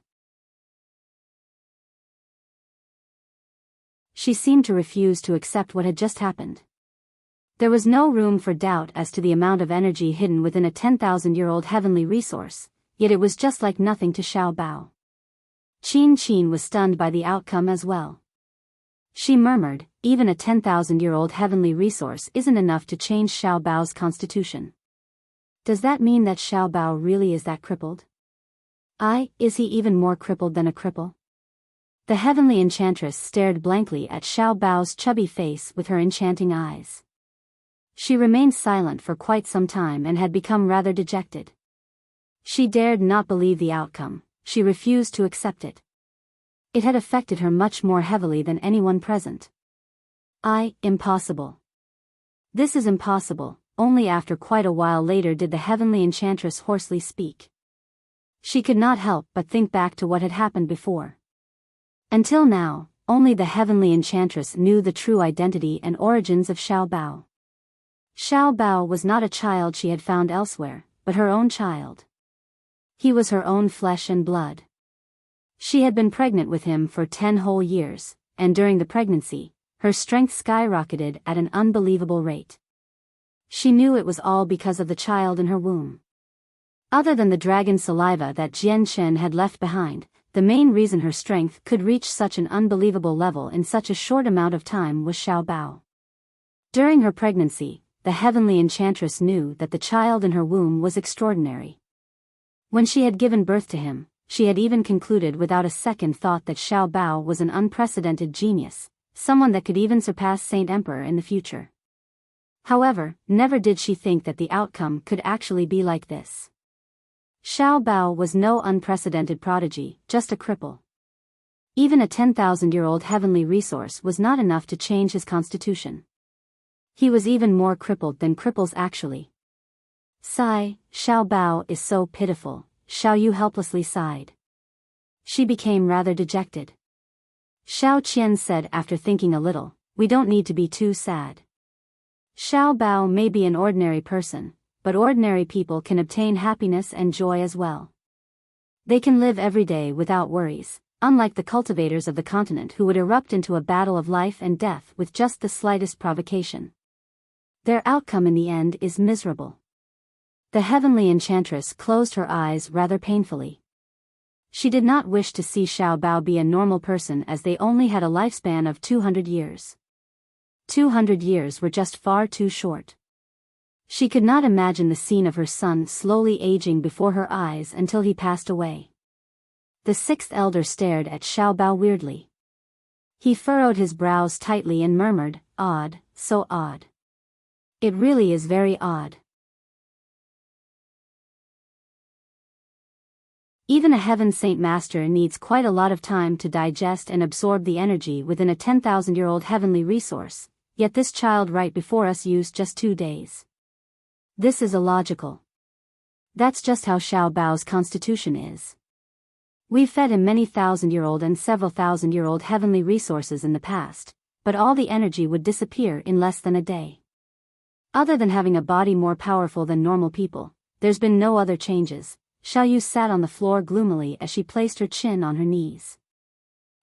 She seemed to refuse to accept what had just happened. There was no room for doubt as to the amount of energy hidden within a 10,000-year-old heavenly resource, yet it was just like nothing to Xiao Bao. Qin was stunned by the outcome as well. She murmured, even a 10,000-year-old heavenly resource isn't enough to change Xiao Bao's constitution. Does that mean that Xiao Bao really is that crippled? Is he even more crippled than a cripple? The heavenly enchantress stared blankly at Xiao Bao's chubby face with her enchanting eyes. She remained silent for quite some time and had become rather dejected. She dared not believe the outcome. She refused to accept it. It had affected her much more heavily than anyone present. Impossible. This is impossible. Only after quite a while later did the heavenly enchantress hoarsely speak. She could not help but think back to what had happened before. Until now, only the heavenly enchantress knew the true identity and origins of Xiao Bao. Xiao Bao was not a child she had found elsewhere, but her own child. He was her own flesh and blood. She had been pregnant with him for 10 whole years, and during the pregnancy, her strength skyrocketed at an unbelievable rate. She knew it was all because of the child in her womb. Other than the dragon saliva that Jian Shen had left behind, the main reason her strength could reach such an unbelievable level in such a short amount of time was Xiao Bao. During her pregnancy, the heavenly enchantress knew that the child in her womb was extraordinary. When she had given birth to him, she had even concluded without a second thought that Xiao Bao was an unprecedented genius, someone that could even surpass Saint Emperor in the future. However, never did she think that the outcome could actually be like this. Xiao Bao was no unprecedented prodigy, just a cripple. Even a 10,000-year-old heavenly resource was not enough to change his constitution. He was even more crippled than cripples actually. Sigh, Xiao Bao is so pitiful, Xiao Yu helplessly sighed. She became rather dejected. Xiao Qian said after thinking a little, we don't need to be too sad. Xiao Bao may be an ordinary person, but ordinary people can obtain happiness and joy as well. They can live every day without worries, unlike the cultivators of the continent who would erupt into a battle of life and death with just the slightest provocation. Their outcome in the end is miserable. The heavenly enchantress closed her eyes rather painfully. She did not wish to see Xiao Bao be a normal person as they only had a lifespan of 200 years. 200 years were just far too short. She could not imagine the scene of her son slowly aging before her eyes until he passed away. The sixth elder stared at Xiao Bao weirdly. He furrowed his brows tightly and murmured, odd, so odd. It really is very odd. Even a heaven saint master needs quite a lot of time to digest and absorb the energy within a 10,000-year-old heavenly resource, yet this child right before us used just 2 days. This is illogical. That's just how Xiao Bao's constitution is. We've fed him many thousand-year-old and several thousand-year-old heavenly resources in the past, but all the energy would disappear in less than a day. Other than having a body more powerful than normal people, there's been no other changes. Xiao Yu sat on the floor gloomily as she placed her chin on her knees.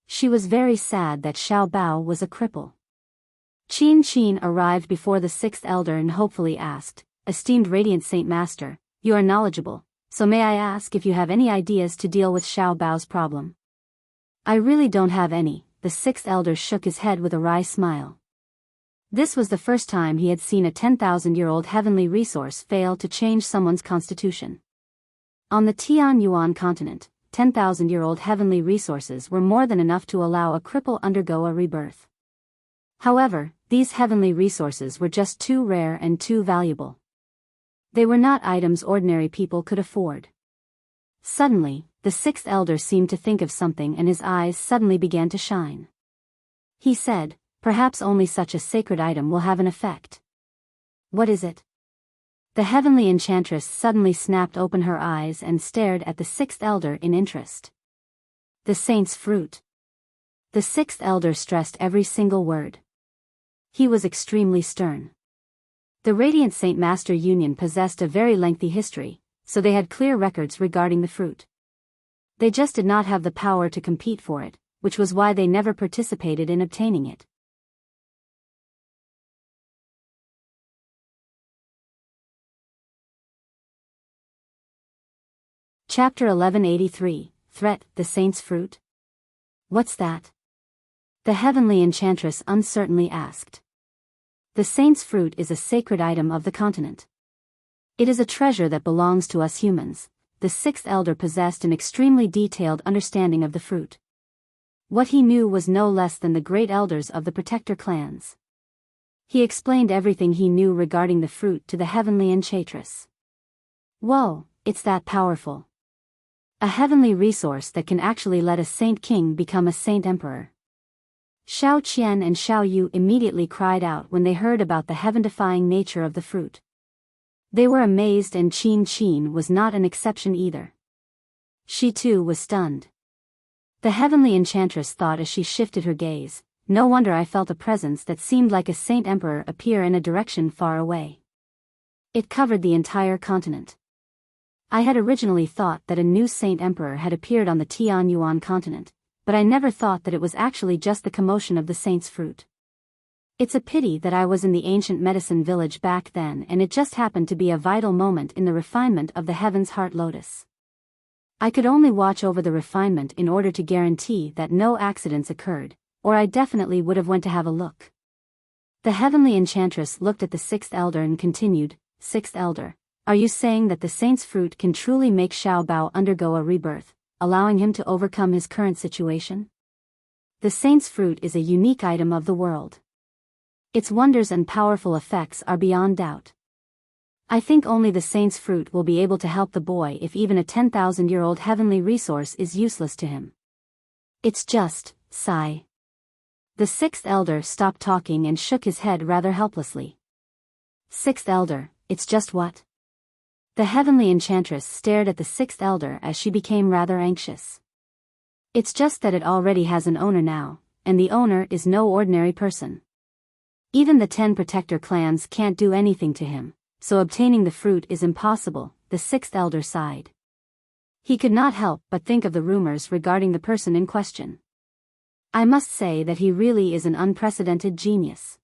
She was very sad that Xiao Bao was a cripple. Qin arrived before the sixth elder and hopefully asked, "Esteemed Radiant Saint Master, you are knowledgeable, so may I ask if you have any ideas to deal with Xiao Bao's problem?" "I really don't have any," the sixth elder shook his head with a wry smile. This was the first time he had seen a 10,000-year-old heavenly resource fail to change someone's constitution. On the Tianyuan continent, 10,000-year-old heavenly resources were more than enough to allow a cripple undergo a rebirth. However, these heavenly resources were just too rare and too valuable. They were not items ordinary people could afford. Suddenly, the sixth elder seemed to think of something and his eyes suddenly began to shine. He said, "Perhaps only such a sacred item will have an effect." "What is it?" The heavenly enchantress suddenly snapped open her eyes and stared at the sixth elder in interest. "The saint's fruit." The sixth elder stressed every single word. He was extremely stern. The Radiant Saint Master Union possessed a very lengthy history, so they had clear records regarding the fruit. They just did not have the power to compete for it, which was why they never participated in obtaining it. Chapter 1183, Threat, the Saint's Fruit? "What's that?" the heavenly enchantress uncertainly asked. The saint's fruit is a sacred item of the continent. It is a treasure that belongs to us humans. The sixth elder possessed an extremely detailed understanding of the fruit. What he knew was no less than the great elders of the protector clans. He explained everything he knew regarding the fruit to the heavenly enchantress. "Whoa, it's that powerful. A heavenly resource that can actually let a saint king become a saint emperor." Xiao Qian and Xiao Yu immediately cried out when they heard about the heaven-defying nature of the fruit. They were amazed, and Qin was not an exception either. She too was stunned. The heavenly enchantress thought as she shifted her gaze, "No wonder I felt a presence that seemed like a saint emperor appear in a direction far away. It covered the entire continent. I had originally thought that a new saint emperor had appeared on the Tianyuan continent, but I never thought that it was actually just the commotion of the saint's fruit. It's a pity that I was in the ancient medicine village back then, and it just happened to be a vital moment in the refinement of the heaven's heart lotus. I could only watch over the refinement in order to guarantee that no accidents occurred, or I definitely would have went to have a look." The heavenly enchantress looked at the sixth elder and continued, "Sixth elder, are you saying that the saint's fruit can truly make Xiao Bao undergo a rebirth, allowing him to overcome his current situation?" The saint's fruit is a unique item of the world. Its wonders and powerful effects are beyond doubt. I think only the saint's fruit will be able to help the boy if even a 10,000-year-old heavenly resource is useless to him. It's just, sigh. The sixth elder stopped talking and shook his head rather helplessly. "Sixth elder, it's just what?" The heavenly enchantress stared at the sixth elder as she became rather anxious. "It's just that it already has an owner now, and the owner is no ordinary person. Even the 10 protector clans can't do anything to him, so obtaining the fruit is impossible," the sixth elder sighed. He could not help but think of the rumors regarding the person in question. I must say that he really is an unprecedented genius.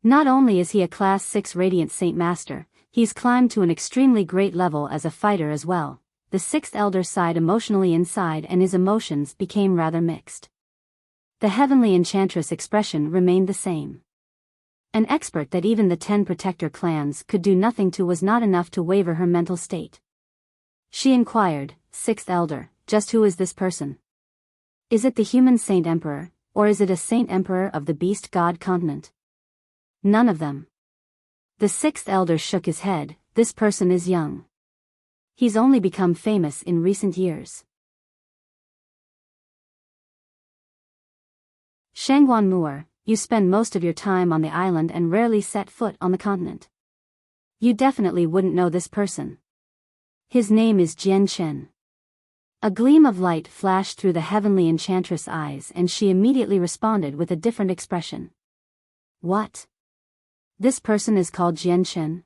Not only is he a Class 6 Radiant Saint Master, he's climbed to an extremely great level as a fighter as well. The sixth elder sighed emotionally inside, and his emotions became rather mixed. The heavenly enchantress' expression remained the same. An expert that even the 10 protector clans could do nothing to was not enough to waver her mental state. She inquired, "Sixth elder, just who is this person? Is it the human saint emperor, or is it a saint emperor of the beast god continent?" None of them. The sixth elder shook his head. This person is young. He's only become famous in recent years. Shangguan Mu'er, you spend most of your time on the island and rarely set foot on the continent. You definitely wouldn't know this person. His name is Jian Chen. A gleam of light flashed through the heavenly enchantress' eyes and she immediately responded with a different expression. What? This person is called Jian Chen?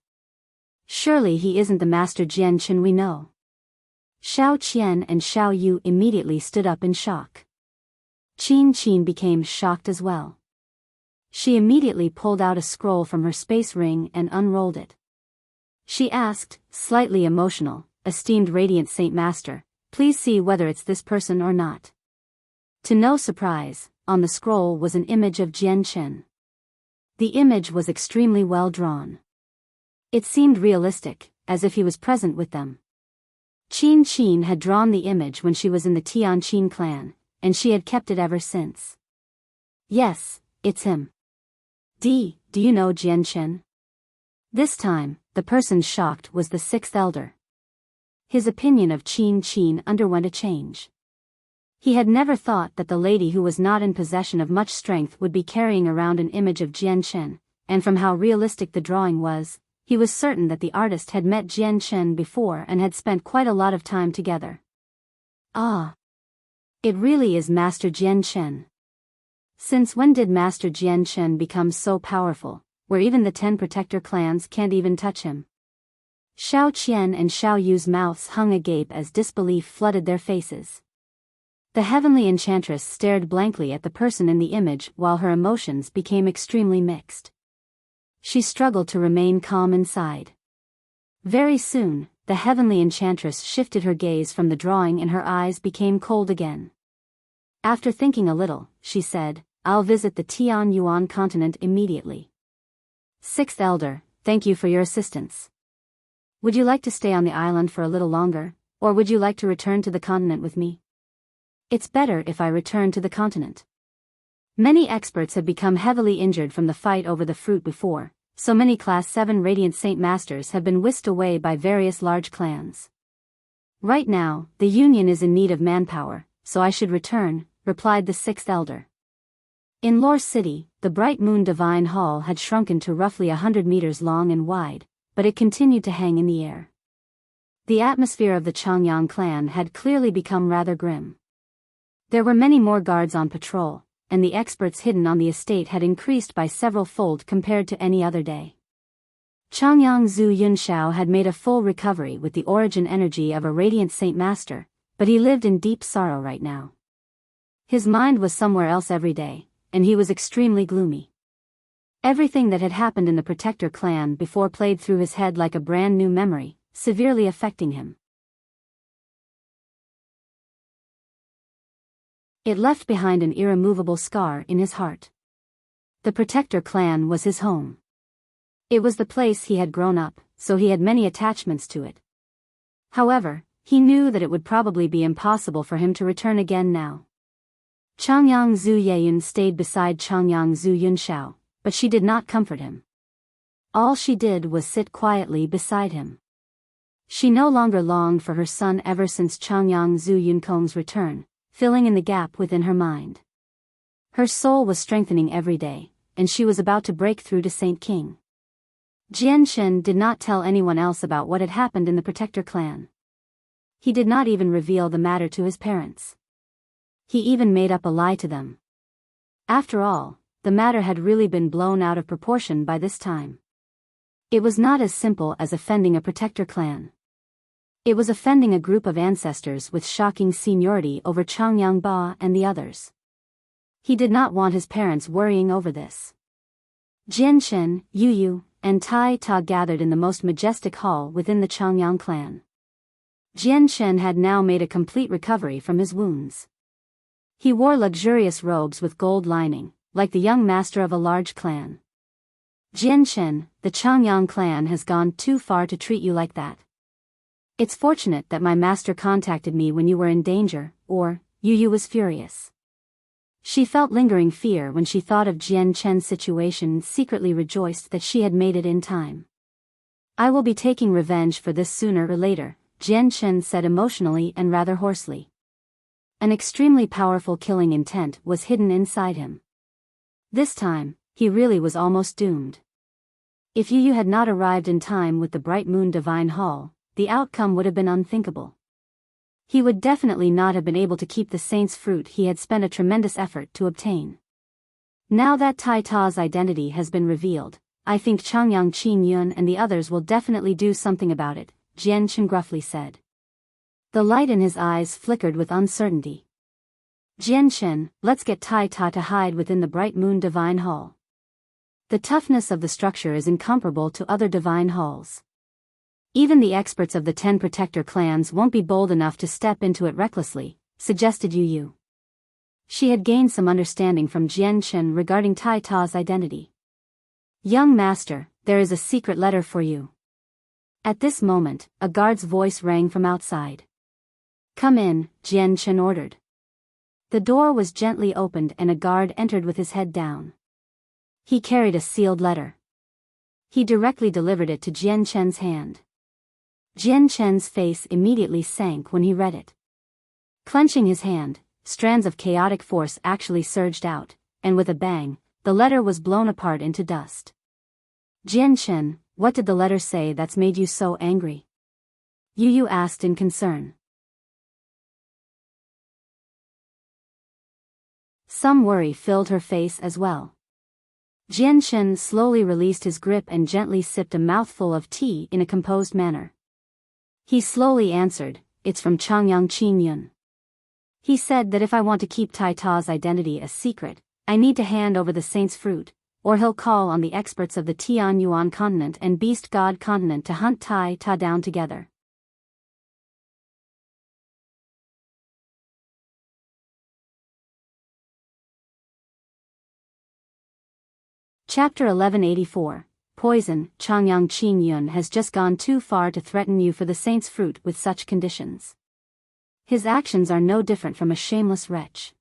Surely he isn't the master Jian Chen we know. Xiao Qian and Xiao Yu immediately stood up in shock. Qin Qin became shocked as well. She immediately pulled out a scroll from her space ring and unrolled it. She asked, slightly emotional, "Esteemed Radiant Saint Master, please see whether it's this person or not." To no surprise, on the scroll was an image of Jian Chen. The image was extremely well drawn. It seemed realistic, as if he was present with them. Qin Qin had drawn the image when she was in the Tianqin clan, and she had kept it ever since. Yes, it's him. Do you know Jian Chen? This time, the person shocked was the sixth elder. His opinion of Qin Qin underwent a change. He had never thought that the lady who was not in possession of much strength would be carrying around an image of Jian Chen, and from how realistic the drawing was, he was certain that the artist had met Jian Chen before and had spent quite a lot of time together. Ah! It really is Master Jian Chen. Since when did Master Jian Chen become so powerful, where even the 10 protector clans can't even touch him? Xiao Qian and Xiao Yu's mouths hung agape as disbelief flooded their faces. The heavenly enchantress stared blankly at the person in the image while her emotions became extremely mixed. She struggled to remain calm inside. Very soon, the heavenly enchantress shifted her gaze from the drawing and her eyes became cold again. After thinking a little, she said, "I'll visit the Tian Yuan continent immediately." Sixth Elder, thank you for your assistance. Would you like to stay on the island for a little longer, or would you like to return to the continent with me? It's better if I return to the continent. Many experts have become heavily injured from the fight over the fruit before, so many Class 7 Radiant Saint Masters have been whisked away by various large clans. Right now, the Union is in need of manpower, so I should return, replied the sixth elder. In Lore City, the Bright Moon Divine Hall had shrunken to roughly 100 meters long and wide, but it continued to hang in the air. The atmosphere of the Changyang clan had clearly become rather grim. There were many more guards on patrol, and the experts hidden on the estate had increased by several-fold compared to any other day. Changyang Zhu Yunshao had made a full recovery with the origin energy of a Radiant Saint Master, but he lived in deep sorrow right now. His mind was somewhere else every day, and he was extremely gloomy. Everything that had happened in the Protector clan before played through his head like a brand new memory, severely affecting him. It left behind an irremovable scar in his heart. The Protector clan was his home. It was the place he had grown up, so he had many attachments to it. However, he knew that it would probably be impossible for him to return again now. Changyang Zhu Yeyun stayed beside Changyang Zhu Yunshao, but she did not comfort him. All she did was sit quietly beside him. She no longer longed for her son ever since Changyang Zhu Yunkong's return, filling in the gap within her mind. Her soul was strengthening every day, and she was about to break through to Saint King. Jian Chen did not tell anyone else about what had happened in the Protector clan. He did not even reveal the matter to his parents. He even made up a lie to them. After all, the matter had really been blown out of proportion by this time. It was not as simple as offending a Protector clan. It was offending a group of ancestors with shocking seniority over Changyang Ba and the others. He did not want his parents worrying over this. Jian Chen, Yu Yu, and Tai Ta gathered in the most majestic hall within the Changyang clan. Jian Chen had now made a complete recovery from his wounds. He wore luxurious robes with gold lining, like the young master of a large clan. Jian Chen, the Changyang clan has gone too far to treat you like that. It's fortunate that my master contacted me when you were in danger, or, Yu Yu was furious. She felt lingering fear when she thought of Jian Chen's situation and secretly rejoiced that she had made it in time. I will be taking revenge for this sooner or later, Jian Chen said emotionally and rather hoarsely. An extremely powerful killing intent was hidden inside him. This time, he really was almost doomed. If Yu had not arrived in time with the Bright Moon Divine Hall, the outcome would have been unthinkable. He would definitely not have been able to keep the saint's fruit he had spent a tremendous effort to obtain. Now that Tai Ta's identity has been revealed, I think Changyang Qin Yun and the others will definitely do something about it, Jian Chen gruffly said. The light in his eyes flickered with uncertainty. Jian Chen, let's get Tai Ta to hide within the Bright Moon Divine Hall. The toughness of the structure is incomparable to other divine halls. Even the experts of the 10 protector clans won't be bold enough to step into it recklessly, suggested Yu. She had gained some understanding from Jian Chen regarding Tai Ta's identity. Young master, there is a secret letter for you. At this moment, a guard's voice rang from outside. Come in, Jian Chen ordered. The door was gently opened and a guard entered with his head down. He carried a sealed letter. He directly delivered it to Jian Chen's hand. Jian Chen's face immediately sank when he read it. Clenching his hand, strands of chaotic force actually surged out, and with a bang, the letter was blown apart into dust. Jian Chen, what did the letter say that's made you so angry? Yu asked in concern. Some worry filled her face as well. Jian Chen slowly released his grip and gently sipped a mouthful of tea in a composed manner. He slowly answered, it's from Changyang Qin Yun. He said that if I want to keep Tai Ta's identity a secret, I need to hand over the saint's fruit, or he'll call on the experts of the Tian Yuan continent and Beast God continent to hunt Tai Ta down together. Chapter 1184. Poison. Changyang Qin Yun has just gone too far to threaten you for the saint's fruit with such conditions. His actions are no different from a shameless wretch.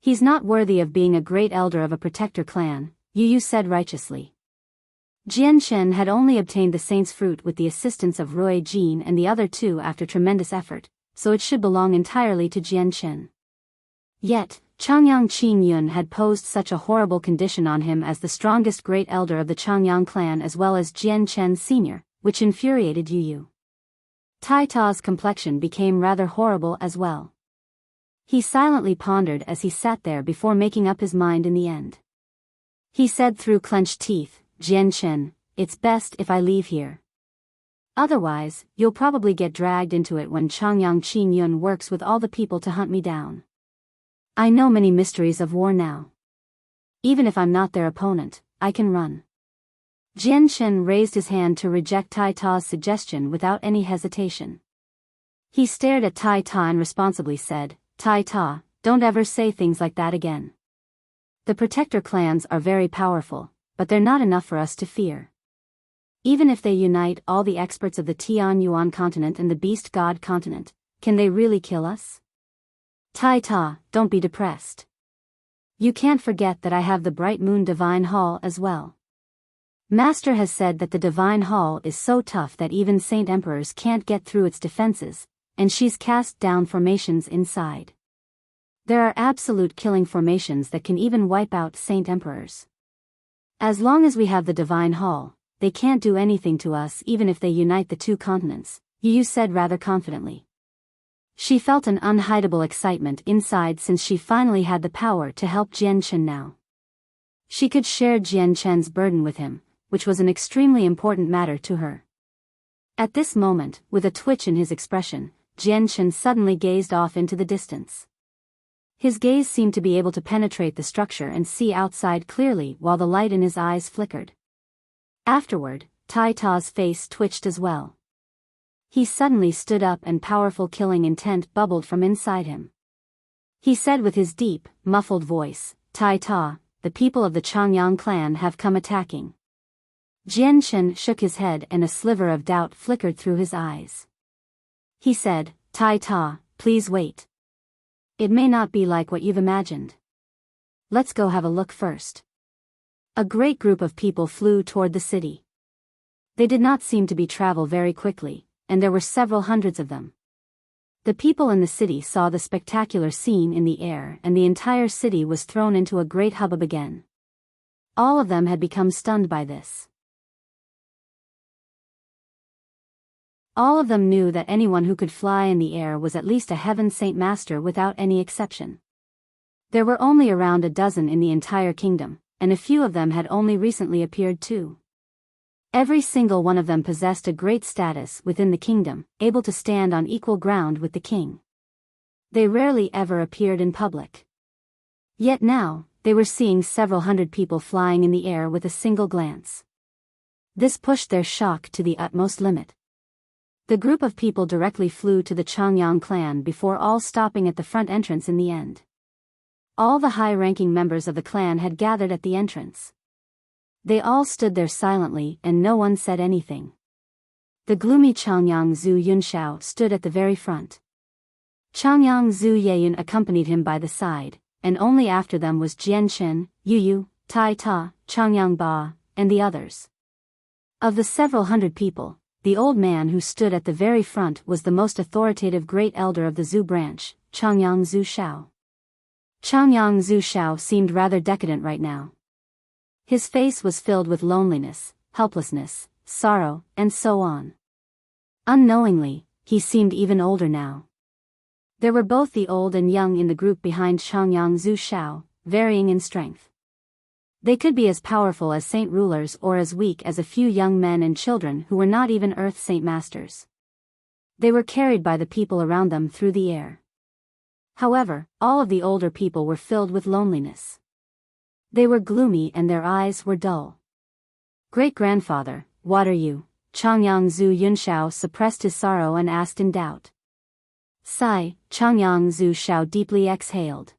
He's not worthy of being a great elder of a protector clan, Yu said righteously. Jian Chen had only obtained the saint's fruit with the assistance of Rui Jin and the other two after tremendous effort, so it should belong entirely to Jian Chen. Yet, Changyang Qin Yun had posed such a horrible condition on him as the strongest great elder of the Changyang clan as well as Jian Chen Sr., which infuriated Yu. Tai Ta's complexion became rather horrible as well. He silently pondered as he sat there before making up his mind in the end. He said through clenched teeth, Jian Chen, it's best if I leave here. Otherwise, you'll probably get dragged into it when Changyang Qin Yun works with all the people to hunt me down. I know many mysteries of war now. Even if I'm not their opponent, I can run. Jian Chen raised his hand to reject Tai Ta's suggestion without any hesitation. He stared at Tai Ta and responsibly said, Tai Ta, don't ever say things like that again. The protector clans are very powerful, but they're not enough for us to fear. Even if they unite all the experts of the Tian Yuan continent and the Beast God continent, can they really kill us? Tai Ta, don't be depressed. You can't forget that I have the Bright Moon Divine Hall as well. Master has said that the Divine Hall is so tough that even Saint Emperors can't get through its defenses, and she's cast down formations inside. There are absolute killing formations that can even wipe out Saint Emperors. As long as we have the Divine Hall, they can't do anything to us even if they unite the two continents, Yu said rather confidently. She felt an unhideable excitement inside since she finally had the power to help Jian Chen now. She could share Jian Chen's burden with him, which was an extremely important matter to her. At this moment, with a twitch in his expression, Jian Chen suddenly gazed off into the distance. His gaze seemed to be able to penetrate the structure and see outside clearly while the light in his eyes flickered. Afterward, Tai Ta's face twitched as well. He suddenly stood up and powerful killing intent bubbled from inside him. He said with his deep, muffled voice, Tai Ta, the people of the Changyang clan have come attacking. Jian Chen shook his head and a sliver of doubt flickered through his eyes. He said, Tai Ta, please wait. It may not be like what you've imagined. Let's go have a look first. A great group of people flew toward the city. They did not seem to be travel very quickly, and there were several hundreds of them. The people in the city saw the spectacular scene in the air, and the entire city was thrown into a great hubbub again. All of them had become stunned by this. All of them knew that anyone who could fly in the air was at least a heaven saint master without any exception. There were only around a dozen in the entire kingdom, and a few of them had only recently appeared too. Every single one of them possessed a great status within the kingdom, able to stand on equal ground with the king. They rarely ever appeared in public. Yet now, they were seeing several hundred people flying in the air with a single glance. This pushed their shock to the utmost limit. The group of people directly flew to the Changyang clan before all stopping at the front entrance in the end. All the high-ranking members of the clan had gathered at the entrance. They all stood there silently and no one said anything. The gloomy Changyang Zhu Yunshao stood at the very front. Changyang Zhu Yeyun accompanied him by the side, and only after them was Jian Chen, Yu Yu, Tai Ta, Changyang Ba, and the others. Of the several hundred people, the old man who stood at the very front was the most authoritative great elder of the Zhu branch, Changyang Zhu Shao. Changyang Zhu Shao seemed rather decadent right now. His face was filled with loneliness, helplessness, sorrow, and so on. Unknowingly, he seemed even older now. There were both the old and young in the group behind Changyang Zhu Shao, varying in strength. They could be as powerful as saint rulers or as weak as a few young men and children who were not even earth saint masters. They were carried by the people around them through the air. However, all of the older people were filled with loneliness. They were gloomy and their eyes were dull. Great-grandfather, what are you? Changyang Zhu Yunshao suppressed his sorrow and asked in doubt. Sigh, Changyang Zhu Shao deeply exhaled.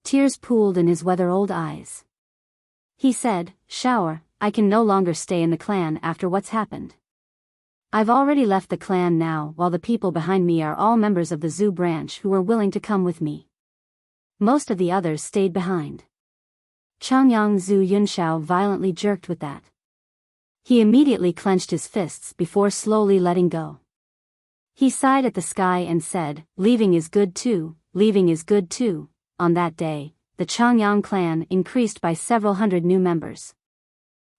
Tears pooled in his weather-old eyes. He said, Shower, I can no longer stay in the clan after what's happened. I've already left the clan now while the people behind me are all members of the Zhu branch who were willing to come with me. Most of the others stayed behind. Changyang Zhu Yunshao violently jerked with that. He immediately clenched his fists before slowly letting go. He sighed at the sky and said, Leaving is good too, leaving is good too. On that day, the Changyang clan increased by several hundred new members.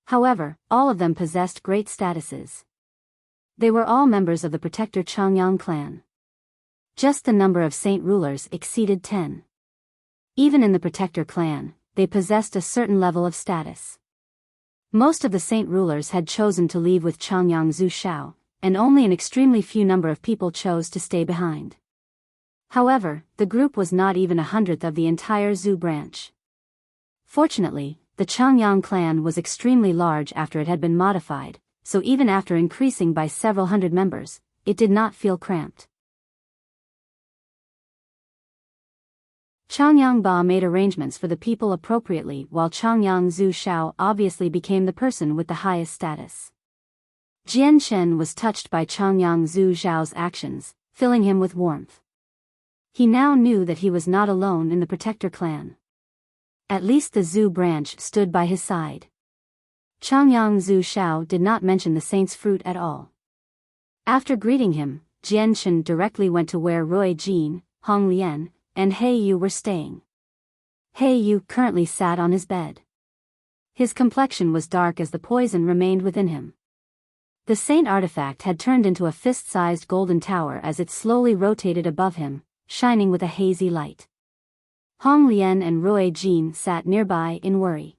However, all of them possessed great statuses. They were all members of the protector Changyang clan. Just the number of saint rulers exceeded 10. Even in the protector clan, they possessed a certain level of status. Most of the saint rulers had chosen to leave with Changyang Zhu Shao, and only an extremely few number of people chose to stay behind. However, the group was not even 1/100th of the entire Zhu branch. Fortunately, the Changyang clan was extremely large after it had been modified, so even after increasing by several hundred members, it did not feel cramped. Changyang Ba made arrangements for the people appropriately while Changyang Zhu Shao obviously became the person with the highest status. Jian Chen was touched by Changyang Zhu Zhao's actions, filling him with warmth. He now knew that he was not alone in the protector clan. At least the Zhu branch stood by his side. Changyang Zhu Shao did not mention the saint's fruit at all. After greeting him, Jian Chen directly went to where Rui Jin, Hong Lian, and He Yu were staying. He Yu currently sat on his bed. His complexion was dark as the poison remained within him. The saint artifact had turned into a fist-sized golden tower as it slowly rotated above him, shining with a hazy light. Hong Lian and Rui Jin sat nearby in worry.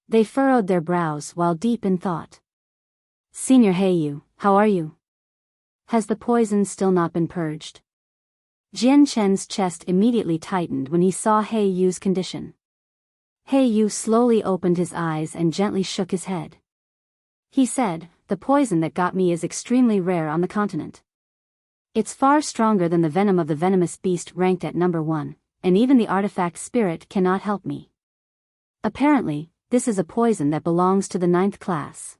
They furrowed their brows while deep in thought. Senior He Yu, how are you? Has the poison still not been purged? Jian Chen's chest immediately tightened when he saw He Yu's condition. He Yu slowly opened his eyes and gently shook his head. He said, The poison that got me is extremely rare on the continent. It's far stronger than the venom of the venomous beast ranked at number 1, and even the artifact spirit cannot help me. Apparently, this is a poison that belongs to the 9th class.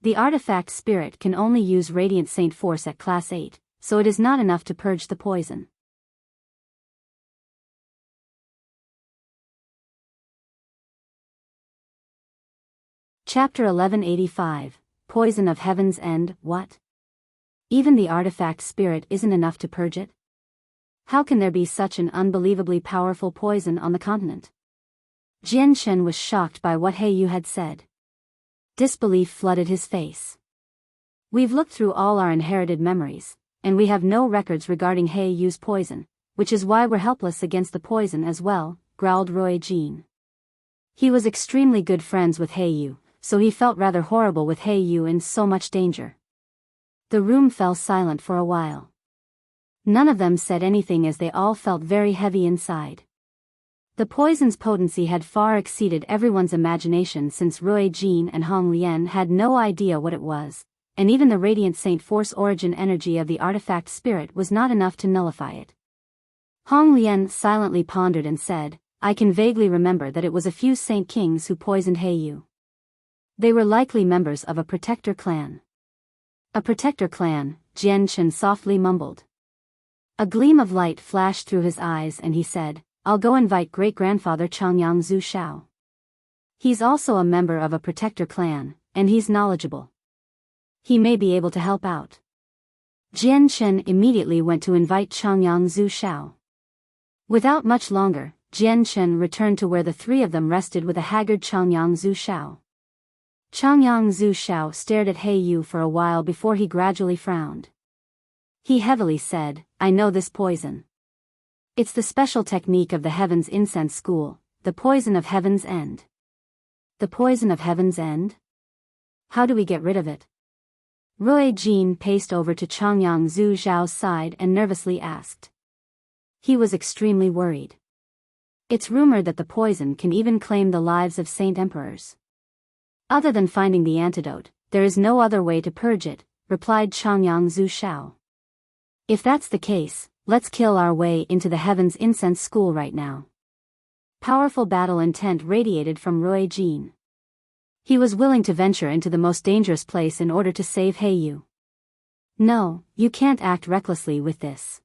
The artifact spirit can only use Radiant Saint Force at class 8, so it is not enough to purge the poison. Chapter 1185, Poison of Heaven's End. What? Even the artifact spirit isn't enough to purge it? How can there be such an unbelievably powerful poison on the continent? Jian Shen was shocked by what He Yu had said. Disbelief flooded his face. We've looked through all our inherited memories, and we have no records regarding He Yu's poison, which is why we're helpless against the poison as well, growled Roy Jean. He was extremely good friends with He Yu, so he felt rather horrible with He Yu in so much danger. The room fell silent for a while. None of them said anything as they all felt very heavy inside. The poison's potency had far exceeded everyone's imagination since Roy Jean and Hong Lian had no idea what it was, and even the radiant Saint Force origin energy of the artifact spirit was not enough to nullify it. Hong Lian silently pondered and said, I can vaguely remember that it was a few Saint Kings who poisoned He Yu. They were likely members of a protector clan. A protector clan, Jian Chen softly mumbled. A gleam of light flashed through his eyes and he said, I'll go invite great-grandfather Changyang Zhu Shao. He's also a member of a protector clan, and he's knowledgeable. He may be able to help out. Jian Chen immediately went to invite Changyang Zhu Shao. Without much longer, Jian Chen returned to where the three of them rested with a haggard Changyang Zhu Shao. Changyang Zhu Shao stared at He Yu for a while before he gradually frowned. He heavily said, I know this poison. It's the special technique of the Heaven's Incense School, the poison of Heaven's End. The poison of Heaven's End? How do we get rid of it? Roy Jean paced over to Changyang Zhu Zhao's side and nervously asked. He was extremely worried. It's rumored that the poison can even claim the lives of Saint Emperors. Other than finding the antidote, there is no other way to purge it, replied Changyang Zhu Shao. If that's the case, let's kill our way into the Heaven's Incense School right now. Powerful battle intent radiated from Roy Jean. He was willing to venture into the most dangerous place in order to save He Yu. No, you can't act recklessly with this.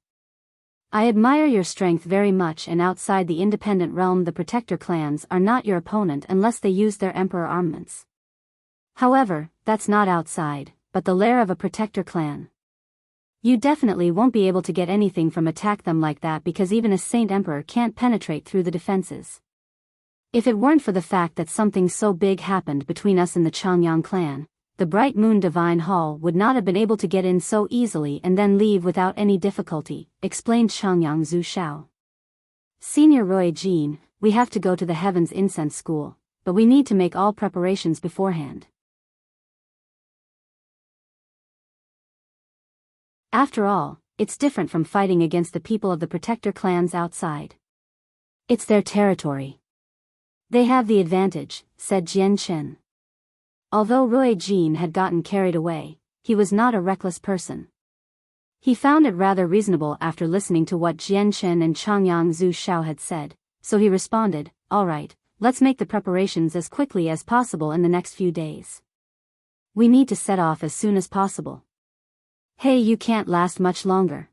I admire your strength very much, and outside the independent realm the protector clans are not your opponent unless they use their emperor armaments. However, that's not outside, but the lair of a protector clan. You definitely won't be able to get anything from attack them like that because even a Saint Emperor can't penetrate through the defenses. If it weren't for the fact that something so big happened between us and the Changyang clan, the Bright Moon Divine Hall would not have been able to get in so easily and then leave without any difficulty, explained Changyang Zhu Shao. Senior Roy Jean, we have to go to the Heaven's Incense School, but we need to make all preparations beforehand. After all, it's different from fighting against the people of the protector clans outside. It's their territory. They have the advantage, said Jian Chen. Although Roy Jean had gotten carried away, he was not a reckless person. He found it rather reasonable after listening to what Jian Chen and Changyang Zhu Shao had said, so he responded, all right, let's make the preparations as quickly as possible in the next few days. We need to set off as soon as possible. Hey, you can't last much longer.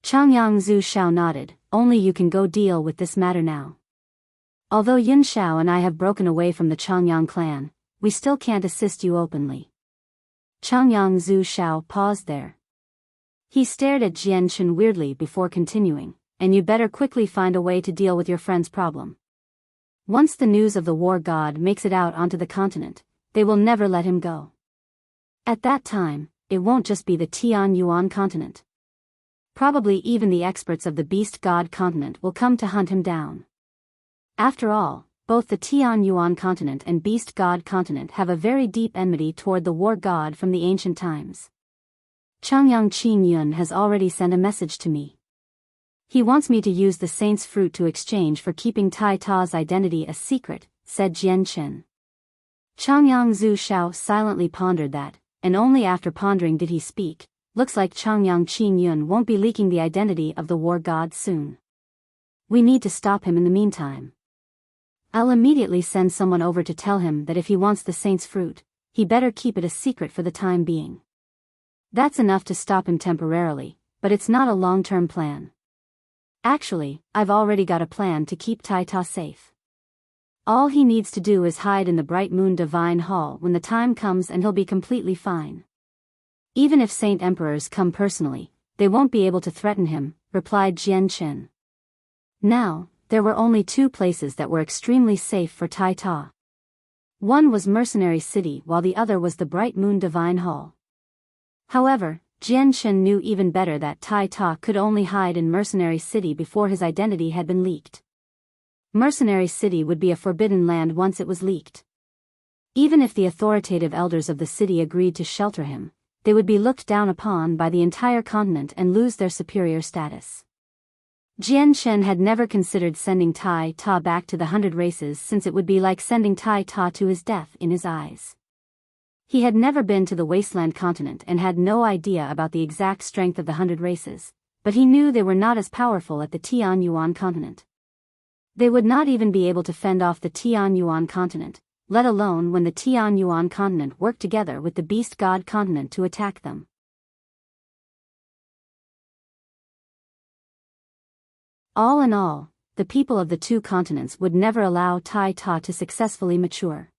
Changyang Zhu Shao nodded, only you can go deal with this matter now. Although Yun Shao and I have broken away from the Changyang clan, we still can't assist you openly. Changyang Zhu Shao paused there. He stared at Jian Chen weirdly before continuing, and you better quickly find a way to deal with your friend's problem. Once the news of the war god makes it out onto the continent, they will never let him go. At that time, it won't just be the Tian Yuan continent. Probably even the experts of the beast god continent will come to hunt him down. After all, both the Tian Yuan continent and beast god continent have a very deep enmity toward the war god from the ancient times. Changyang Qin Yun has already sent a message to me. He wants me to use the saint's fruit to exchange for keeping Tai Ta's identity a secret, said Jian Chen. Changyang Zhu Shao silently pondered that, and only after pondering did he speak. Looks like Changyang Qin Yun won't be leaking the identity of the war god soon. We need to stop him in the meantime. I'll immediately send someone over to tell him that if he wants the saint's fruit, he better keep it a secret for the time being. That's enough to stop him temporarily, but it's not a long-term plan. Actually, I've already got a plan to keep Tai Ta safe. All he needs to do is hide in the Bright Moon Divine Hall when the time comes and he'll be completely fine. Even if Saint Emperors come personally, they won't be able to threaten him, replied Jian Chen. Now, there were only two places that were extremely safe for Tai Ta. One was Mercenary City while the other was the Bright Moon Divine Hall. However, Jian Chen knew even better that Tai Ta could only hide in Mercenary City before his identity had been leaked. Mercenary City would be a forbidden land once it was leaked. Even if the authoritative elders of the city agreed to shelter him, they would be looked down upon by the entire continent and lose their superior status. Jian Chen had never considered sending Tai Ta back to the 100 races since it would be like sending Tai Ta to his death in his eyes. He had never been to the Wasteland continent and had no idea about the exact strength of the 100 races, but he knew they were not as powerful at the Tian Yuan continent. They would not even be able to fend off the Tian Yuan continent, let alone when the Tian Yuan continent worked together with the Beast God continent to attack them. All in all, the people of the two continents would never allow Tai Ta to successfully mature.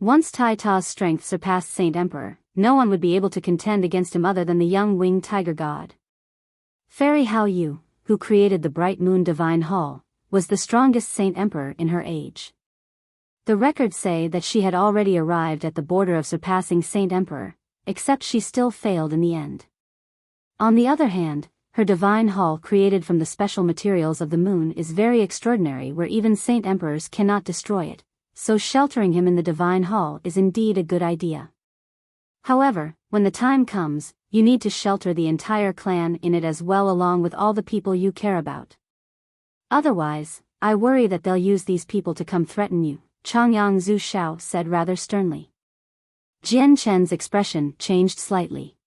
Once Tai Ta's strength surpassed Saint Emperor, no one would be able to contend against him other than the young winged tiger god. Fairy Hao Yu, who created the Bright Moon Divine Hall, was the strongest Saint Emperor in her age. The records say that she had already arrived at the border of surpassing Saint Emperor, except she still failed in the end. On the other hand, her divine hall created from the special materials of the moon is very extraordinary where even Saint Emperors cannot destroy it, so sheltering him in the divine hall is indeed a good idea. However, when the time comes, you need to shelter the entire clan in it as well along with all the people you care about. Otherwise, I worry that they'll use these people to come threaten you, Changyang Zhu Xiao said rather sternly. Jian Chen's expression changed slightly.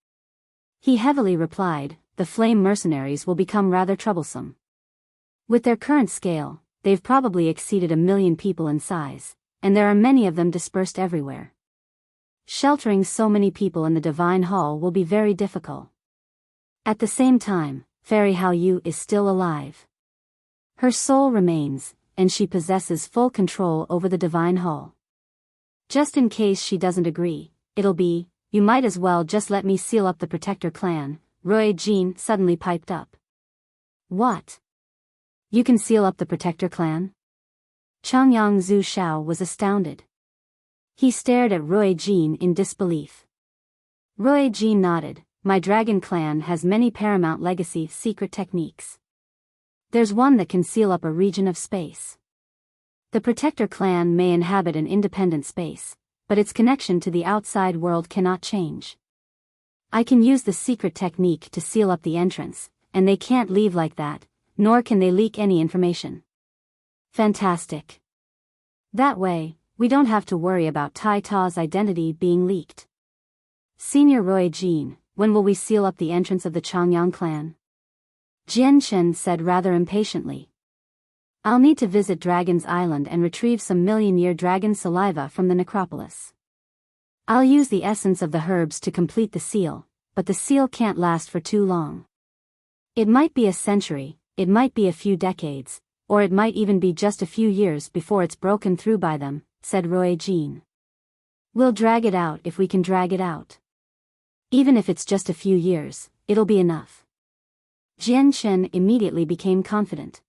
He heavily replied, the flame mercenaries will become rather troublesome. With their current scale, they've probably exceeded 1 million people in size, and there are many of them dispersed everywhere. Sheltering so many people in the Divine Hall will be very difficult. At the same time, Fairy Hao Yu is still alive. Her soul remains, and she possesses full control over the Divine Hall. Just in case she doesn't agree, it'll be, you might as well just let me seal up the Protector clan, Roy Jean suddenly piped up. What? You can seal up the Protector clan? Changyang Zhu Xiao was astounded. He stared at Roy Jean in disbelief. Roy Jean nodded, my dragon clan has many paramount legacy secret techniques. There's one that can seal up a region of space. The Protector clan may inhabit an independent space, but its connection to the outside world cannot change. I can use the secret technique to seal up the entrance, and they can't leave like that, nor can they leak any information. Fantastic. That way, we don't have to worry about Tai Ta's identity being leaked. Senior Roy Jean, when will we seal up the entrance of the Changyang clan? Jian Chen said rather impatiently. I'll need to visit Dragon's Island and retrieve some million-year dragon saliva from the necropolis. I'll use the essence of the herbs to complete the seal, but the seal can't last for too long. It might be a century, it might be a few decades, or it might even be just a few years before it's broken through by them, said Roy Jean. We'll drag it out if we can drag it out. Even if it's just a few years, it'll be enough. Jian Chen immediately became confident.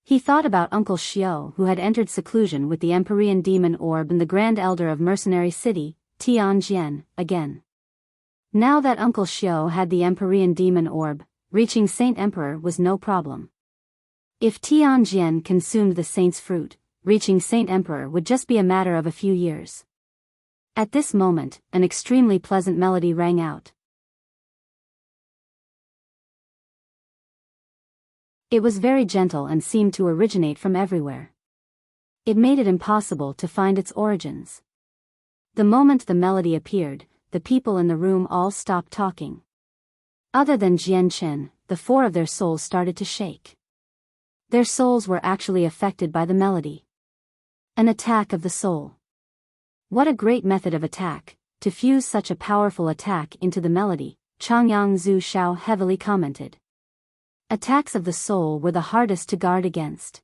He thought about Uncle Xiao who had entered seclusion with the Empyrean demon orb and the Grand Elder of Mercenary City, Tianjian, again. Now that Uncle Xiao had the Empyrean demon orb, reaching Saint Emperor was no problem. If Tianjian consumed the saint's fruit, reaching Saint Emperor would just be a matter of a few years. At this moment, an extremely pleasant melody rang out. It was very gentle and seemed to originate from everywhere. It made it impossible to find its origins. The moment the melody appeared, the people in the room all stopped talking. Other than Jian Chen, the 4 of their souls started to shake. Their souls were actually affected by the melody. An attack of the soul. What a great method of attack, to fuse such a powerful attack into the melody, Changyang Zhu Xiao heavily commented. Attacks of the soul were the hardest to guard against.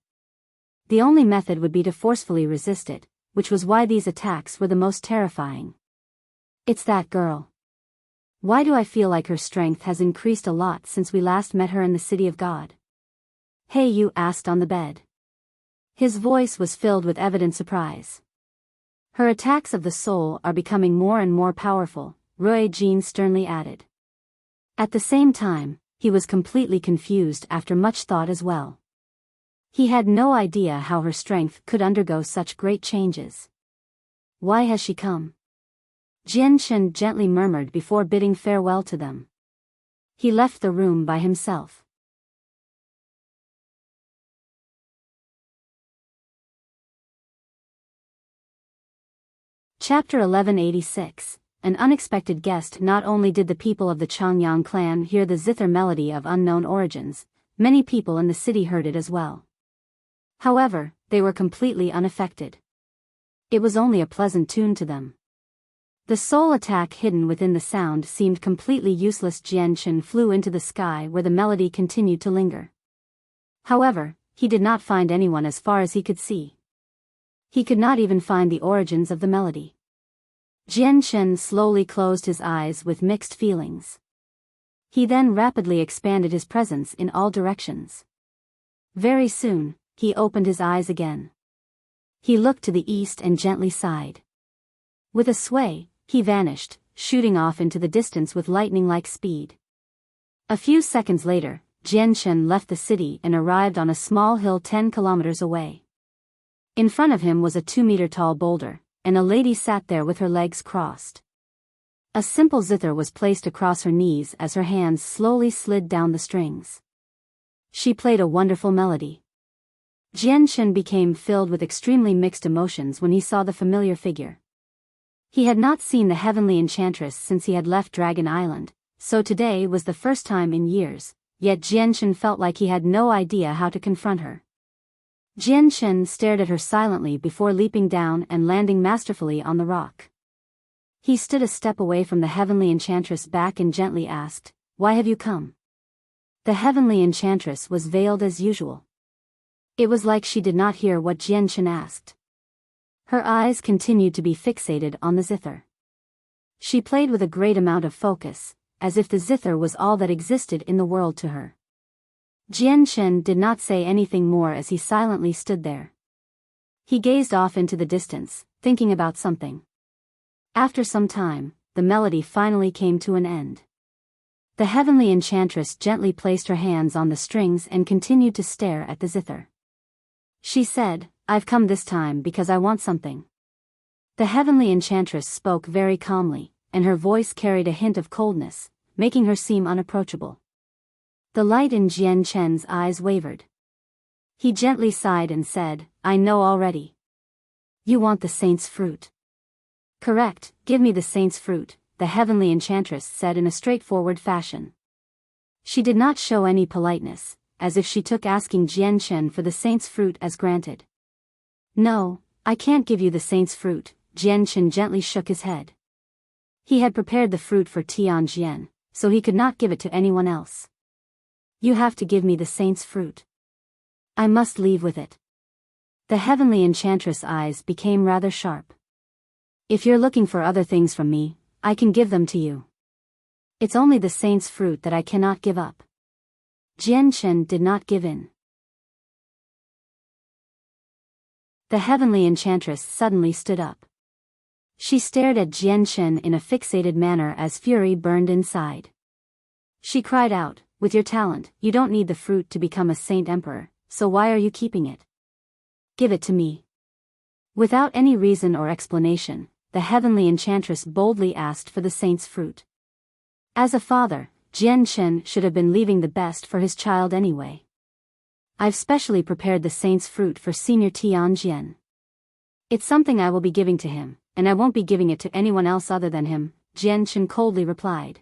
the only method would be to forcefully resist it, which was why these attacks were the most terrifying. It's that girl. Why do I feel like her strength has increased a lot since we last met her in the City of God? Hey, you asked on the bed. His voice was filled with evident surprise. Her attacks of the soul are becoming more and more powerful, Rui Jin sternly added. At the same time, he was completely confused after much thought as well. He had no idea how her strength could undergo such great changes. Why has she come? Jian Shen gently murmured before bidding farewell to them. He left the room by himself. Chapter 1186. An unexpected guest. Not only did the people of the Changyang clan hear the zither melody of unknown origins, many people in the city heard it as well. However, they were completely unaffected. It was only a pleasant tune to them. The soul attack hidden within the sound seemed completely useless. Jian Shen flew into the sky where the melody continued to linger. However, he did not find anyone as far as he could see. He could not even find the origins of the melody. Jian Shen slowly closed his eyes with mixed feelings. He then rapidly expanded his presence in all directions. Very soon, he opened his eyes again. He looked to the east and gently sighed. With a sway, he vanished, shooting off into the distance with lightning-like speed. A few seconds later, Jian Shen left the city and arrived on a small hill 10 kilometers away. In front of him was a 2-meter-tall boulder, and a lady sat there with her legs crossed. A simple zither was placed across her knees as her hands slowly slid down the strings. She played a wonderful melody. Jian Shen became filled with extremely mixed emotions when he saw the familiar figure. He had not seen the heavenly enchantress since he had left Dragon Island, so today was the first time in years, yet Jian Shen felt like he had no idea how to confront her. Jian Shen stared at her silently before leaping down and landing masterfully on the rock. He stood a step away from the heavenly enchantress back and gently asked, "Why have you come?" The heavenly enchantress was veiled as usual. It was like she did not hear what Jian Shen asked. Her eyes continued to be fixated on the zither. She played with a great amount of focus, as if the zither was all that existed in the world to her. Jian Shen did not say anything more as he silently stood there. He gazed off into the distance, thinking about something. After some time, the melody finally came to an end. The heavenly enchantress gently placed her hands on the strings and continued to stare at the zither. She said, "I've come this time because I want something." The heavenly enchantress spoke very calmly, and her voice carried a hint of coldness, making her seem unapproachable. The light in Jian Shen's eyes wavered. He gently sighed and said, "I know already. You want the saint's fruit." "Correct, give me the saint's fruit," the heavenly enchantress said in a straightforward fashion. She did not show any politeness, as if she took asking Jian Shen for the saint's fruit as granted. "No, I can't give you the saint's fruit," Jian Shen gently shook his head. He had prepared the fruit for Tianjian, so he could not give it to anyone else. "You have to give me the saint's fruit. I must leave with it." The heavenly enchantress' eyes became rather sharp. "If you're looking for other things from me, I can give them to you. It's only the saint's fruit that I cannot give up." Jian Shen did not give in. The heavenly enchantress suddenly stood up. She stared at Jian Shen in a fixated manner as fury burned inside. She cried out, "With your talent, you don't need the fruit to become a saint emperor, so why are you keeping it? Give it to me." Without any reason or explanation, the heavenly enchantress boldly asked for the saint's fruit. As a father, Jian Shen should have been leaving the best for his child anyway. "I've specially prepared the saint's fruit for Senior Tianjian. It's something I will be giving to him, and I won't be giving it to anyone else other than him," Jian Shen coldly replied.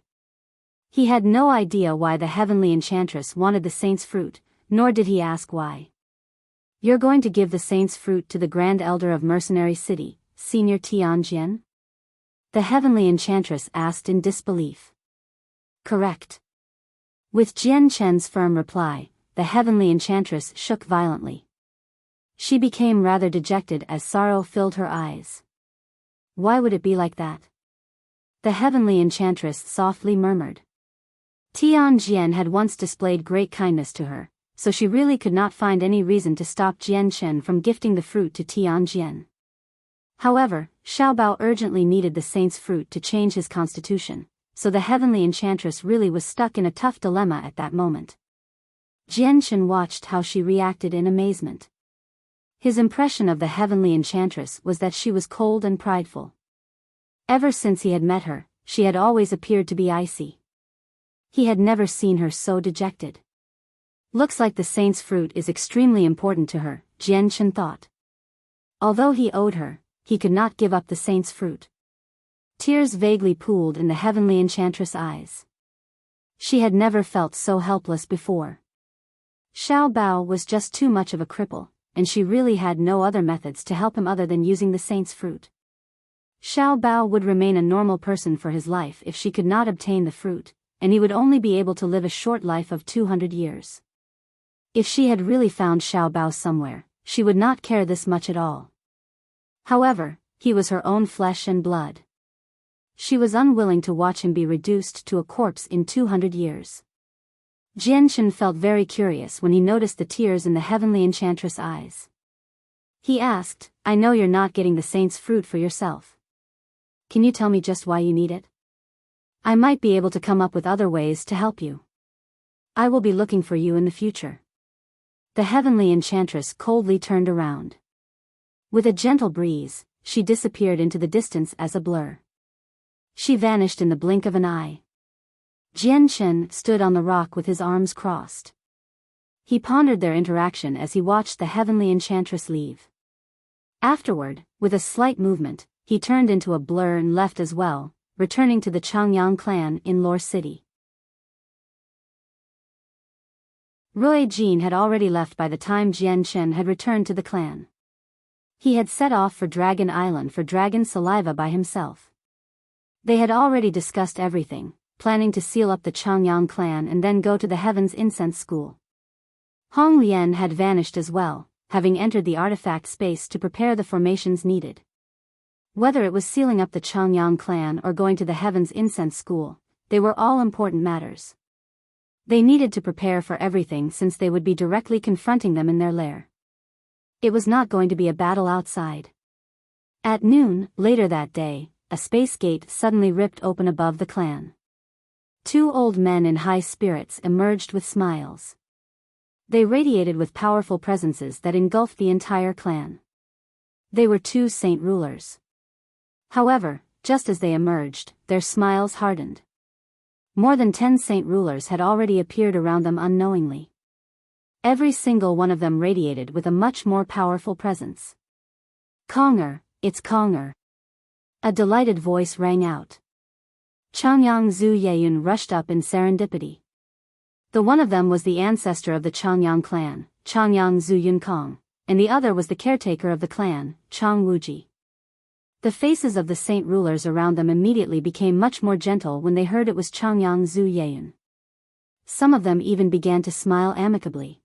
He had no idea why the heavenly enchantress wanted the saint's fruit, nor did he ask why. "You're going to give the saint's fruit to the Grand Elder of Mercenary City, Senior Tianjian?" The heavenly enchantress asked in disbelief. "Correct." With Jian Shen's firm reply, the heavenly enchantress shook violently. She became rather dejected as sorrow filled her eyes. Why would it be like that? The heavenly enchantress softly murmured. Tian Jian had once displayed great kindness to her, so she really could not find any reason to stop Jian Shen from gifting the fruit to Tian Jian. However, Xiao Bao urgently needed the saint's fruit to change his constitution, so the heavenly enchantress really was stuck in a tough dilemma at that moment. Jian Shen watched how she reacted in amazement. His impression of the heavenly enchantress was that she was cold and prideful. Ever since he had met her, she had always appeared to be icy. He had never seen her so dejected. Looks like the saint's fruit is extremely important to her, Jian Shen thought. Although he owed her, he could not give up the saint's fruit. Tears vaguely pooled in the heavenly enchantress' eyes. She had never felt so helpless before. Xiao Bao was just too much of a cripple, and she really had no other methods to help him other than using the saint's fruit. Xiao Bao would remain a normal person for his life if she could not obtain the fruit, and he would only be able to live a short life of 200 years. If she had really found Xiao Bao somewhere, she would not care this much at all. However, he was her own flesh and blood. She was unwilling to watch him be reduced to a corpse in 200 years. Jian Shen felt very curious when he noticed the tears in the heavenly enchantress' eyes. He asked, "I know you're not getting the saint's fruit for yourself. Can you tell me just why you need it? I might be able to come up with other ways to help you. I will be looking for you in the future." The heavenly enchantress coldly turned around. With a gentle breeze, she disappeared into the distance as a blur. She vanished in the blink of an eye. Jian Shen stood on the rock with his arms crossed. He pondered their interaction as he watched the heavenly enchantress leave. Afterward, with a slight movement, he turned into a blur and left as well, returning to the Changyang clan in Lore City. Rui Jin had already left by the time Jian Shen had returned to the clan. He had set off for Dragon Island for dragon saliva by himself. They had already discussed everything, planning to seal up the Changyang clan and then go to the Heaven's Incense School. Hong Lian had vanished as well, having entered the artifact space to prepare the formations needed. Whether it was sealing up the Changyang clan or going to the Heaven's Incense School, they were all important matters. They needed to prepare for everything since they would be directly confronting them in their lair. It was not going to be a battle outside. At noon, later that day, a space gate suddenly ripped open above the clan. Two old men in high spirits emerged with smiles. They radiated with powerful presences that engulfed the entire clan. They were two saint rulers. However, just as they emerged, their smiles hardened. More than 10 saint rulers had already appeared around them unknowingly. Every single one of them radiated with a much more powerful presence. "Konger, it's Konger." A delighted voice rang out. Changyang Zhu Yeyun rushed up in serendipity. The one of them was the ancestor of the Changyang clan, Changyang Zhu Yunkong, and the other was the caretaker of the clan, Chang Wuji. The faces of the saint rulers around them immediately became much more gentle when they heard it was Changyang Zhu Yeyun. Some of them even began to smile amicably.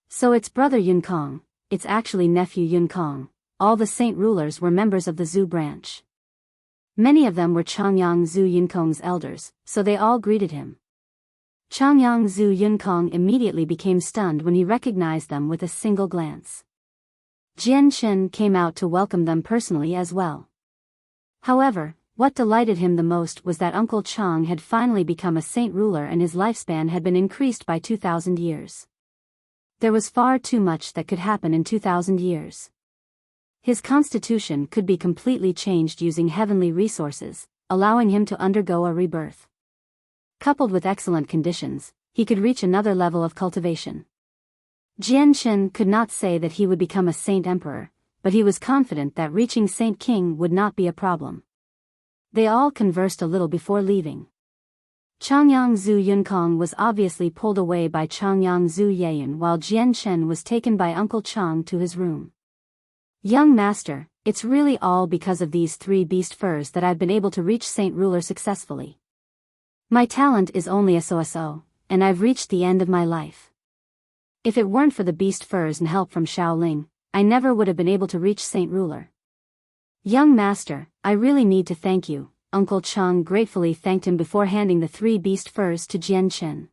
"So it's brother Yunkong, it's actually nephew Yunkong." All the saint rulers were members of the Zhu branch. Many of them were Changyang Zhu Yunkong's elders, so they all greeted him. Changyang Zhu Yunkong immediately became stunned when he recognized them with a single glance. Jian Shen came out to welcome them personally as well. However, what delighted him the most was that Uncle Chang had finally become a saint ruler and his lifespan had been increased by 2,000 years. There was far too much that could happen in 2,000 years. His constitution could be completely changed using heavenly resources, allowing him to undergo a rebirth. Coupled with excellent conditions, he could reach another level of cultivation. Jian Shen could not say that he would become a saint emperor, but he was confident that reaching saint king would not be a problem. They all conversed a little before leaving. Changyang Zhu Yunkong was obviously pulled away by Changyang Zhu Yeyun while Jian Shen was taken by Uncle Chang to his room. "Young master, it's really all because of these 3 beast furs that I've been able to reach saint ruler successfully. My talent is only a so-so, and I've reached the end of my life. If it weren't for the beast furs and help from Shaolin, I never would have been able to reach Saint Ruler. Young master, I really need to thank you. Uncle Chang gratefully thanked him before handing the 3 beast furs to Jian Chen.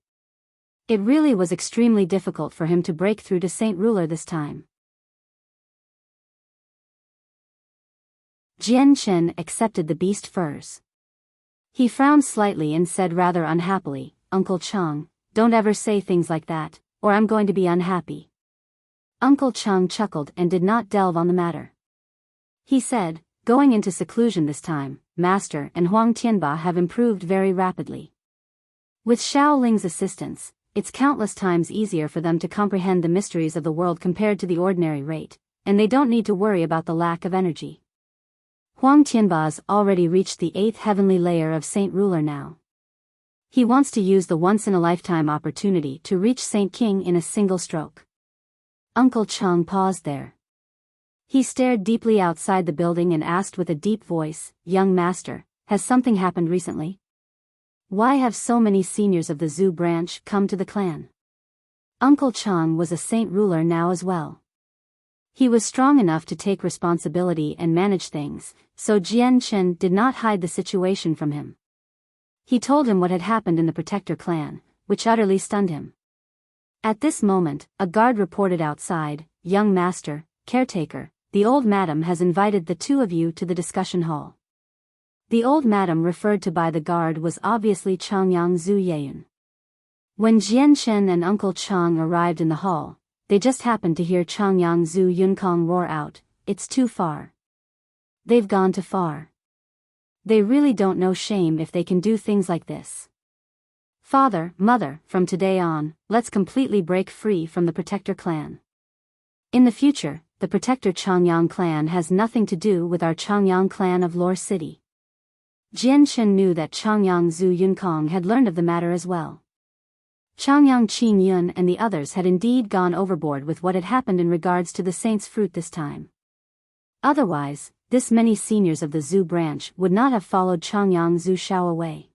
It really was extremely difficult for him to break through to Saint Ruler this time. Jian Chen accepted the beast furs. He frowned slightly and said rather unhappily, Uncle Chang, don't ever say things like that, or I'm going to be unhappy. Uncle Chang chuckled and did not delve on the matter. He said, going into seclusion this time, Master and Huang Tianba have improved very rapidly. With Xiao Ling's assistance, it's countless times easier for them to comprehend the mysteries of the world compared to the ordinary rate, and they don't need to worry about the lack of energy. Huang Tianba's already reached the 8th heavenly layer of Saint Ruler now. He wants to use the once-in-a-lifetime opportunity to reach Saint King in a single stroke. Uncle Chang paused there. He stared deeply outside the building and asked with a deep voice, Young master, has something happened recently? Why have so many seniors of the Zhu branch come to the clan? Uncle Chang was a Saint Ruler now as well. He was strong enough to take responsibility and manage things, so Jian Chen did not hide the situation from him. He told him what had happened in the Protector clan, which utterly stunned him. At this moment, a guard reported outside, Young master, caretaker, the old madam has invited the 2 of you to the discussion hall. The old madam referred to by the guard was obviously Changyang Zhu Yeyun. When Jian Chen and Uncle Chang arrived in the hall, they just happened to hear Changyang Zhu Yunkong roar out, it's too far. They've gone too far. They really don't know shame if they can do things like this. Father, mother, from today on, let's completely break free from the Protector clan. In the future, the Protector Changyang clan has nothing to do with our Changyang clan of Lore City. Jian Chen knew that Changyang Zhu Yunkong had learned of the matter as well. Changyang Qin Yun and the others had indeed gone overboard with what had happened in regards to the saint's fruit this time. Otherwise, this many seniors of the Zhu branch would not have followed Changyang Zhu Shao away.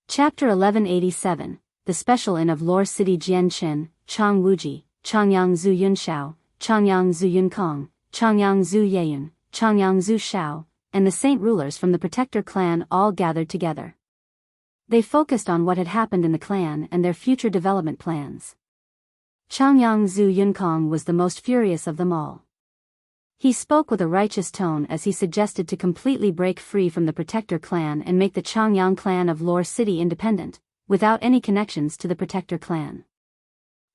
Chapter 1187, The Special Inn of Lore City. Jian Chen, Chang Wuji, Changyang Zhu Yunshao, Changyang Zhu Yunkong, Changyang Zhu Yeyun, Changyang Zhu Shao, and the saint rulers from the Protector clan all gathered together. They focused on what had happened in the clan and their future development plans. Changyang Zhu Yunkong was the most furious of them all. He spoke with a righteous tone as he suggested to completely break free from the Protector clan and make the Changyang clan of Lore City independent, without any connections to the Protector clan.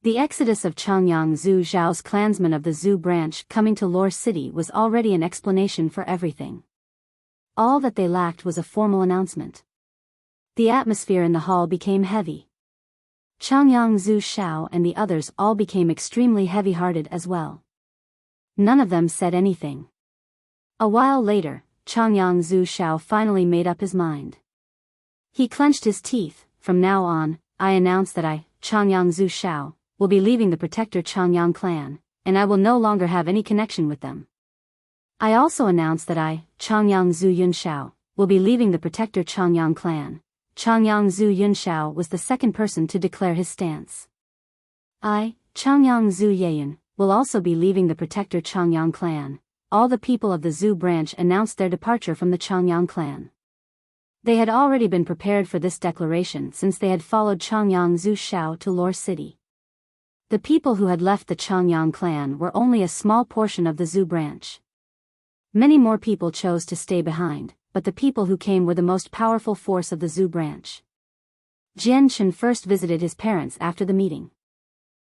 The exodus of Changyang Zhu Zhao's clansmen of the Zhu branch coming to Lore City was already an explanation for everything. All that they lacked was a formal announcement. The atmosphere in the hall became heavy. Changyang Zhu Shao and the others all became extremely heavy-hearted as well. None of them said anything. A while later, Changyang Zhu Shao finally made up his mind. He clenched his teeth. From now on, I announce that I, Changyang Zhu Shao, will be leaving the Protector Changyang clan, and I will no longer have any connection with them. I also announce that I, Changyang Zhu Yunshao, will be leaving the Protector Changyang clan. Changyang Zhu Yunshao was the second person to declare his stance. I, Changyang Zhu Yeyun, will also be leaving the Protector Changyang clan. All the people of the Zhu branch announced their departure from the Changyang clan. They had already been prepared for this declaration since they had followed Changyang Zhu Shao to Lore City. The people who had left the Changyang clan were only a small portion of the Zhu branch. Many more people chose to stay behind, but the people who came were the most powerful force of the Zhu branch. Jian Chen first visited his parents after the meeting.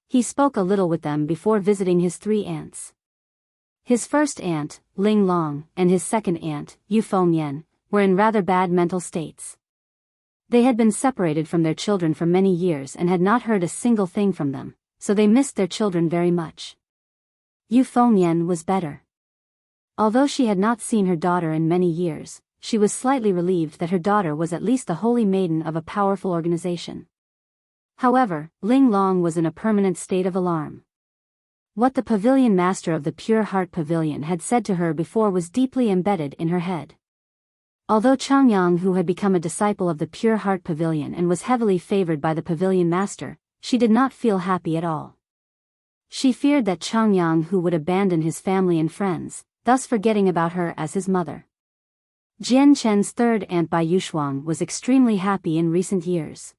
He spoke a little with them before visiting his 3 aunts. His first aunt, Ling Long, and his second aunt, Yu Fengyan, were in rather bad mental states. They had been separated from their children for many years and had not heard a single thing from them, so they missed their children very much. Yu Fengyan was better. Although she had not seen her daughter in many years, she was slightly relieved that her daughter was at least the holy maiden of a powerful organization. However, Ling Long was in a permanent state of alarm. What the pavilion master of the Pure Heart Pavilion had said to her before was deeply embedded in her head. Although Changyang, who had become a disciple of the Pure Heart Pavilion and was heavily favored by the pavilion master, she did not feel happy at all. She feared that Changyang who would abandon his family and friends, thus forgetting about her as his mother. Jian Chen's third aunt Bai Yushuang was extremely happy in recent years.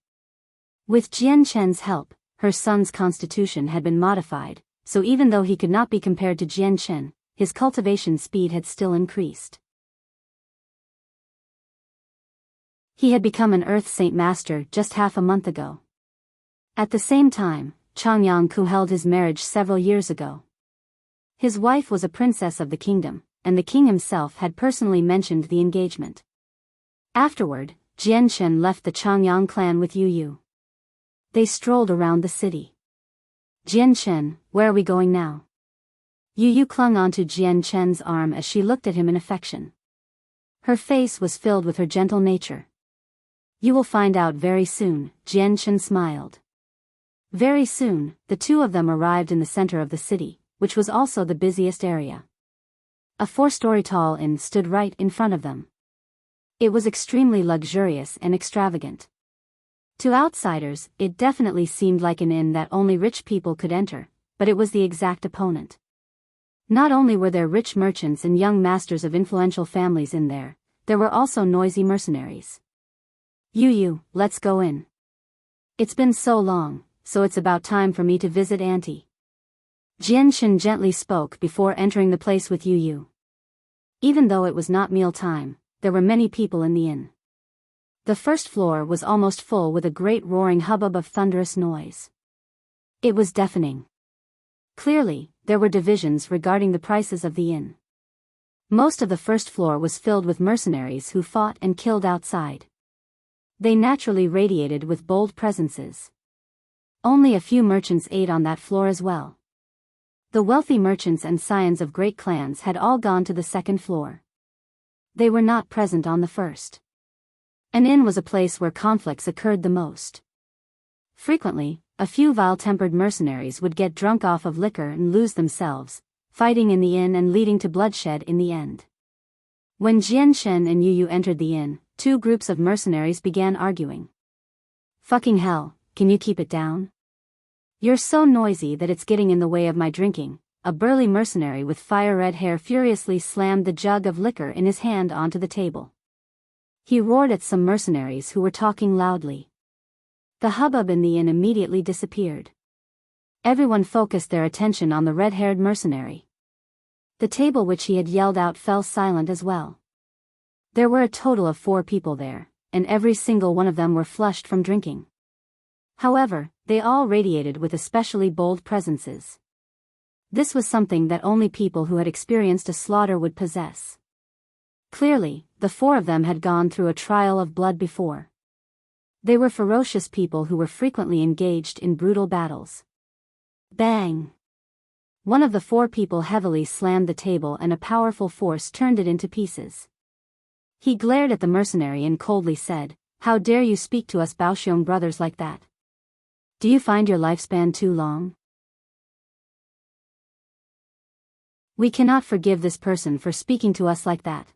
With Jian Chen's help, her son's constitution had been modified, so even though he could not be compared to Jian Chen, his cultivation speed had still increased. He had become an Earth Saint Master just half a month ago. At the same time, Changyang Ku held his marriage several years ago. His wife was a princess of the kingdom, and the king himself had personally mentioned the engagement. Afterward, Jian Chen left the Changyang clan with Yu Yu. They strolled around the city. Jian Chen, where are we going now? Yu Yu clung onto Jian Chen's arm as she looked at him in affection. Her face was filled with her gentle nature. You will find out very soon, Jian Chen smiled. Very soon, the two of them arrived in the center of the city, which was also the busiest area. A 4-story tall inn stood right in front of them. It was extremely luxurious and extravagant. To outsiders, it definitely seemed like an inn that only rich people could enter, but it was the exact opponent. Not only were there rich merchants and young masters of influential families in there were also noisy mercenaries. Yu Yu, let's go in. It's been so long, so it's about time for me to visit Auntie. Jian Chen gently spoke before entering the place with Yu Yu. Even though it was not meal time, there were many people in the inn. The first floor was almost full with a great roaring hubbub of thunderous noise. It was deafening. Clearly, there were divisions regarding the prices of the inn. Most of the first floor was filled with mercenaries who fought and killed outside. They naturally radiated with bold presences. Only a few merchants ate on that floor as well. The wealthy merchants and scions of great clans had all gone to the second floor. They were not present on the first. An inn was a place where conflicts occurred the most. Frequently, a few vile-tempered mercenaries would get drunk off of liquor and lose themselves, fighting in the inn and leading to bloodshed in the end. When Jian Chen and Yu Yu entered the inn, 2 groups of mercenaries began arguing. Fucking hell, can you keep it down? You're so noisy that it's getting in the way of my drinking. A burly mercenary with fire-red hair furiously slammed the jug of liquor in his hand onto the table. He roared at some mercenaries who were talking loudly. The hubbub in the inn immediately disappeared. Everyone focused their attention on the red-haired mercenary. The table which he had yelled out fell silent as well. There were a total of 4 people there, and every single one of them were flushed from drinking. However, they all radiated with especially bold presences. This was something that only people who had experienced a slaughter would possess. Clearly, the 4 of them had gone through a trial of blood before. They were ferocious people who were frequently engaged in brutal battles. Bang! One of the 4 people heavily slammed the table and a powerful force turned it into pieces. He glared at the mercenary and coldly said, "How dare you speak to us Baoxiong brothers like that? Do you find your lifespan too long? We cannot forgive this person for speaking to us like that.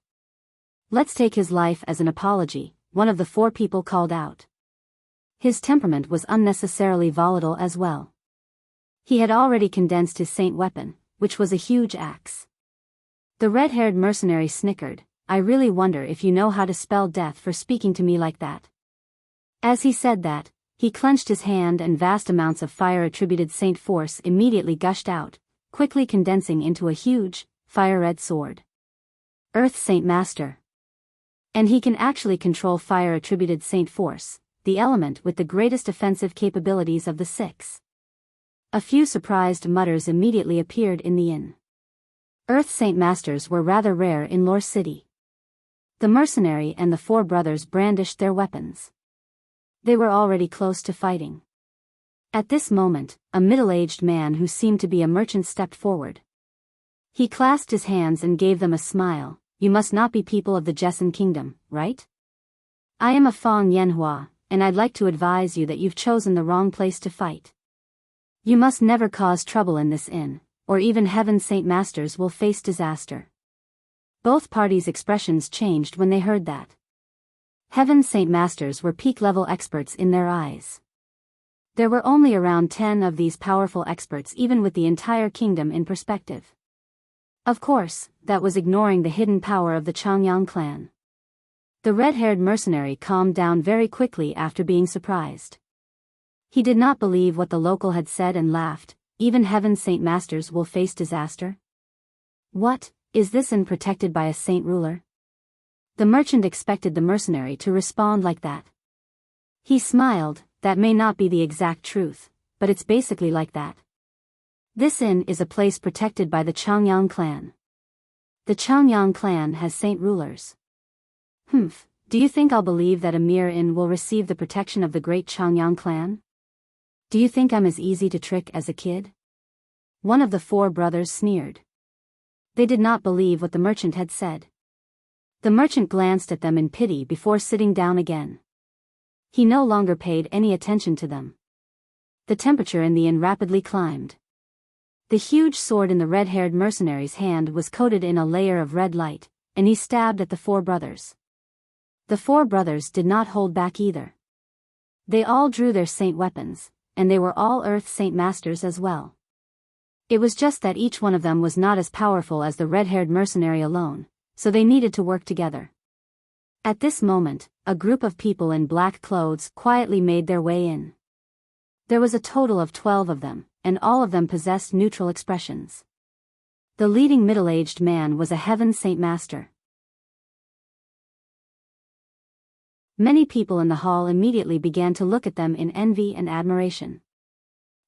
Let's take his life as an apology," one of the 4 people called out. His temperament was unnecessarily volatile as well. He had already condensed his saint weapon, which was a huge axe. The red-haired mercenary snickered. "I really wonder if you know how to spell death for speaking to me like that." As he said that, he clenched his hand and vast amounts of fire-attributed saint force immediately gushed out, quickly condensing into a huge, fire-red sword. Earth Saint Master. And he can actually control fire-attributed saint force, the element with the greatest offensive capabilities of the 6. A few surprised mutters immediately appeared in the inn. Earth Saint Masters were rather rare in Lore City. The mercenary and the 4 brothers brandished their weapons. They were already close to fighting. At this moment, a middle-aged man who seemed to be a merchant stepped forward. He clasped his hands and gave them a smile. "You must not be people of the Jessen Kingdom, right? I am a Fang Yanhua, and I'd like to advise you that you've chosen the wrong place to fight. You must never cause trouble in this inn, or even Heaven Saint Masters will face disaster." Both parties' expressions changed when they heard that. Heaven's Saint Masters were peak-level experts in their eyes. There were only around 10 of these powerful experts, even with the entire kingdom in perspective. Of course, that was ignoring the hidden power of the Changyang clan. The red-haired mercenary calmed down very quickly after being surprised. He did not believe what the local had said and laughed. Even Heaven's Saint Masters will face disaster? What, is this inn protected by a saint ruler? The merchant expected the mercenary to respond like that. He smiled. That may not be the exact truth, but it's basically like that. This inn is a place protected by the Changyang clan. The Changyang clan has saint rulers. Do you think I'll believe that a mere inn will receive the protection of the great Changyang clan? Do you think I'm as easy to trick as a kid? One of the 4 brothers sneered. They did not believe what the merchant had said. The merchant glanced at them in pity before sitting down again. He no longer paid any attention to them. The temperature in the inn rapidly climbed. The huge sword in the red-haired mercenary's hand was coated in a layer of red light, and he stabbed at the 4 brothers. The 4 brothers did not hold back either. They all drew their saint weapons, and they were all Earth Saint Masters as well. It was just that each one of them was not as powerful as the red-haired mercenary alone, so they needed to work together. At this moment, a group of people in black clothes quietly made their way in. There was a total of 12 of them, and all of them possessed neutral expressions. The leading middle-aged man was a Heaven Saint Master. Many people in the hall immediately began to look at them in envy and admiration.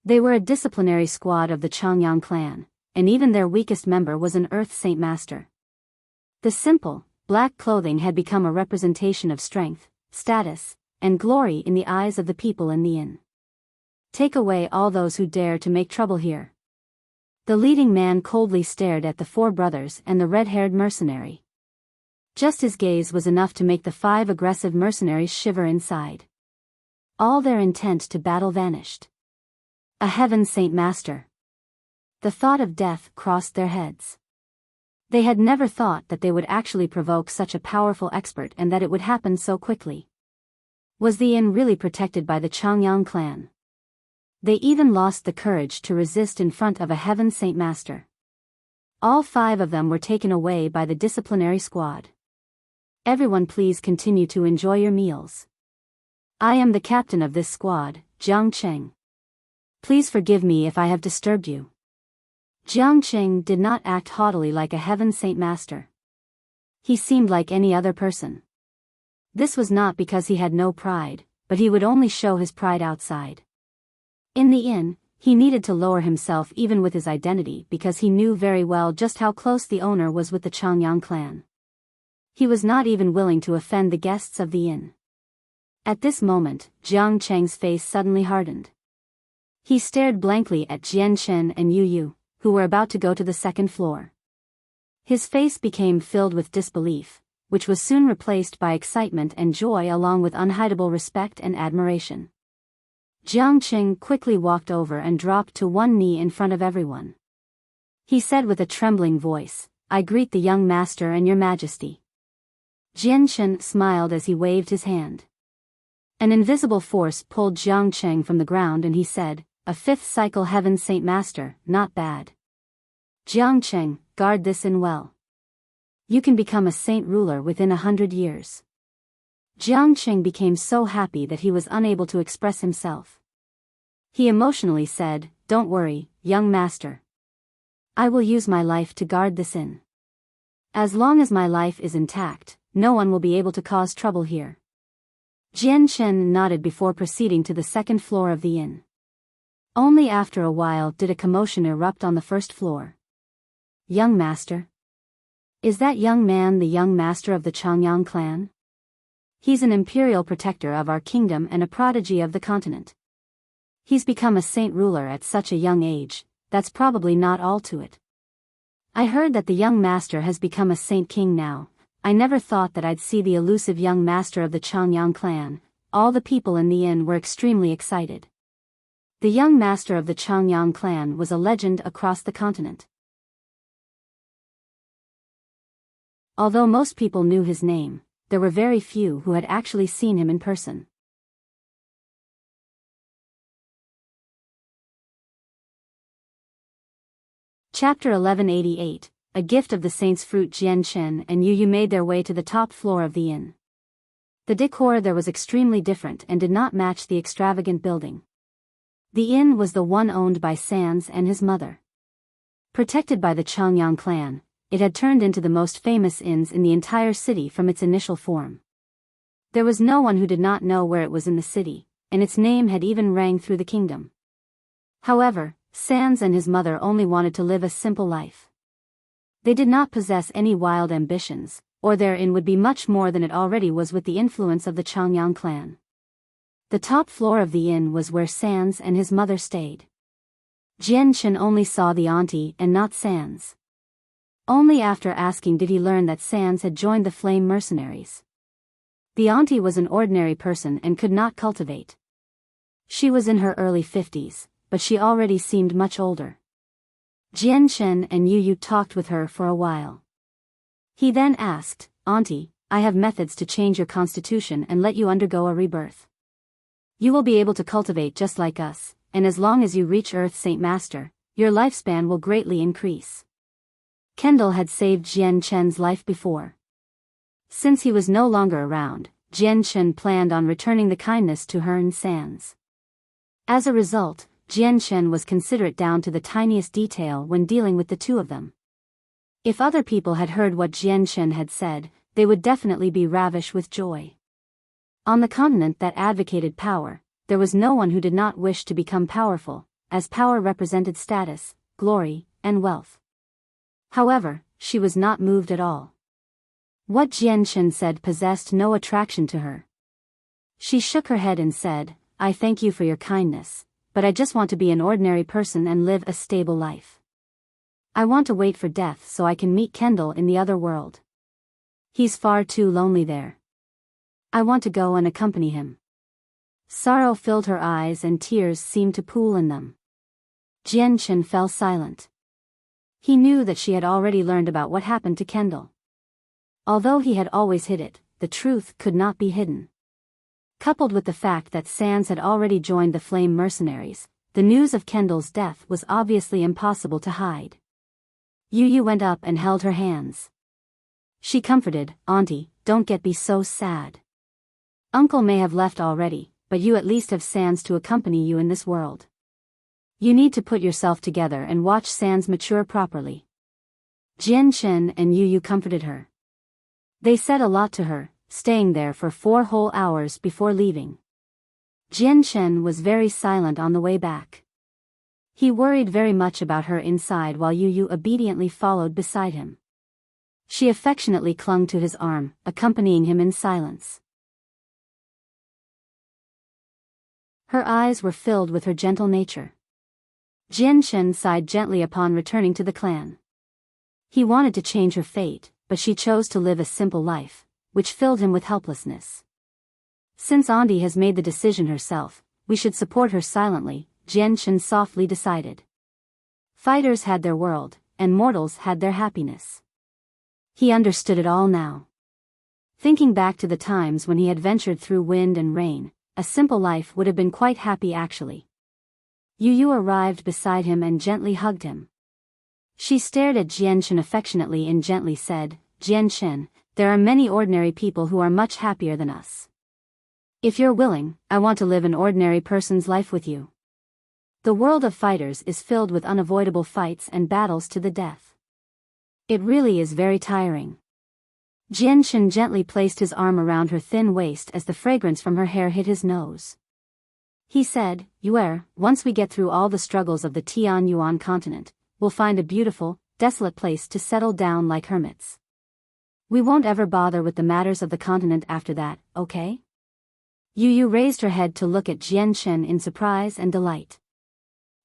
They were a disciplinary squad of the Changyang clan, and even their weakest member was an Earth Saint Master. The simple, black clothing had become a representation of strength, status, and glory in the eyes of the people in the inn. Take away all those who dare to make trouble here. The leading man coldly stared at the 4 brothers and the red-haired mercenary. Just his gaze was enough to make the 5 aggressive mercenaries shiver inside. All their intent to battle vanished. A Heaven Saint Master. The thought of death crossed their heads. They had never thought that they would actually provoke such a powerful expert and that it would happen so quickly. Was the inn really protected by the Changyang clan? They even lost the courage to resist in front of a Heaven Saint Master. All 5 of them were taken away by the disciplinary squad. Everyone please continue to enjoy your meals. I am the captain of this squad, Jiang Cheng. Please forgive me if I have disturbed you. Jiang Cheng did not act haughtily like a Heaven Saint Master. He seemed like any other person. This was not because he had no pride, but he would only show his pride outside. In the inn, he needed to lower himself even with his identity because he knew very well just how close the owner was with the Changyang clan. He was not even willing to offend the guests of the inn. At this moment, Jiang Cheng's face suddenly hardened. He stared blankly at Jian Chen and Yu Yu, who were about to go to the 2nd floor. His face became filled with disbelief, which was soon replaced by excitement and joy along with unhideable respect and admiration. Jiang Cheng quickly walked over and dropped to one knee in front of everyone. He said with a trembling voice, "I greet the young master and your majesty." Jian Chen smiled as he waved his hand. An invisible force pulled Jiang Cheng from the ground and he said, "A 5th cycle Heaven Saint Master, not bad. Jiang Cheng, guard this inn well. You can become a saint ruler within 100 years. Jiang Cheng became so happy that he was unable to express himself. He emotionally said, "Don't worry, young master. I will use my life to guard this inn. As long as my life is intact, no one will be able to cause trouble here." Jian Chen nodded before proceeding to the 2nd floor of the inn. Only after a while did a commotion erupt on the 1st floor. "Young master? Is that young man the young master of the Changyang clan? He's an imperial protector of our kingdom and a prodigy of the continent. He's become a saint ruler at such a young age, that's probably not all to it. I heard that the young master has become a saint king now. I never thought that I'd see the elusive young master of the Changyang clan." All the people in the inn were extremely excited. The young master of the Changyang clan was a legend across the continent. Although most people knew his name, there were very few who had actually seen him in person. Chapter 1188, A Gift of the Saint's Fruit. Jian Chen and Yu Yu made their way to the top floor of the inn. The decor there was extremely different and did not match the extravagant building. The inn was the one owned by Sans and his mother. Protected by the Changyang clan, it had turned into the most famous inns in the entire city from its initial form. There was no one who did not know where it was in the city, and its name had even rang through the kingdom. However, Sans and his mother only wanted to live a simple life. They did not possess any wild ambitions, or their inn would be much more than it already was with the influence of the Changyang clan. The top floor of the inn was where Sans and his mother stayed. Jian Chen only saw the auntie and not Sans. Only after asking did he learn that Sans had joined the flame mercenaries. The auntie was an ordinary person and could not cultivate. She was in her early 50s, but she already seemed much older. Jian Chen and Yu Yu talked with her for a while. He then asked, "Auntie, I have methods to change your constitution and let you undergo a rebirth. You will be able to cultivate just like us, and as long as you reach Earth Saint Master, your lifespan will greatly increase." Kendall had saved Jian Chen's life before. Since he was no longer around, Jian Chen planned on returning the kindness to her and Sans. As a result, Jian Chen was considerate down to the tiniest detail when dealing with the two of them. If other people had heard what Jian Chen had said, they would definitely be ravished with joy. On the continent that advocated power, there was no one who did not wish to become powerful, as power represented status, glory, and wealth. However, she was not moved at all. What Jian Chen said possessed no attraction to her. She shook her head and said, "I thank you for your kindness, but I just want to be an ordinary person and live a stable life. I want to wait for death so I can meet Kendall in the other world. He's far too lonely there. I want to go and accompany him." Sorrow filled her eyes and tears seemed to pool in them. Jian Chen fell silent. He knew that she had already learned about what happened to Kendall. Although he had always hid it, the truth could not be hidden. Coupled with the fact that Sans had already joined the Flame Mercenaries, the news of Kendall's death was obviously impossible to hide. Yu Yu went up and held her hands. She comforted, "Auntie, don't be so sad. Uncle may have left already, but you at least have Sans to accompany you in this world. You need to put yourself together and watch Sans mature properly." Jian Chen and Yu Yu comforted her. They said a lot to her, staying there for 4 whole hours before leaving. Jian Chen was very silent on the way back. He worried very much about her inside while Yu Yu obediently followed beside him. She affectionately clung to his arm, accompanying him in silence. Her eyes were filled with her gentle nature. Jian Chen sighed gently upon returning to the clan. He wanted to change her fate, but she chose to live a simple life, which filled him with helplessness. "Since Auntie has made the decision herself, we should support her silently," Jian Chen softly decided. Fighters had their world, and mortals had their happiness. He understood it all now. Thinking back to the times when he had ventured through wind and rain, a simple life would have been quite happy actually. Yu Yu arrived beside him and gently hugged him. She stared at Jian Chen affectionately and gently said, "Jian Chen, there are many ordinary people who are much happier than us. If you're willing, I want to live an ordinary person's life with you. The world of fighters is filled with unavoidable fights and battles to the death. It really is very tiring." Jian Chen gently placed his arm around her thin waist as the fragrance from her hair hit his nose. He said, "Yuer, once we get through all the struggles of the Tianyuan continent, we'll find a beautiful, desolate place to settle down like hermits. We won't ever bother with the matters of the continent after that, okay?" Yu Yu raised her head to look at Jian Chen in surprise and delight.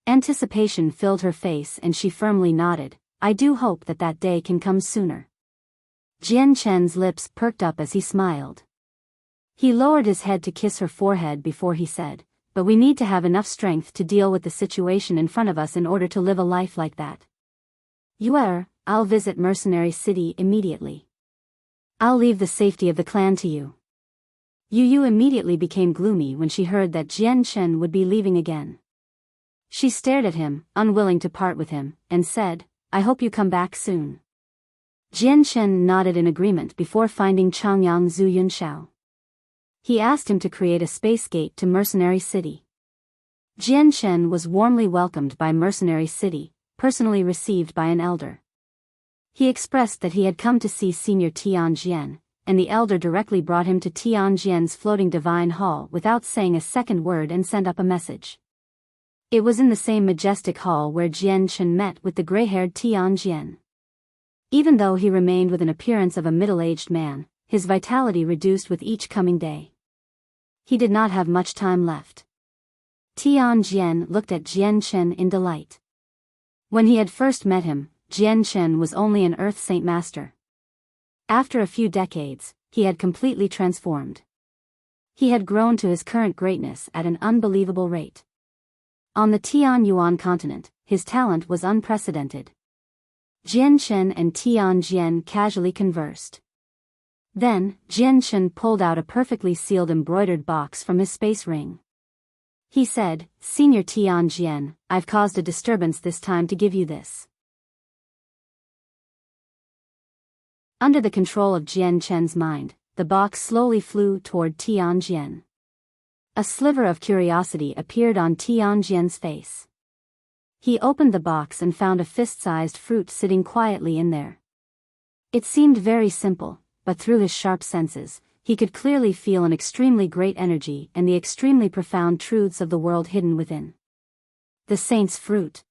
Anticipation filled her face and she firmly nodded, "I do hope that that day can come sooner." Jian Chen's lips perked up as he smiled. He lowered his head to kiss her forehead before he said, "But we need to have enough strength to deal with the situation in front of us in order to live a life like that. Yuer, I'll visit Mercenary City immediately. I'll leave the safety of the clan to you. Yu Yu immediately became gloomy when she heard that Jian Chen would be leaving again. She stared at him, unwilling to part with him, and said, I hope you come back soon. Jian Chen nodded in agreement before finding Changyang Zhu Yunshao. He asked him to create a space gate to Mercenary City. Jian Chen was warmly welcomed by Mercenary City, personally received by an elder. He expressed that he had come to see Senior Tianjian, and the elder directly brought him to Tianjian's floating divine hall without saying a second word and sent up a message. It was in the same majestic hall where Jian Chen met with the gray-haired Tianjian. Even though he remained with an appearance of a middle-aged man, his vitality reduced with each coming day. He did not have much time left. Tianjian looked at Jian Chen in delight. When he had first met him, Jian Chen was only an Earth Saint Master. After a few decades, he had completely transformed. He had grown to his current greatness at an unbelievable rate. On the Tianyuan continent, his talent was unprecedented. Jian Chen and Tianjian casually conversed. Then, Jian Chen pulled out a perfectly sealed embroidered box from his space ring. He said, Senior Tianjian, I've caused a disturbance this time to give you this. Under the control of Jian Chen's mind, the box slowly flew toward Tianjian. A sliver of curiosity appeared on Tianjian's face. He opened the box and found a fist-sized fruit sitting quietly in there. It seemed very simple, but through his sharp senses, he could clearly feel an extremely great energy and the extremely profound truths of the world hidden within. The saint's fruit.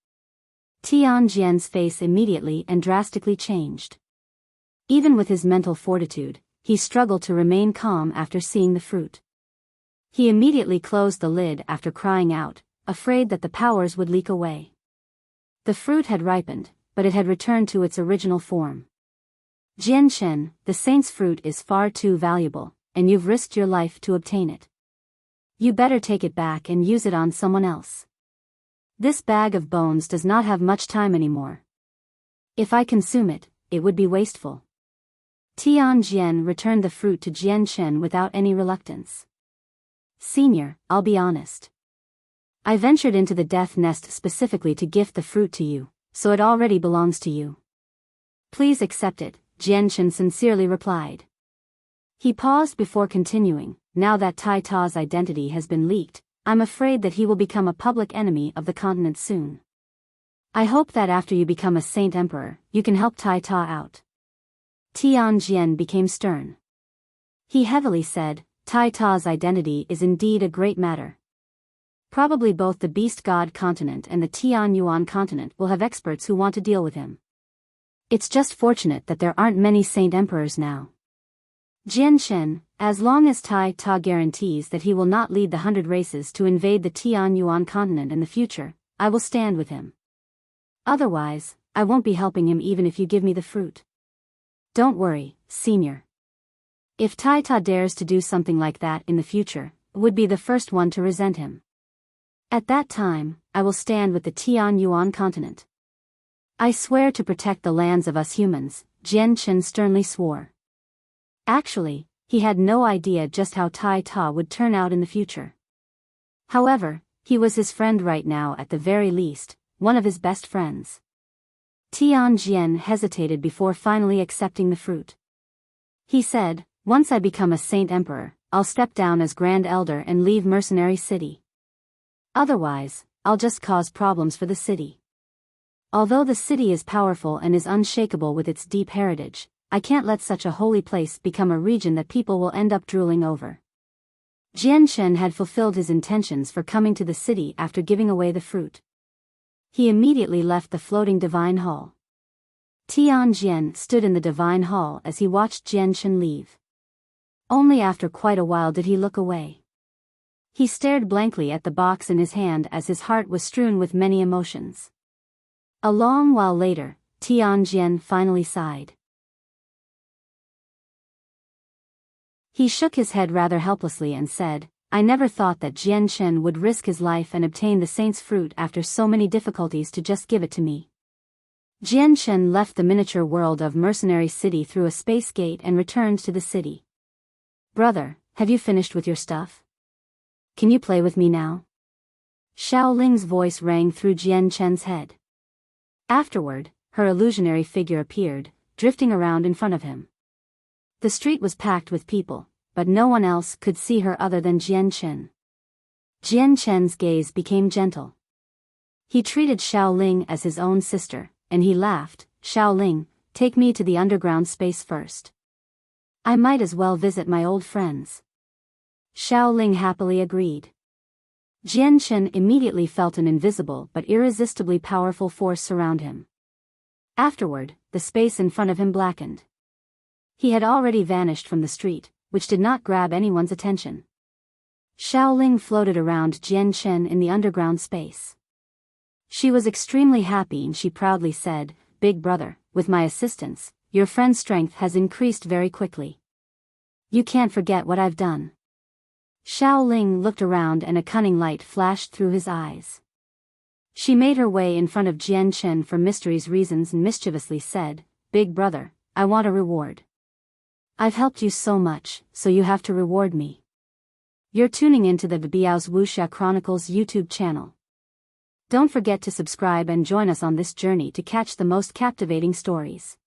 Tianjian's face immediately and drastically changed. Even with his mental fortitude, he struggled to remain calm after seeing the fruit. He immediately closed the lid after crying out, afraid that the powers would leak away. The fruit had ripened, but it had returned to its original form. Jian Chen, the saint's fruit is far too valuable, and you've risked your life to obtain it. You better take it back and use it on someone else. This bag of bones does not have much time anymore. If I consume it, it would be wasteful. Tianjian returned the fruit to Jian Chen without any reluctance. Senior, I'll be honest. I ventured into the death nest specifically to gift the fruit to you, so it already belongs to you. Please accept it, Jian Chen sincerely replied. He paused before continuing, now that Tai Ta's identity has been leaked, I'm afraid that he will become a public enemy of the continent soon. I hope that after you become a Saint Emperor, you can help Tai Ta out. Tianjian became stern. He heavily said, Tai Ta's identity is indeed a great matter. Probably both the Beast God continent and the Tianyuan continent will have experts who want to deal with him. It's just fortunate that there aren't many Saint Emperors now. Jian Chen, as long as Tai Ta guarantees that he will not lead the 100 races to invade the Tianyuan continent in the future, I will stand with him. Otherwise, I won't be helping him even if you give me the fruit. Don't worry, Senior. If Tai Ta dares to do something like that in the future, would be the first one to resent him. At that time, I will stand with the Tianyuan continent. I swear to protect the lands of us humans, Jian Chen sternly swore. Actually, he had no idea just how Tai Ta would turn out in the future. However, he was his friend right now at the very least, one of his best friends. Tianjian hesitated before finally accepting the fruit. He said, once I become a Saint Emperor, I'll step down as Grand Elder and leave Mercenary City. Otherwise, I'll just cause problems for the city. Although the city is powerful and is unshakable with its deep heritage, I can't let such a holy place become a region that people will end up drooling over. Jian Chen had fulfilled his intentions for coming to the city after giving away the fruit. He immediately left the floating divine hall. Tianjian stood in the divine hall as he watched Jian Chen leave. Only after quite a while did he look away. He stared blankly at the box in his hand as his heart was strewn with many emotions. A long while later, Tianjian finally sighed. He shook his head rather helplessly and said, I never thought that Jian Chen would risk his life and obtain the saint's fruit after so many difficulties to just give it to me. Jian Chen left the miniature world of Mercenary City through a space gate and returned to the city. Brother, have you finished with your stuff? Can you play with me now? Xiao Ling's voice rang through Jian Chen's head. Afterward, her illusionary figure appeared, drifting around in front of him. The street was packed with people, but no one else could see her other than Jian Chen. Jian Chen's gaze became gentle. He treated Xiao Ling as his own sister, and he laughed. Xiao Ling, take me to the underground space first. I might as well visit my old friends. Xiao Ling happily agreed. Jian Chen immediately felt an invisible but irresistibly powerful force surround him. Afterward, the space in front of him blackened. He had already vanished from the street, which did not grab anyone's attention. Xiao Ling floated around Jian Chen in the underground space. She was extremely happy and she proudly said, "Big brother, with my assistance, your friend's strength has increased very quickly. You can't forget what I've done." Xiao Ling looked around and a cunning light flashed through his eyes. She made her way in front of Jian Chen for mystery's reasons and mischievously said, "Big brother, I want a reward. I've helped you so much, so you have to reward me." You're tuning into the Biyao's Wuxia Chronicles YouTube channel. Don't forget to subscribe and join us on this journey to catch the most captivating stories.